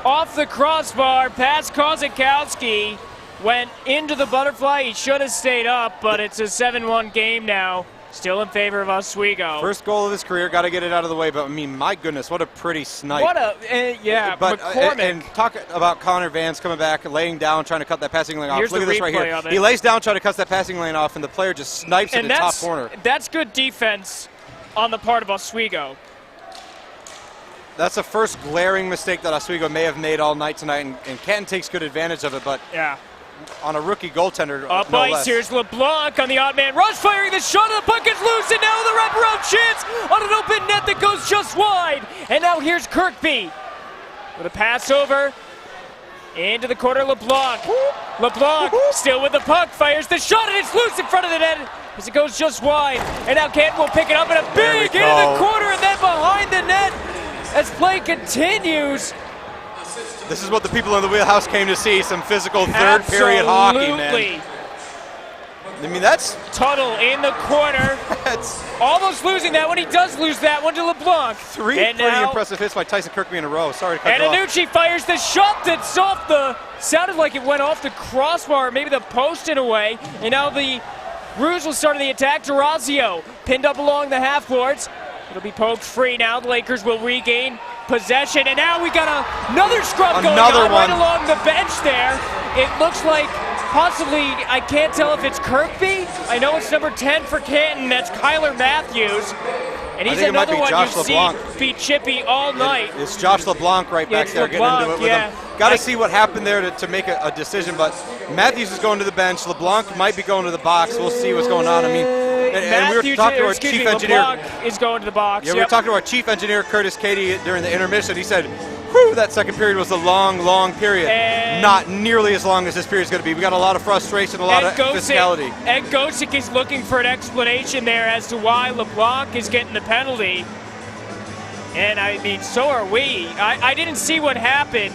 Off the crossbar, past Kozakowski. Went into the butterfly. He should have stayed up, but it's a 7-1 game now. Still in favor of Oswego. First goal of his career, got to get it out of the way. But I mean, my goodness, what a pretty snipe! What a yeah, But McCormick. and talk about Connor Vance coming back, laying down, trying to cut that passing lane off. Here's Look the at this right replay here. of it. He lays down, trying to cut that passing lane off, and the player just snipes in the top corner. That's good defense on the part of Oswego. That's the first glaring mistake that Oswego may have made all night tonight, and Canton takes good advantage of it. But Yeah. on a rookie goaltender, Up no ice, less. here's LeBlanc on the odd man rush, firing the shot, and the puck is loose, and now the wraparound chance on an open net that goes just wide. And now here's Kirkby with a pass over into the corner, LeBlanc. LeBlanc still with the puck, fires the shot, and it's loose in front of the net as it goes just wide. And now Canton will pick it up, and a There we big hit in the go. corner, and then behind the net as play continues. This is what the people in the wheelhouse came to see, some physical third period hockey, man. Absolutely. I mean, that's Tuttle in the corner. Almost losing that one. He does lose that one to LeBlanc. three and pretty now, impressive hits by Tyson Kirkby in a row. Sorry to cut And you off. Annucci fires the shot that's off the, sounded like it went off the crossbar, maybe the post in a way. And now the Roos will start the attack. Durazio pinned up along the half boards. It'll be poked free now. The Lakers will regain possession. And now we got another scrub going on right along the bench there. It looks like possibly, I can't tell if it's Kirkby. I know it's number 10 for Canton. That's Kyler Matthews. And he's think it might another be one Josh you've LeBlanc. seen be chippy all night. It's Josh LeBlanc right back It's there LeBlanc, getting into it with yeah. him. Got to see what happened there to make a decision, but Matthews is going to the bench. LeBlanc might be going to the box. We'll see what's going on. I mean, and we were talking to our chief engineer. LeBlanc is going to the box. Yeah, we were talking to our chief engineer, Curtis Cady, during the intermission. He said, whew, that second period was a long, long period. And not nearly as long as this period is going to be. We got a lot of frustration, a lot of physicality. Ed Gosick is looking for an explanation there as to why LeBlanc is getting the penalty. And I mean, so are we. I didn't see what happened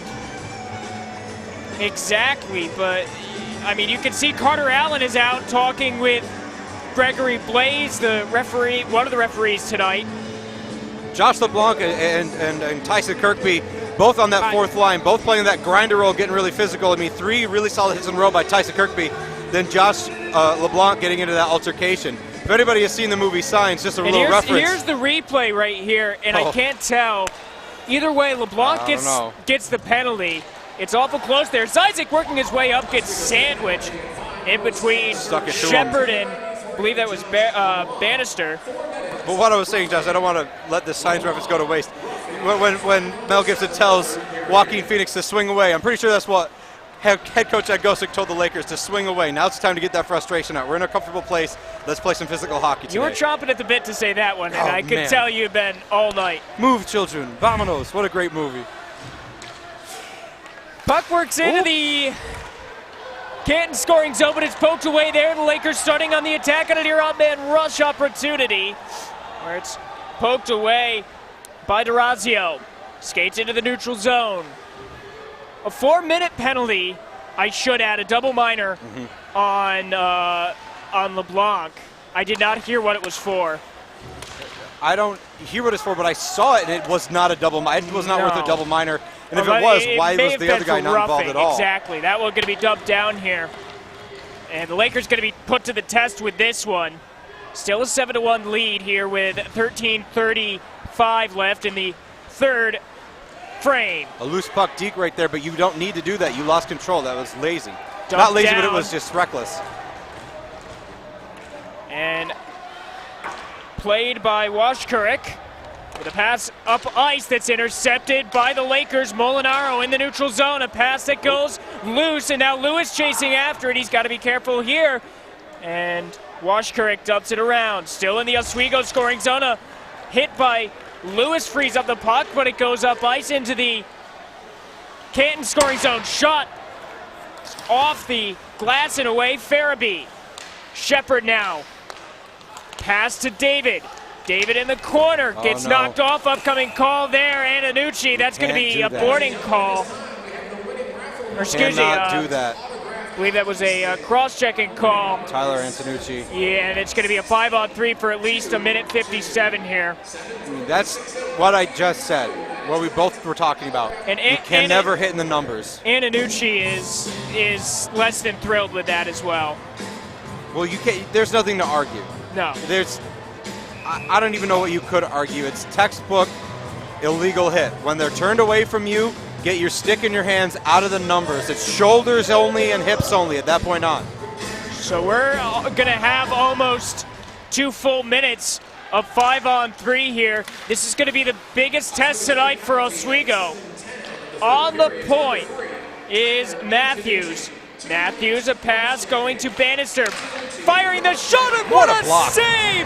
exactly, but I mean, you can see Carter Allen is out talking with Gregory Blaze, the referee, one of the referees tonight. Josh LeBlanc and Tyson Kirkby, both on that fourth line, both playing that grinder role, getting really physical. I mean, 3 really solid hits in a row by Tyson Kirkby. Then Josh LeBlanc getting into that altercation. If anybody has seen the movie Signs, just a little reference. Here's the replay right here, and I can't tell. Either way, LeBlanc gets the penalty. It's awful close there. Isaac working his way up, gets sandwiched in between Shepard and I believe that was Bannister. But what I was saying, Josh, I don't want to let this Signs reference go to waste. When Mel Gibson tells Joaquin Phoenix to swing away, I'm pretty sure that's what head coach Ed Gosick told the Lakers, to swing away. Now it's time to get that frustration out. We're in a comfortable place. Let's play some physical hockey today. You were chomping at the bit to say that one, and I could tell you've been all night. Move, children. Vamonos. What a great movie. Puck works into the Canton scoring zone, but it's poked away there. The Lakers starting on the attack on a near man rush opportunity, where it's poked away by D'Orazio. Skates into the neutral zone. A 4-minute penalty, I should add, a double minor on LeBlanc. I did not hear what it was for. I don't hear what it's for, but I saw it, and it was not a double minor. It was not worth a double minor. And if it was, why was the other guy not involved at all? Exactly. That one going to be dumped down here. And the Lakers going to be put to the test with this one. Still a 7-1 lead here with 13:35 left in the third frame. A loose puck deke right there, but you don't need to do that. You lost control. That was lazy. Dumped not lazy, down. but it was just reckless. And played by Washkurik with a pass up ice that's intercepted by the Lakers. Molinaro in the neutral zone. A pass that goes loose, and now Lewis chasing after it. He's got to be careful here. And Washkurik dumps it around. Still in the Oswego scoring zone. A hit by Lewis frees up the puck, but it goes up ice into the Canton scoring zone. Shot off the glass and away. Farabee. Shepard now. Pass to David. David in the corner. Gets knocked off. Upcoming call there. Antonucci. That's going to be a boarding call. Or excuse me. Cannot do that. I believe that was a cross-checking call. Tyler Antonucci. Yeah, and it's going to be a 5-on-3 for at least a minute 57 here. I mean, that's what I just said, what we both were talking about. And you can never hit in the numbers. Antonucci is less than thrilled with that as well. Well, you can't. There's nothing to argue. No. I don't even know what you could argue. It's textbook illegal hit. When they're turned away from you, get your stick in your hands out of the numbers. It's shoulders only and hips only at that point on. So we're going to have almost 2 full minutes of 5-on-3 here. This is going to be the biggest test tonight for Oswego. On the point is Matthews. Matthews, a pass going to Bannister. Firing the shot, and what a block. save!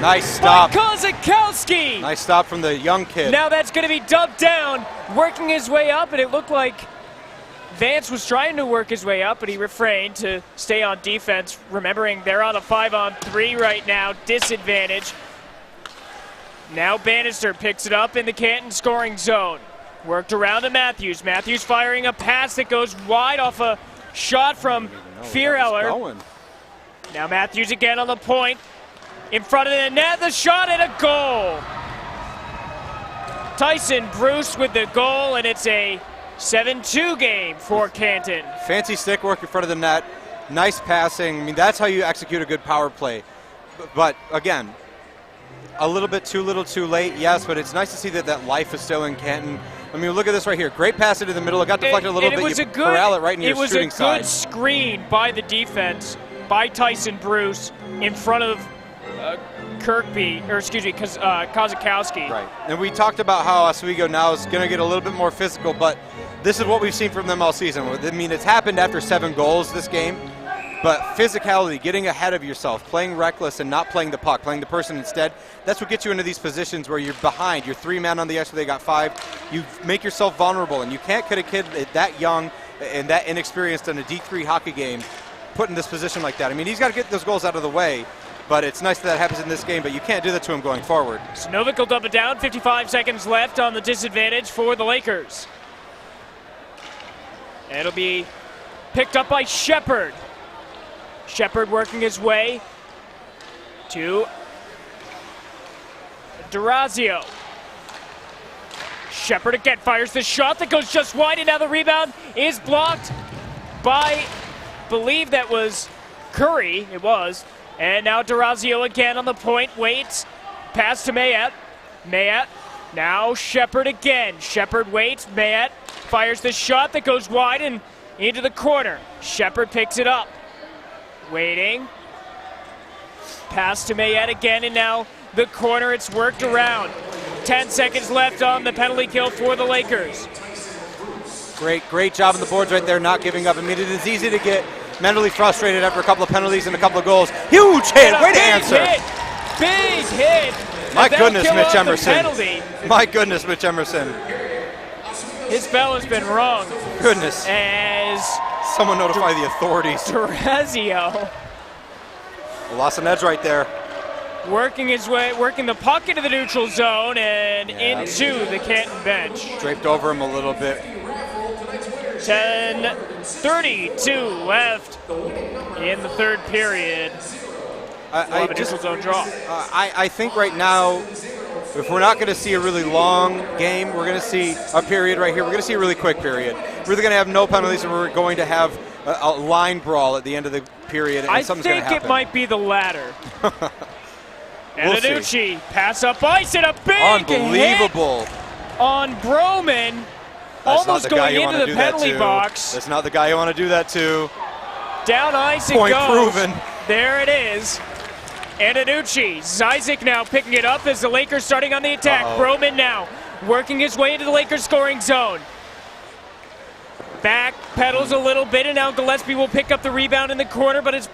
Nice stop. By Kozakowski. Nice stop from the young kid. Now that's going to be dumped down, working his way up, and it looked like Vance was trying to work his way up, but he refrained to stay on defense, remembering they're on a 5-on-3 right now, disadvantage. Now Bannister picks it up in the Canton scoring zone. Worked around to Matthews. Matthews firing a pass that goes wide off a shot from Fiereller. Now Matthews again on the point. In front of the net, the shot and a goal. Tyson Bruce with the goal, and it's a 7-2 game for Canton. Fancy stick work in front of the net. Nice passing. I mean, that's how you execute a good power play. But again, a little bit too little too late, yes, but it's nice to see that life is still in Canton. I mean, look at this right here. Great pass into the middle. It got deflected a little bit. You corral it right in your shooting side. It was a good screen by the defense, by Tyson Bruce, in front of Kozakowski. Right. And we talked about how Oswego now is going to get a little bit more physical, but this is what we've seen from them all season. I mean, it's happened after 7 goals this game, but physicality, getting ahead of yourself, playing reckless and not playing the puck, playing the person instead, that's what gets you into these positions where you're behind. You're 3 men on the ice where they got 5. You make yourself vulnerable, and you can't cut a kid that young and that inexperienced in a D3 hockey game put in this position like that. I mean, he's got to get those goals out of the way. But it's nice that happens in this game, but you can't do that to him going forward. So Novik will dump it down. 55 seconds left on the disadvantage for the Lakers. It'll be picked up by Shepard. Shepard working his way to D'Orazio. Shepard again fires the shot that goes just wide, and now the rebound is blocked by, I believe that was Curry, it was. And now D'Orazio again on the point, waits. Pass to Mayette. Mayette. Now Shepard again. Shepard waits. Mayette fires the shot that goes wide and into the corner. Shepard picks it up. Waiting. Pass to Mayette again, and now the corner. It's worked around. 10 seconds left on the penalty kill for the Lakers. Great job on the boards right there, not giving up. I mean, it is easy to get mentally frustrated after a couple of penalties and a couple of goals. Huge hit, way to answer. Big hit. My goodness, Mitch Emerson. Penalty. My goodness, Mitch Emerson. His bell has been rung. Goodness. As someone notify the authorities. D'Orazio lost an edge right there. Working the puck into the neutral zone and into the Canton bench. Draped over him a little bit. 10:32 left in the third period. A neutral zone draw. I think right now, if we're not going to see a really long game, we're going to see a period right here. We're going to see a really quick period. We're either going to have no penalties or we're going to have a line brawl at the end of the period, and something's going to happen. I think it might be the latter. We'll Antonucci, pass up ice, and a big unbelievable hit on Broman. Almost going into the penalty box. That's not the guy you want to do that to. Down ice Point it goes. Proven. There it is. Antonucci, Zyzik now picking it up as the Lakers starting on the attack. Broman now working his way into the Lakers scoring zone. Back pedals a little bit, and now Gillespie will pick up the rebound in the corner, but it's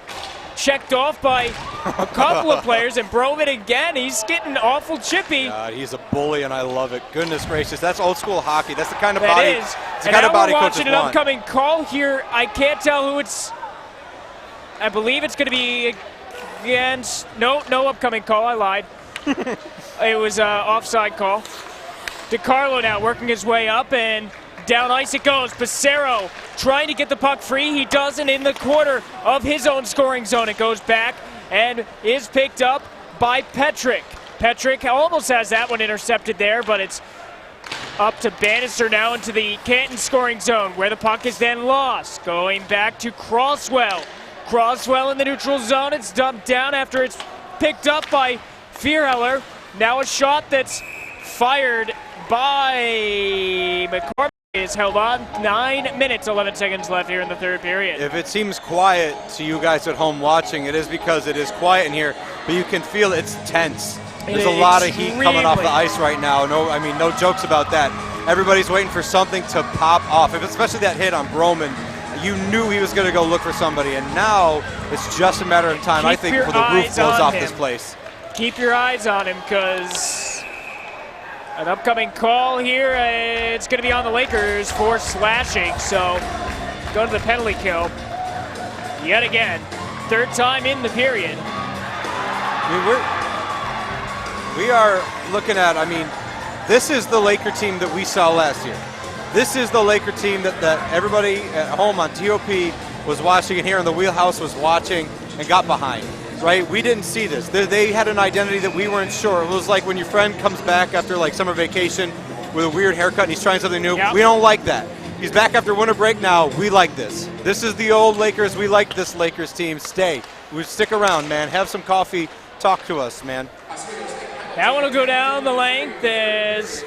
checked off by a couple of players, and Broman again, he's getting awful chippy. God, he's a bully, and I love it. Goodness gracious, that's old school hockey. That's the kind of body. It is. It's the kind of body coaches watching an want. upcoming call here. I can't tell who it's. I believe it's going to be against. No upcoming call. I lied. It was an offside call. DiCarlo now working his way up, and down ice it goes. Passero trying to get the puck free. He doesn't in the corner of his own scoring zone. It goes back and is picked up by Petrick. Petrick almost has that one intercepted there, but it's up to Bannister now into the Canton scoring zone, where the puck is then lost. Going back to Crosswell. Crosswell in the neutral zone. It's dumped down after it's picked up by Vierheller. Now a shot that's fired by McCormick is held on. 9 minutes, 11 seconds left here in the third period. If it seems quiet to you guys at home watching, it is because it is quiet in here, but you can feel it's tense. There's a lot of heat coming off the ice right now. No jokes about that. Everybody's waiting for something to pop off, especially that hit on Broman. You knew he was going to go look for somebody, and now it's just a matter of time, I think, before the roof blows off this place. Keep your eyes on him, because an upcoming call here, it's going to be on the Lakers for slashing, so go to the penalty kill yet again. Third time in the period. We are looking at, this is the Laker team that we saw last year. This is the Laker team that everybody at home on TOP was watching, and here in the wheelhouse was watching and got behind, right? We didn't see this. They had an identity that we weren't sure. It was like when your friend comes back after like summer vacation with a weird haircut and he's trying something new. Yep. We don't like that. He's back after winter break now. We like this. This is the old Lakers. We like this Lakers team. Stay. We stick around, man. Have some coffee. Talk to us, man. That one will go down the length as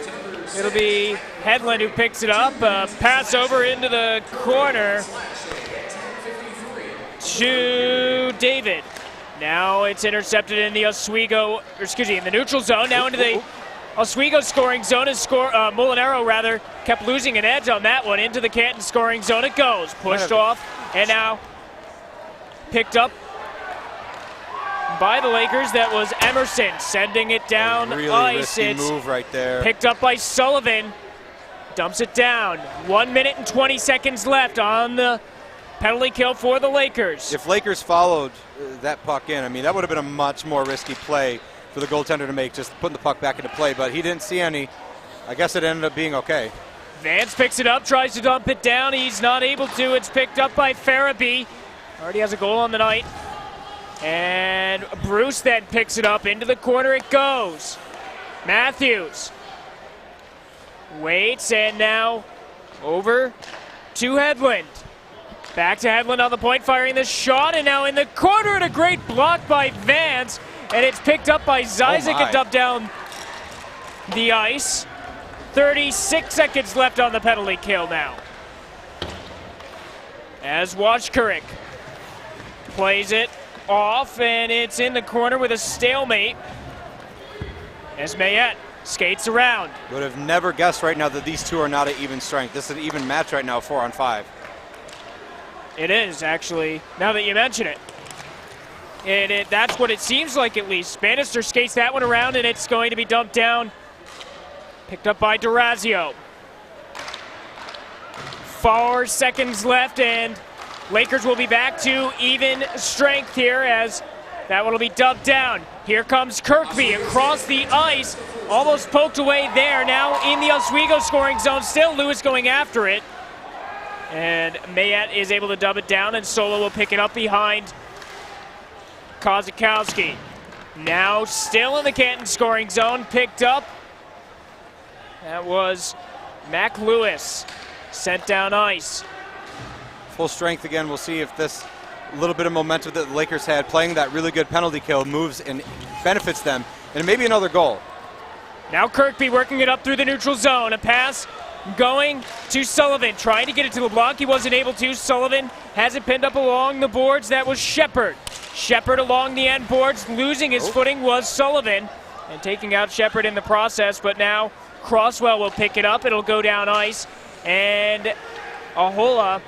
it'll be Hedlund who picks it up. Pass over into the corner to David. Now it's intercepted in the in the neutral zone. Now into the Oswego scoring zone. Molinaro kept losing an edge on that one. Into the Canton scoring zone it goes. Pushed off and now picked up by the Lakers. That was Emerson sending it down really ice. Risky move right there. Picked up by Sullivan. Dumps it down. 1 minute and 20 seconds left on the penalty kill for the Lakers. If Lakers followed that puck in, that would have been a much more risky play for the goaltender to make, just putting the puck back into play, but he didn't see any. I guess it ended up being okay. Vance picks it up, tries to dump it down. He's not able to. It's picked up by Farabee. Already has a goal on the night. And Bruce then picks it up. Into the corner it goes. Matthews waits, and now over to Hedlund. Back to Hedlund on the point, firing the shot, and now in the corner, and a great block by Vance, and it's picked up by Zyzek and dumped down the ice. 36 seconds left on the penalty kill now. As Wojcicki plays it off, and it's in the corner with a stalemate. As Mayette skates around. Would have never guessed right now that these two are not at even strength. This is an even match right now, 4-on-5. It is, actually, now that you mention it. That's what it seems like, at least. Bannister skates that one around, and it's going to be dumped down. Picked up by Durazio. 4 seconds left, and Lakers will be back to even strength here as that one will be dumped down. Here comes Kirkby across the ice. Almost poked away there. Now in the Oswego scoring zone. Still Lewis going after it. And Mayette is able to dub it down, and Solo will pick it up behind Kozakowski. Now still in the Canton scoring zone. Picked up. That was Mac Lewis. Sent down ice. Full strength again. We'll see if this little bit of momentum that the Lakers had playing that really good penalty kill moves and benefits them. And maybe another goal. Now Kirkby working it up through the neutral zone. A pass going to Sullivan. Trying to get it to LeBlanc. He wasn't able to. Sullivan has it pinned up along the boards. That was Shepard. Shepard along the end boards. Losing his footing was Sullivan. And taking out Shepard in the process. But now Crosswell will pick it up. It'll go down ice. And Ahola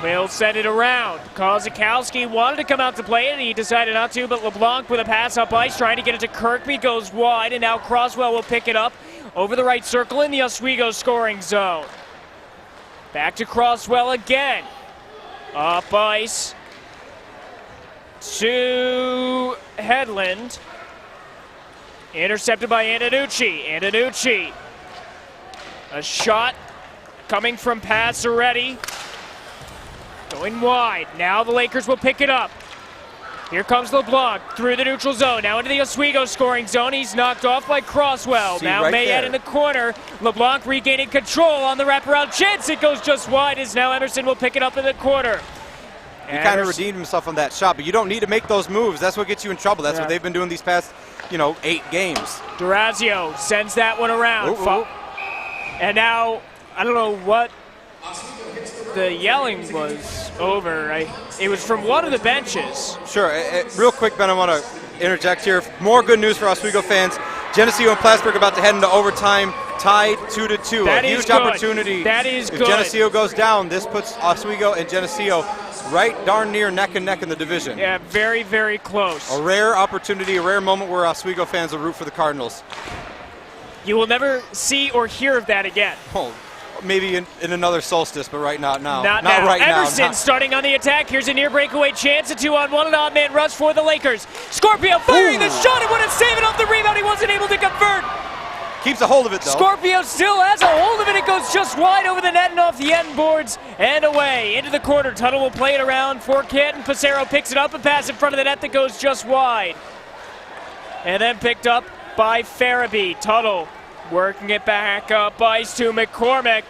will send it around. Kozakowski wanted to come out to play it, and he decided not to, but LeBlanc with a pass up ice, trying to get it to Kirkby, goes wide, and now Crosswell will pick it up over the right circle in the Oswego scoring zone. Back to Crosswell again. Up ice to Hedlund. Intercepted by Antonucci. Antonucci. A shot coming from Passaretti. Going wide. Now the Lakers will pick it up. Here comes LeBlanc through the neutral zone. Now into the Oswego scoring zone. He's knocked off by Crosswell. Now right Mayette in the corner. LeBlanc regaining control on the wraparound chance. It goes just wide as now Emerson will pick it up in the corner. He kind of redeemed himself on that shot, but you don't need to make those moves. That's what gets you in trouble. That's what they've been doing these past, 8 games. Durazio sends that one around. And now, I don't know what the yelling was over. It was from one of the benches. Sure. Real quick, Ben, I want to interject here. More good news for Oswego fans. Geneseo and Plattsburgh about to head into overtime, tied 2-2. That a is huge good. opportunity. That is if good. Geneseo goes down, this puts Oswego and Geneseo right darn near neck and neck in the division. Yeah, very, very close. A rare opportunity, a rare moment where Oswego fans will root for the Cardinals. You will never see or hear of that again. Oh, maybe in another solstice, but right now. Not right now. Emerson starting on the attack. Here's a near breakaway chance. A 2-on-1, an odd man rush for the Lakers. Scorpio firing the shot and wouldn't save it off the rebound. He wasn't able to convert. Keeps a hold of it, though. Scorpio still has a hold of it. It goes just wide over the net and off the end boards and away. Into the corner. Tuttle will play it around for Canton. Passero picks it up and pass in front of the net that goes just wide. And then picked up by Farabee. Tuttle working it back up ice to McCormick.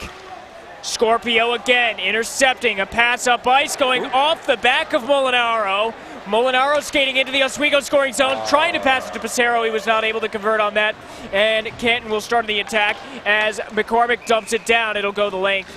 Scorpio again intercepting a pass up ice going off the back of Molinaro. Molinaro skating into the Oswego scoring zone, trying to pass it to Passero. He was not able to convert on that. And Canton will start the attack as McCormick dumps it down. It'll go the length.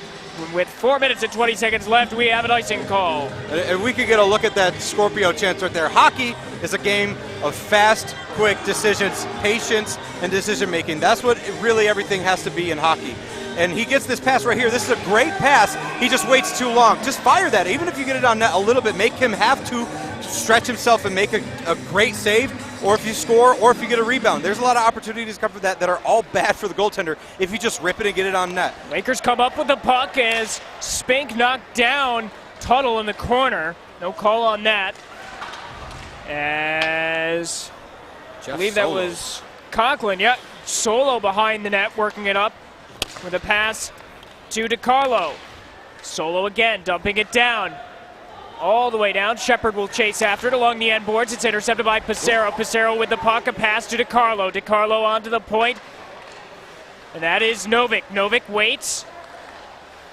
With 4 minutes and 20 seconds left, we have an icing call. And we could get a look at that Scorpio chance right there. Hockey is a game of fast, quick decisions, patience, and decision-making. That's what really everything has to be in hockey. And he gets this pass right here. This is a great pass. He just waits too long. Just fire that. Even if you get it on net a little bit, make him have to stretch himself and make a great save, or if you score, or if you get a rebound. There's a lot of opportunities come from that are all bad for the goaltender if you just rip it and get it on net. Lakers come up with the puck as Spink knocked down Tuttle in the corner. No call on that. As I believe that was Conklin. Yep, Solo behind the net working it up with a pass to DiCarlo. Solo again dumping it down. All the way down. Shepard will chase after it along the end boards. It's intercepted by Passero. Passero with the puck, a pass to DiCarlo. DiCarlo onto the point. And that is Novik. Novik waits.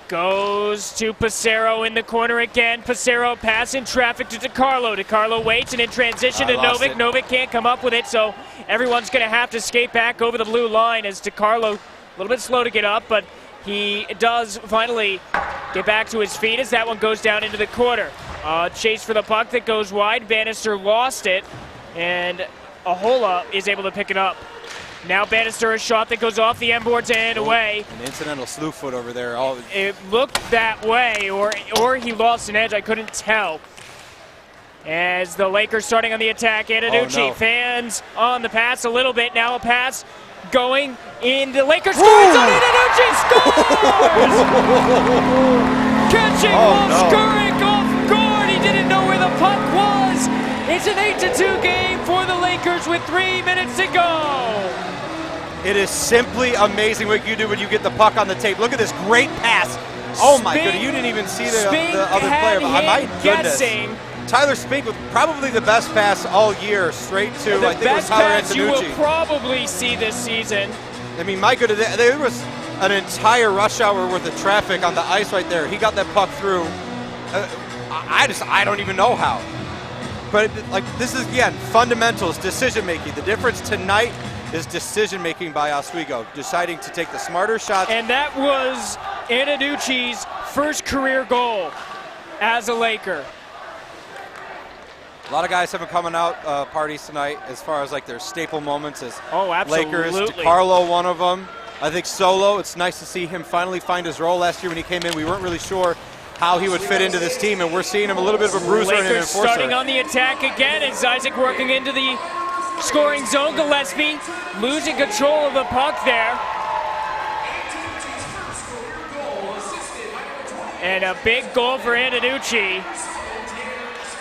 Goes to Passero in the corner again. Passero pass in traffic to DiCarlo. DiCarlo waits and in transition to Novik. Novik can't come up with it, so everyone's going to have to skate back over the blue line as DiCarlo a little bit slow to get up, but he does finally get back to his feet as that one goes down into the corner. Chase for the puck that goes wide. Bannister lost it, and Ahola is able to pick it up. Now Bannister, a shot that goes off the end boards and away. An incidental slew foot over there. It looked that way, or he lost an edge. I couldn't tell. As the Lakers starting on the attack, Ananucci fans on the pass a little bit. Now a pass going in the Lakers scoring zone. Ananucci scores! Catching Skurek off guard. He didn't know where the puck was. It's an 8-2 game for the Lakers with 3 minutes to go. It is simply amazing what you do when you get the puck on the tape. Look at this great pass. Oh my goodness, you didn't even see the other player. My goodness. Tyler Spink with probably the best pass all year, straight to, I think it was Tyler Antonucci. You will probably see this season. I mean, my goodness, there was an entire rush hour worth of traffic on the ice right there. He got that puck through. I don't even know how. But like, this is, again, fundamentals, decision-making. The difference tonight is decision-making by Oswego, deciding to take the smarter shots. And that was Ananucci's first career goal as a Laker. A lot of guys have been coming out parties tonight as far as like their staple moments as absolutely. Lakers. DiCarlo, one of them. I think Solo, it's nice to see him finally find his role. Last year when he came in, we weren't really sure how he would fit into this team, and we're seeing him a little bit of a bruiser and an enforcer. Lakers starting on the attack again as Isaac working into the scoring zone. Gillespie losing control of the puck there. And a big goal for Ananucci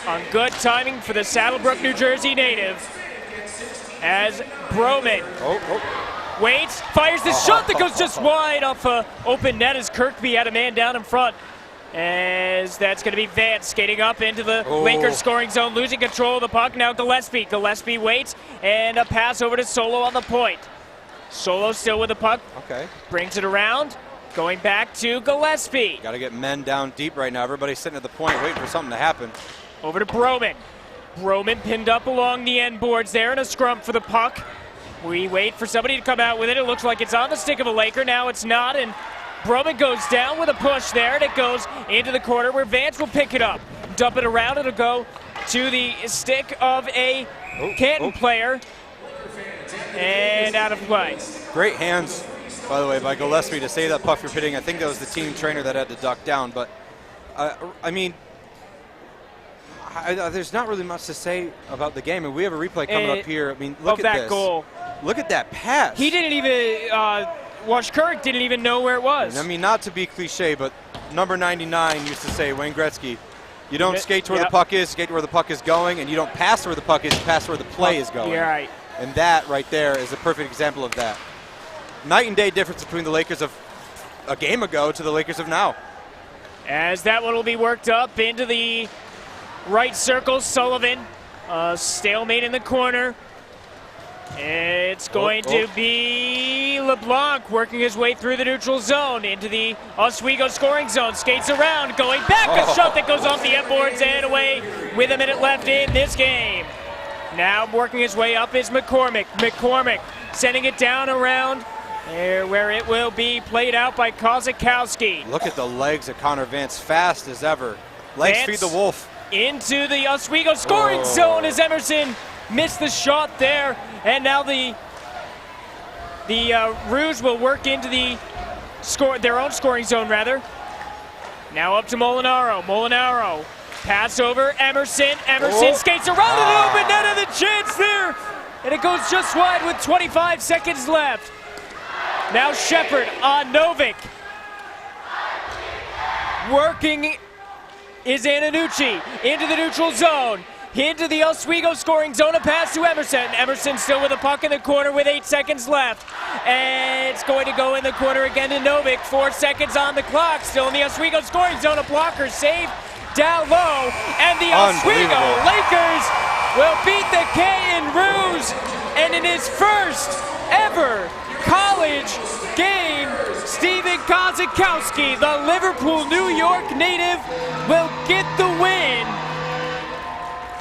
on good timing for the Saddlebrook, New Jersey native. As Broman waits, fires the shot that goes just wide off open net as Kirkby had a man down in front. As that's going to be Vance skating up into the Lakers scoring zone, losing control of the puck. Now Gillespie. Gillespie waits, and a pass over to Solo on the point. Solo still with the puck. Brings it around. Going back to Gillespie. Got to get men down deep right now. Everybody's sitting at the point waiting for something to happen. Over to Broman. Broman pinned up along the end boards there in a scrum for the puck. We wait for somebody to come out with it. It looks like it's on the stick of a Laker. Now it's not, and Broman goes down with a push there, and it goes into the corner where Vance will pick it up. Dump it around. It'll go to the stick of a Canton player. And out of play. Great hands, by the way, by Gillespie to save that puck from hitting. I think that was the team trainer that had to duck down. But, I mean, there's not really much to say about the game. And we have a replay coming up here. I mean, look at this. Goal. Look at that pass. He didn't even, Washkirk didn't even know where it was. I mean, not to be cliche, but number 99 used to say, Wayne Gretzky, you don't skate to where the puck is, skate to where the puck is going, and you don't pass to where the puck is, you pass to where the play is going. You're right. And that right there is a perfect example of that. Night and day difference between the Lakers of a game ago to the Lakers of now. As that one will be worked up into the right circle, Sullivan, stalemate in the corner. It's going to be LeBlanc working his way through the neutral zone into the Oswego scoring zone. Skates around, going back, a shot that goes off the end boards and away with a minute left in this game. Now working his way up is McCormick. McCormick sending it down around there where it will be played out by Kozakowski. Look at the legs of Connor Vance, fast as ever. Legs feed the wolf. Into the Oswego scoring zone as Emerson missed the shot there, and now the Rouge will work into their own scoring zone rather. Now up to Molinaro. Molinaro pass over Emerson. Emerson skates around an open net, and the chance there, and it goes just wide with 25 seconds left. Now Shepard on Novik. Working is Ananucci into the neutral zone. Into the Oswego scoring zone, a pass to Emerson. Emerson still with a puck in the corner with 8 seconds left. And it's going to go in the corner again to Novik. 4 seconds on the clock. Still in the Oswego scoring zone. A blocker saved down low. And the Oswego Lakers will beat the Canton Rouge. And in his first ever college game, Stephen Steven Kozakowski, the Liverpool, New York native, will get the win.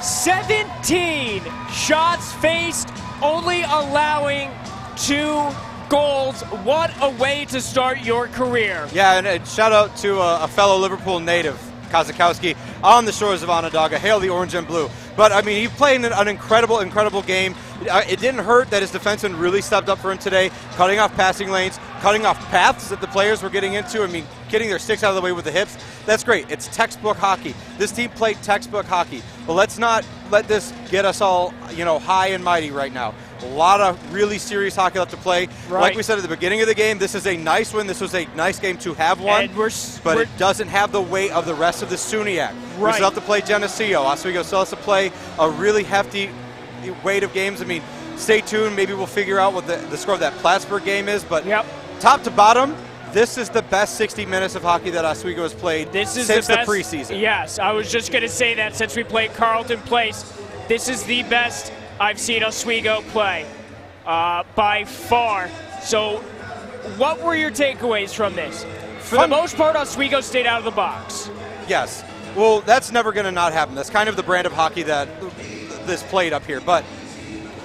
17 shots faced, only allowing 2 goals. What a way to start your career. Yeah, and shout out to a fellow Liverpool native, Kozakowski, on the shores of Onondaga. Hail the orange and blue. But, I mean, he played an incredible, incredible game. It didn't hurt that his defenseman really stepped up for him today, cutting off passing lanes, cutting off paths that the players were getting into. I mean, getting their sticks out of the way with the hips. That's great. It's textbook hockey. This team played textbook hockey. But let's not let this get us all, high and mighty right now. A lot of really serious hockey left to play. Right. Like we said at the beginning of the game, this is a nice win. This was a nice game to have won. But it doesn't have the weight of the rest of the SUNYAC. We still have to play Geneseo. Oswego still has to play a really hefty weight of games. I mean, stay tuned. Maybe we'll figure out what the score of that Plattsburgh game is. But top to bottom, this is the best 60 minutes of hockey that Oswego has played since the preseason. Yes, I was just going to say that since we played Carlton Place. This is the best I've seen Oswego play by far. So what were your takeaways from this? For the most part, Oswego stayed out of the box. Yes. Well, that's never going to not happen. That's kind of the brand of hockey that this played up here. But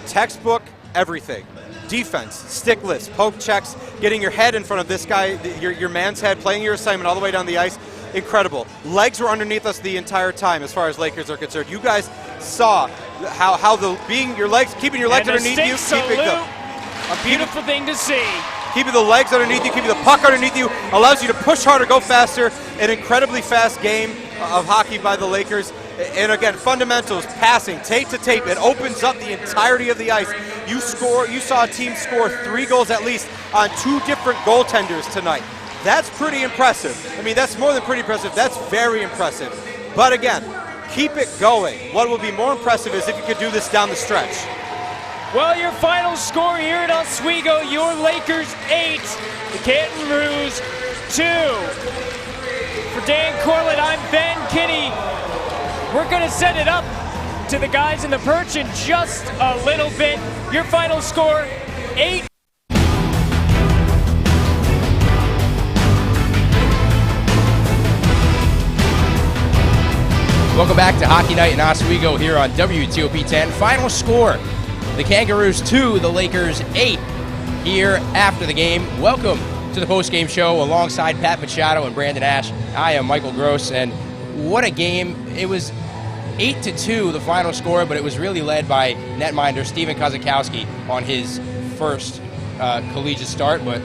textbook everything. Defense, stick lifts, poke checks, getting your head in front of this guy, your man's head, playing your assignment all the way down the ice. Incredible. Legs were underneath us the entire time as far as Lakers are concerned. You guys saw how keeping your legs underneath you, keeping a beautiful thing to see. Keeping the legs underneath you, keeping the puck underneath you, allows you to push harder, go faster. An incredibly fast game of hockey by the Lakers. And again, fundamentals, passing, tape to tape. It opens up the entirety of the ice. You saw a team score 3 goals at least on 2 different goaltenders tonight. That's pretty impressive. I mean, that's more than pretty impressive. That's very impressive. But again, keep it going. What will be more impressive is if you could do this down the stretch. Well, your final score here at Oswego, your Lakers 8, the Canton Roos 2. For Dan Corlett, I'm Ben Kinney. We're going to set it up to the guys in the perch in just a little bit. Your final score, 8. Welcome back to Hockey Night in Oswego here on WTOP 10. Final score, the Kangaroos 2, the Lakers 8 here after the game. Welcome to the post-game show alongside Pat Machado and Brandon Ash. I am Michael Gross, and what a game. It was 8-2 the final score, but it was really led by netminder Steven Kozakowski on his first collegiate start. But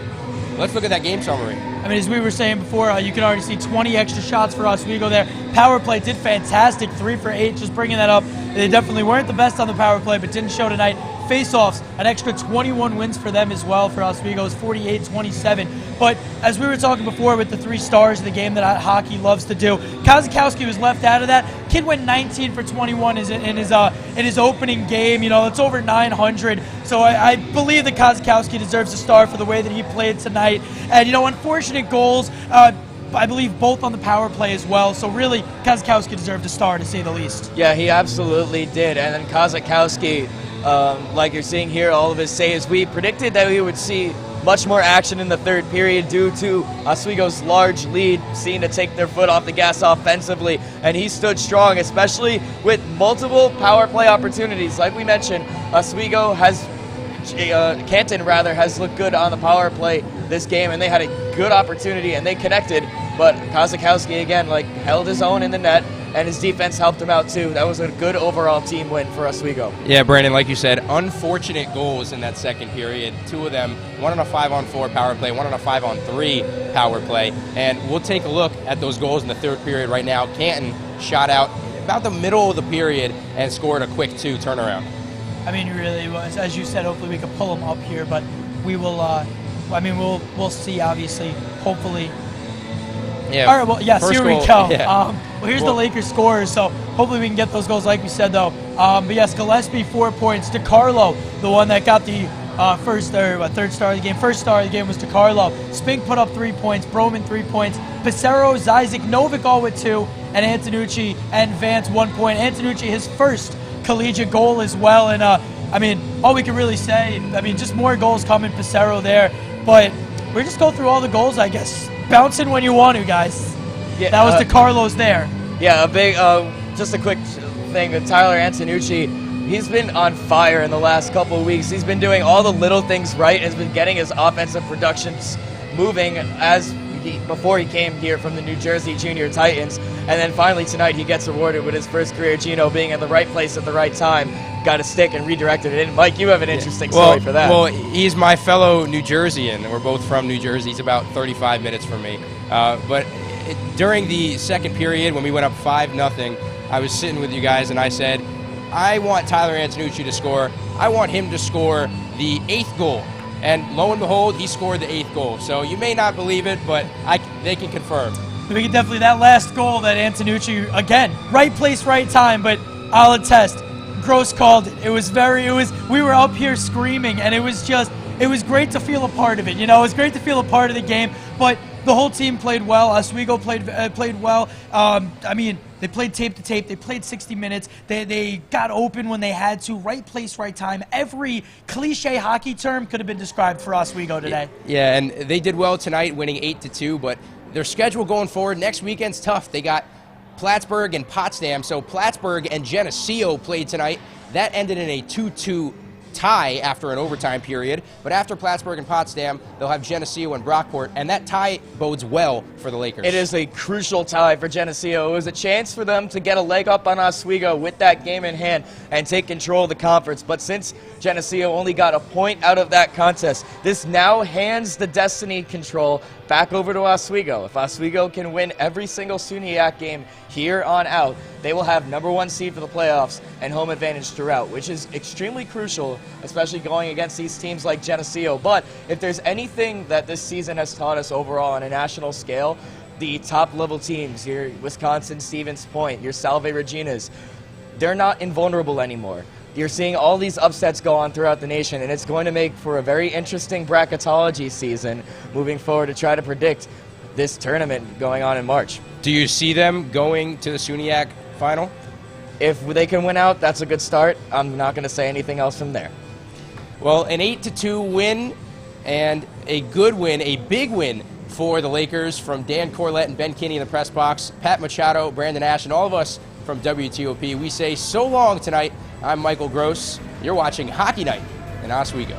let's look at that game summary. I mean, as we were saying before, you can already see 20 extra shots for Oswego there. Power play did fantastic, 3 for 8, just bringing that up. They definitely weren't the best on the power play, but didn't show tonight. Face-offs, an extra 21 wins for them as well. For Oswego's 48-27. But as we were talking before with the 3 stars of the game that hockey loves to do, Kozakowski was left out of that. Kid went 19 for 21 in his opening game. It's over 900. So I believe that Kozakowski deserves a star for the way that he played tonight. And unfortunate goals. I believe both on the power play as well. So really, Kozakowski deserved a star, to say the least. Yeah, he absolutely did. And then Kozakowski, like you're seeing here, all of his saves, we predicted that we would see much more action in the third period due to Oswego's large lead, seeing to take their foot off the gas offensively. And he stood strong, especially with multiple power play opportunities. Like we mentioned, Oswego Canton has looked good on the power play this game, and they had a good opportunity and they connected, but Kozakowski again held his own in the net, and his defense helped him out too. That was a good overall team win for Oswego. Yeah, Brandon, like you said, unfortunate goals in that second period. 2 of them, one on a 5-on-4 power play, one on a 5-on-3 power play, and we'll take a look at those goals in the third period right now. Canton shot out about the middle of the period and scored a quick 2 turnaround. I mean, really was, as you said, hopefully we can pull them up here, but we will, we'll see, obviously, hopefully. Yeah. All right, well, yes, here goal, we go. Yeah. Well, here's the Lakers scores, so hopefully we can get those goals like we said, though. But yes, Gillespie, 4 points. DeCarlo, the one that got the third star of the game. First star of the game was DeCarlo. Spink put up 3 points. Broman, 3 points. Pissarro, Zizek, Novik all with 2. And Antonucci and Vance, 1 point. Antonucci, his first collegiate goal as well. And, all we can really say, just more goals coming. Pissarro there. But we just go through all the goals, I guess. Bounce in when you want to, guys. Yeah, That was DeCarlos there. Yeah, a big, just a quick thing with Tyler Antonucci. He's been on fire in the last couple of weeks. He's been doing all the little things right and has been getting his offensive productions moving before he came here from the New Jersey Junior Titans. And then finally tonight he gets awarded with his first career Gino, being in the right place at the right time. Got a stick and redirected it in. Mike, you have an interesting story for that. Well, he's my fellow New Jerseyan. We're both from New Jersey. He's about 35 minutes from me. But during the second period, when we went up 5-0, I was sitting with you guys and I said, I want Tyler Antonucci to score. I want him to score the 8th goal. And lo and behold, he scored the 8th goal. So you may not believe it, but they can confirm. We can definitely, that last goal that Antonucci, again, right place, right time, but I'll attest, Gross called it. We were up here screaming, and it was great to feel a part of it. You know, it was great to feel a part of the game, but the whole team played well. Oswego played well. I mean, they played tape to tape. They played 60 minutes. They got open when they had to. Right place, right time. Every cliche hockey term could have been described for Oswego today. Yeah, and they did well tonight, winning 8-2. But their schedule going forward next weekend's tough. They got Plattsburgh and Potsdam. So Plattsburgh and Geneseo played tonight. That ended in a 2-2 tie after an overtime period, but after Plattsburgh and Potsdam, they'll have Geneseo and Brockport, and that tie bodes well for the Lakers. It is a crucial tie for Geneseo. It was a chance for them to get a leg up on Oswego with that game in hand and take control of the conference, but since Geneseo only got a point out of that contest, this now hands the destiny control back over to Oswego. If Oswego can win every single SUNYAC game here on out, they will have #1 seed for the playoffs and home advantage throughout, which is extremely crucial, especially going against these teams like Geneseo. But if there's anything that this season has taught us overall on a national scale, the top-level teams, your Wisconsin, Stevens Point, your Salve Reginas, they're not invulnerable anymore. You're seeing all these upsets go on throughout the nation, and it's going to make for a very interesting bracketology season moving forward to try to predict this tournament going on in March. Do you see them going to the SUNYAC final? If they can win out, that's a good start. I'm not going to say anything else from there. Well, an 8-2 win and a good win, a big win for the Lakers from Dan Corlett and Ben Kinney in the press box, Pat Machado, Brandon Ash, and all of us from WTOP. We say so long tonight. I'm Michael Gross. You're watching Hockey Night in Oswego.